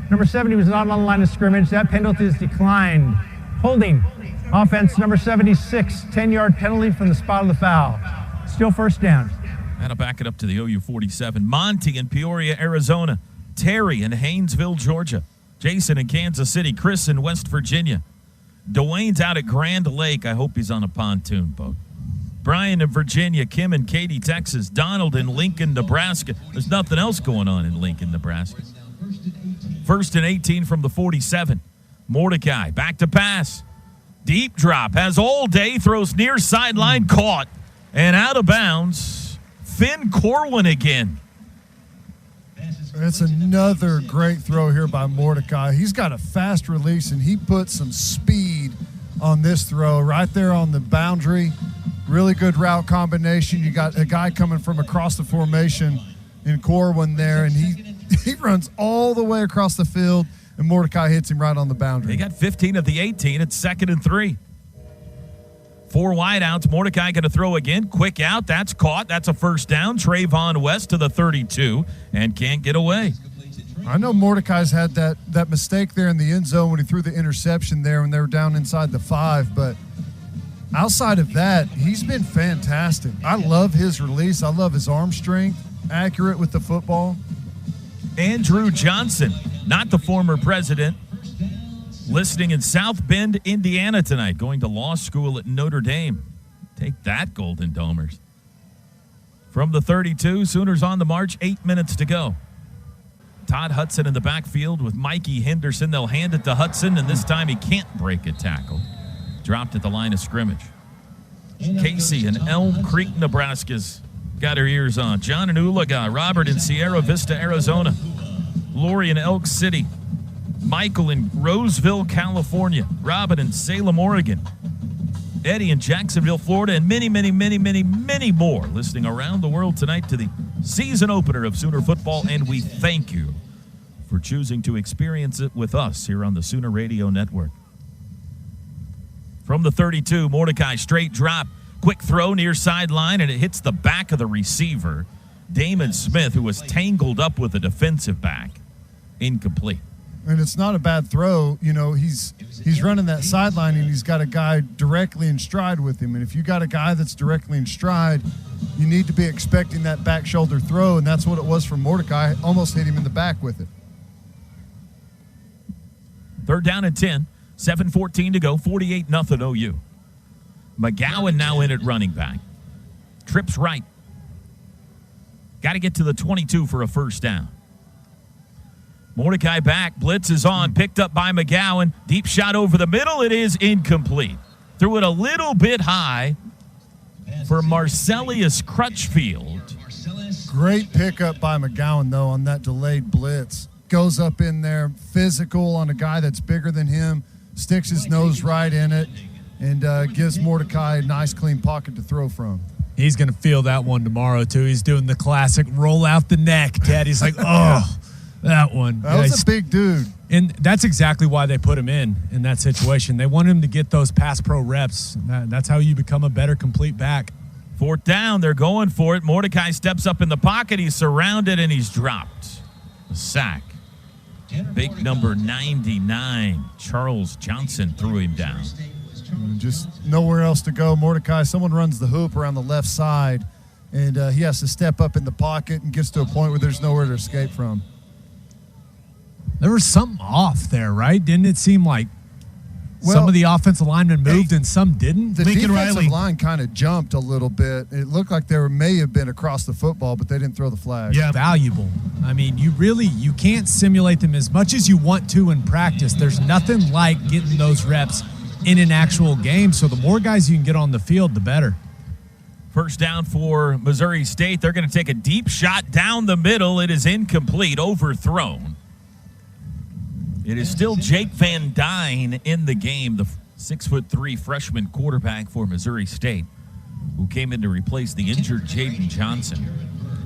E: Number 70 was not on the line of scrimmage. That penalty is declined. Holding, offense, number 76, 10-yard penalty from the spot of the foul. Still 1st down.
A: That'll back it up to the OU 47. Monty in Peoria, Arizona. Terry in Haynesville, Georgia. Jason in Kansas City. Chris in West Virginia. Dwayne's out at Grand Lake. I hope he's on a pontoon boat. Brian in Virginia, Kim in Katy, Texas, Donald in Lincoln, Nebraska. There's nothing else going on in Lincoln, Nebraska. 1st and 18 from the 47. Mordecai back to pass. Deep drop, has all day, throws near sideline, caught, and out of bounds. Finn Corwin again.
B: It's another great throw here by Mordecai. He's got a fast release, and he put some speed on this throw right there on the boundary. Really good route combination. You got a guy coming from across the formation in Corwin there, and he runs all the way across the field, and Mordecai hits him right on the boundary.
A: They got 15 of the 18. It's 2nd and 3. 4 wideouts. Mordecai going to throw again. Quick out. That's caught. That's a first down. Trayvon West to the 32 and can't get away.
B: I know Mordecai's had that mistake there in the end zone when he threw the interception there when they were down inside the 5, but outside of that, he's been fantastic. I love his release. I love his arm strength, accurate with the football.
A: Andrew Johnson, not the former president, listening in South Bend, Indiana tonight, going to law school at Notre Dame. Take that, Golden Domers. From the 32, Sooners on the march, 8 minutes to go. Todd Hudson in the backfield with Mikey Henderson. They'll hand it to Hudson, and this time he can't break a tackle. Dropped at the line of scrimmage. Casey in Elm Creek, Nebraska's got her ears on. John and Ulaga, Robert in Sierra Vista, Arizona. Lori in Elk City. Michael in Roseville, California. Robin in Salem, Oregon. Eddie in Jacksonville, Florida, and many, many, many, many, many more listening around the world tonight to the season opener of Sooner football, and we thank you for choosing to experience it with us here on the Sooner Radio Network. From the 32, Mordecai straight drop, quick throw near sideline, and it hits the back of the receiver, Damon Smith, who was tangled up with a defensive back. Incomplete.
B: And it's not a bad throw. You know, he's running that sideline, and he's got a guy directly in stride with him. And if you got a guy that's directly in stride, you need to be expecting that back shoulder throw, and that's what it was for Mordecai. Almost hit him in the back with it.
A: 3rd down and 10, 7:14 to go, 48-0 OU. McGowan now in at running back. Trips right. Got to get to the 22 for a first down. Mordecai back, blitz is on, picked up by McGowan. Deep shot over the middle, it is incomplete. Threw it a little bit high for Marcellus Crutchfield.
B: Great pickup by McGowan, though, on that delayed blitz. Goes up in there, physical on a guy that's bigger than him, sticks his nose right in it, and gives Mordecai a nice, clean pocket to throw from.
D: He's going to feel that one tomorrow, too. He's doing the classic roll out the neck, Ted. He's like, oh. That one.
B: That was a big dude.
D: And that's exactly why they put him in that situation. They want him to get those pass pro reps. That's how you become a better complete back.
A: 4th down, they're going for it. Mordecai steps up in the pocket. He's surrounded, and he's dropped. A sack. Big number 99, Charles Johnson, threw him down.
B: Just nowhere else to go. Mordecai, someone runs the hoop around the left side, and he has to step up in the pocket and gets to a point where there's nowhere to escape from.
D: There was something off there, right? Didn't it seem like some of the offensive linemen moved and some didn't?
B: The defensive line kind of jumped a little bit. It looked like there may have been across the football, but they didn't throw the flag.
D: Yeah, valuable. I mean, you can't simulate them as much as you want to in practice. There's nothing like getting those reps in an actual game. So the more guys you can get on the field, the better.
A: First down for Missouri State. They're going to take a deep shot down the middle. It is incomplete, overthrown. It is still Jake Van Dyne in the game, the 6'3" freshman quarterback for Missouri State, who came in to replace the injured Jaden Johnson.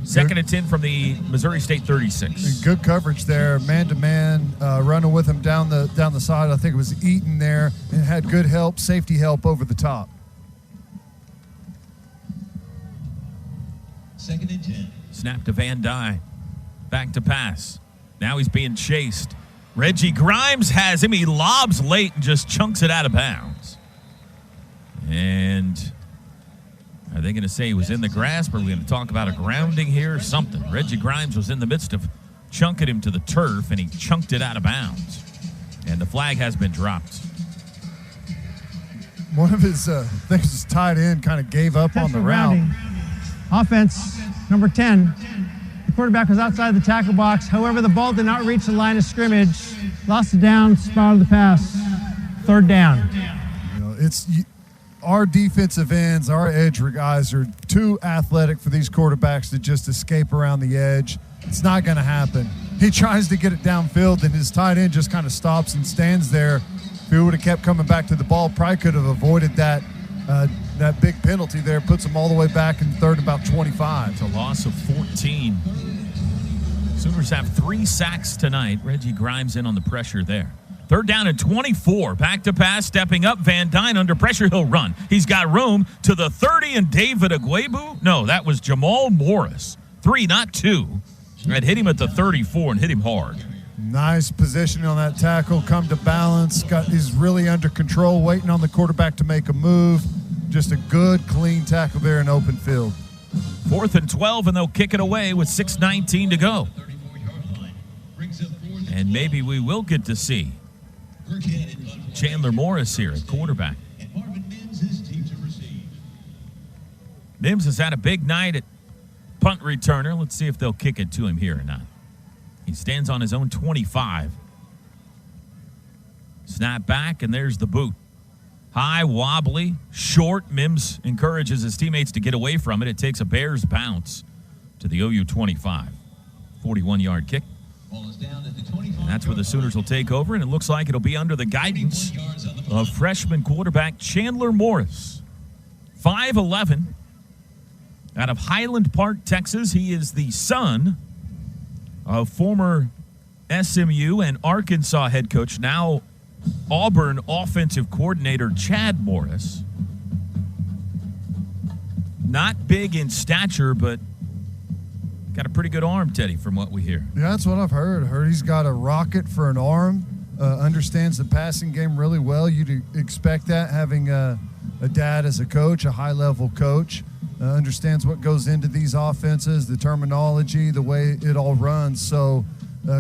A: 2nd and 10 from the Missouri State 36.
B: Good coverage there, man-to-man, running with him down the side. I think it was Eaton there, and had good help, safety help over the top.
C: 2nd and 10.
A: Snap to Van Dyne. Back to pass. Now he's being chased. Reggie Grimes has him. He lobs late and just chunks it out of bounds. And are they going to say he was in the grasp? Or are we going to talk about a grounding here or something? Reggie Grimes was in the midst of chunking him to the turf, and he chunked it out of bounds. And the flag has been dropped.
B: one of his things his tight end kind of gave up on the route.
E: Offense, number 10. The quarterback was outside the tackle box. However, the ball did not reach the line of scrimmage. Lost it down, spotted the pass. 3rd down.
B: Our defensive ends, our edge guys are too athletic for these quarterbacks to just escape around the edge. It's not going to happen. He tries to get it downfield, and his tight end just kind of stops and stands there. If he would have kept coming back to the ball, probably could have avoided that big penalty there. Puts him all the way back in 3rd, about 25.
A: It's a loss of 14. Sooners have 3 sacks tonight. Reggie Grimes in on the pressure there. 3rd down and 24. Back to pass, stepping up. Van Dyne under pressure. He'll run. He's got room to the 30, and David Agwebu. No, that was Jamal Morris. 3, not 2. That hit him at the 34 and hit him hard.
B: Nice positioning on that tackle. Come to balance. He's really under control, waiting on the quarterback to make a move. Just a good, clean tackle there in open field.
A: 4th and 12, and they'll kick it away with 6:19 to go. And maybe we will get to see Chandler Morris here at quarterback. Mims has had a big night at punt returner. Let's see if they'll kick it to him here or not. He stands on his own 25. Snap back, and there's the boot. High, wobbly, short. Mims encourages his teammates to get away from it. It takes a Bears bounce to the OU 25. 41-yard kick. And that's where the Sooners will take over, and it looks like it'll be under the guidance of freshman quarterback Chandler Morris. 5'11", out of Highland Park, Texas. He is the son of former SMU and Arkansas head coach, now Auburn offensive coordinator Chad Morris. Not big in stature, but got a pretty good arm, Teddy, from what we hear.
B: Yeah, that's what I've heard. Heard he's got a rocket for an arm, understands the passing game really well. You'd expect that, having a dad as a coach, a high-level coach. Understands what goes into these offenses, the terminology, the way it all runs. So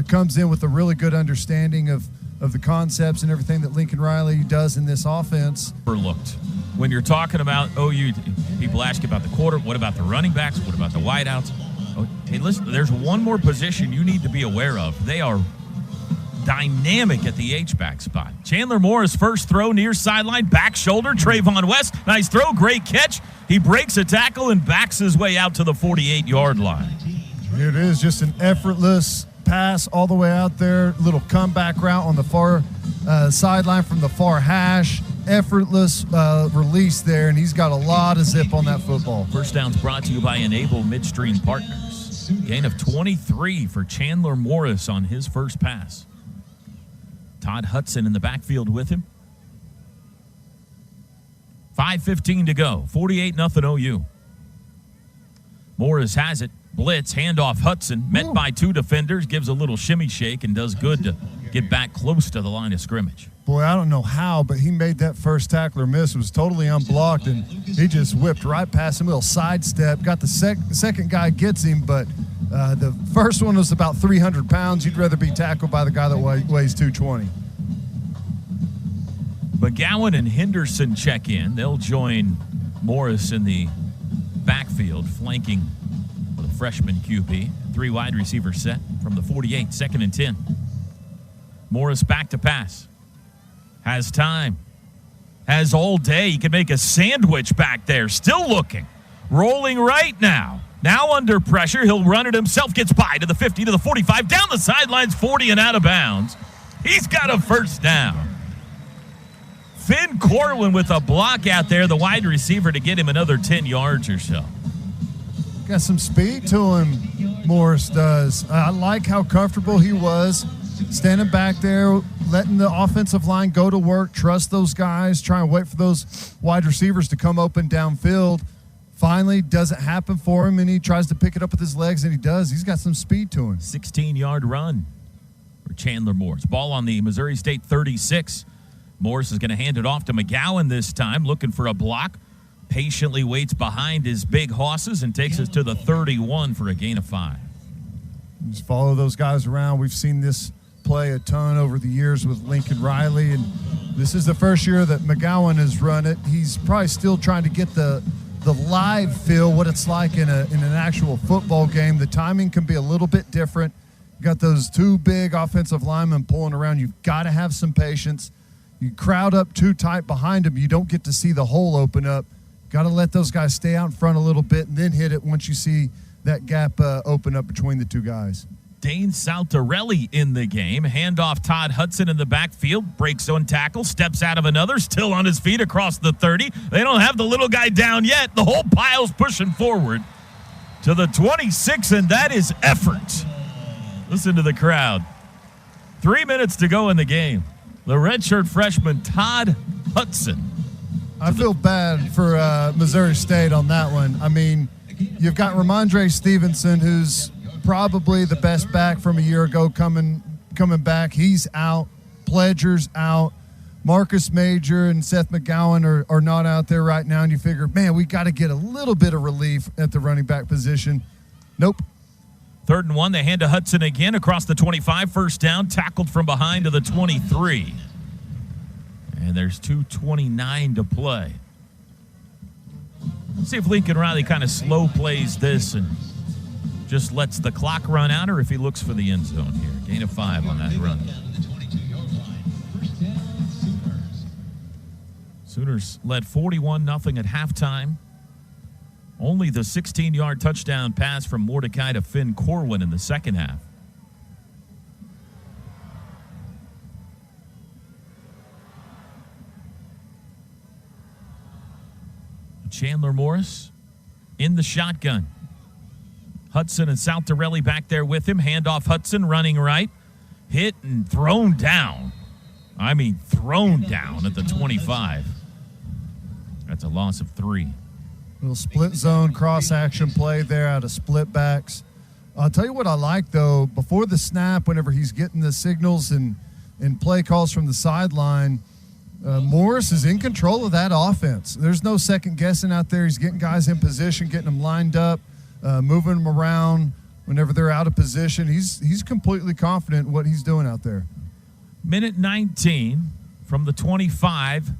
B: comes in with a really good understanding of the concepts and everything that Lincoln Riley does in this offense.
A: Overlooked. When you're talking about OU, people ask you about the quarter. What about the running backs? What about the wideouts? Oh, hey, listen, there's one more position you need to be aware of. They are dynamic at the H-back spot. Chandler Morris, first throw near sideline, back shoulder. Trayvon West, nice throw, great catch. He breaks a tackle and backs his way out to the 48-yard line.
B: Here it is, just an effortless pass all the way out there. Little comeback route on the far sideline from the far hash. Effortless release there, and he's got a lot of zip on that football.
A: First down's brought to you by Enable Midstream Partners. Gain of 23 for Chandler Morris on his first pass. Todd Hudson in the backfield with him. 5:15 to go. 48-0 OU. Morris has it. Blitz, handoff Hudson. Met by 2 defenders. Gives a little shimmy shake and does good to get back close to the line of scrimmage.
B: Boy, I don't know how, but he made that first tackler miss. It was totally unblocked, and he just whipped right past him. A little sidestep. Got the second guy gets him, but the first one was about 300 pounds. You'd rather be tackled by the guy that weighs 220.
A: McGowan and Henderson check in. They'll join Morris in the backfield, flanking with a freshman QB. 3 wide receiver set from the 48, 2nd and 10. Morris back to pass. Has time. Has all day. He can make a sandwich back there. Still looking. Rolling right now. Now under pressure. He'll run it himself. Gets by to the 50, to the 45. Down the sidelines, 40 and out of bounds. He's got a first down. Finn Corwin with a block out there, the wide receiver, to get him another 10 yards or so.
B: Got some speed to him, Morris does. I like how comfortable he was standing back there, letting the offensive line go to work, trust those guys, try and wait for those wide receivers to come open downfield. Finally, doesn't happen for him, and he tries to pick it up with his legs, and he does. He's got some speed to him.
A: 16-yard run for Chandler Morris. Ball on the Missouri State 36. Morris is going to hand it off to McGowan this time, looking for a block. Patiently waits behind his big hosses and takes us to the 31 for a gain of 5.
B: Just follow those guys around. We've seen this play a ton over the years with Lincoln Riley, and This is the first year that McGowan has run it. He's probably still trying to get the live feel, what it's like in an actual football game. The timing can be a little bit different. You got those two big offensive linemen pulling around. You've got to have some patience. You crowd up too tight behind them, you don't get to see the hole open up. Got to let those guys stay out in front a little bit and then hit it once you see that gap open up between the two guys.
A: Dane Saltarelli in the game. Handoff Todd Hudson in the backfield. Breaks one tackle. Steps out of another. Still on his feet across the 30. They don't have the little guy down yet. The whole pile's pushing forward to the 26, and that is effort. Listen to the crowd. 3 minutes to go in the game. The redshirt freshman Todd Hudson.
B: I feel bad for Missouri State on that one. I mean, you've got Ramondre Stevenson, who's probably the best back from a year ago coming back. He's out. Pledger's out. Marcus Major and Seth McGowan are not out there right now, and you figure, man, we got to get a little bit of relief at the running back position. Nope.
A: 3rd and 1. They hand to Hudson again across the 25. First down, tackled from behind to the 23. And there's 2:29 to play. Let's see if Lincoln Riley kind of slow plays this and just lets the clock run out, or if he looks for the end zone here. Gain of 5 on that run. Sooners led 41-0 at halftime. Only the 16-yard touchdown pass from Mordecai to Finn Corwin in the second half. Chandler Morris in the shotgun. Hudson and Saltarelli back there with him. Handoff Hudson running right. Hit and thrown down. I mean, thrown down at the 25. That's a loss of 3.
B: Little split zone cross action play there out of split backs. I'll tell you what I like, though, before the snap, whenever he's getting the signals and play calls from the sideline, Morris is in control of that offense. There's no second guessing out there. He's getting guys in position, getting them lined up, moving them around whenever they're out of position. He's completely confident in what he's doing out there.
A: Minute 19 from the 25.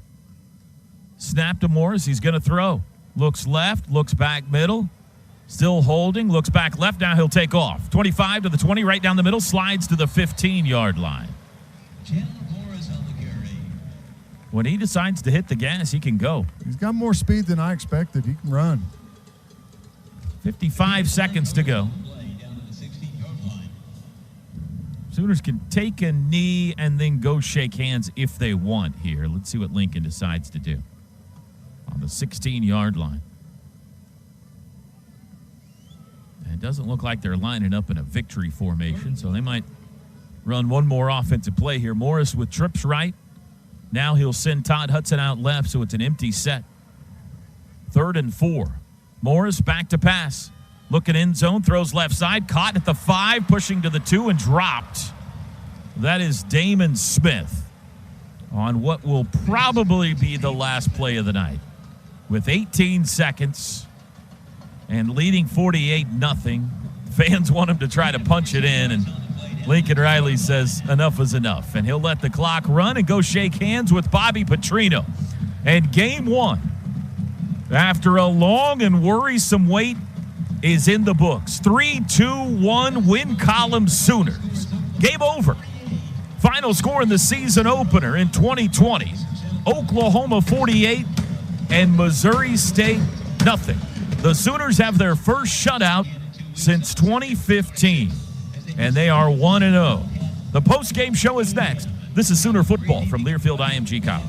A: Snap to Morris. He's going to throw. Looks left, looks back middle. Still holding, looks back left. Now he'll take off. 25 to the 20, right down the middle. Slides to the 15-yard line. When he decides to hit the gas, he can go.
B: He's got more speed than I expected. He can run.
A: 55 seconds to go. Sooners can take a knee and then go shake hands if they want here. Let's see what Lincoln decides to do on the 16-yard line. And it doesn't look like they're lining up in a victory formation, so they might run one more offensive play here. Morris with trips right. Now he'll send Todd Hudson out left, so it's an empty set. 3rd and 4. Morris back to pass. Looking end zone, throws left side, caught at the 5, pushing to the 2, and dropped. That is Damon Smith on what will probably be the last play of the night. With 18 seconds and leading 48-0, fans want him to try to punch it in, and Lincoln Riley says enough is enough, and he'll let the clock run and go shake hands with Bobby Petrino. And game 1, after a long and worrisome wait, is in the books. 3-2-1 win column Sooners. Game over. Final score in the season opener in 2020. Oklahoma 48 and Missouri State nothing. The Sooners have their first shutout since 2015. And they are 1-0. The post-game show is next. This is Sooner Football from Learfield IMG College.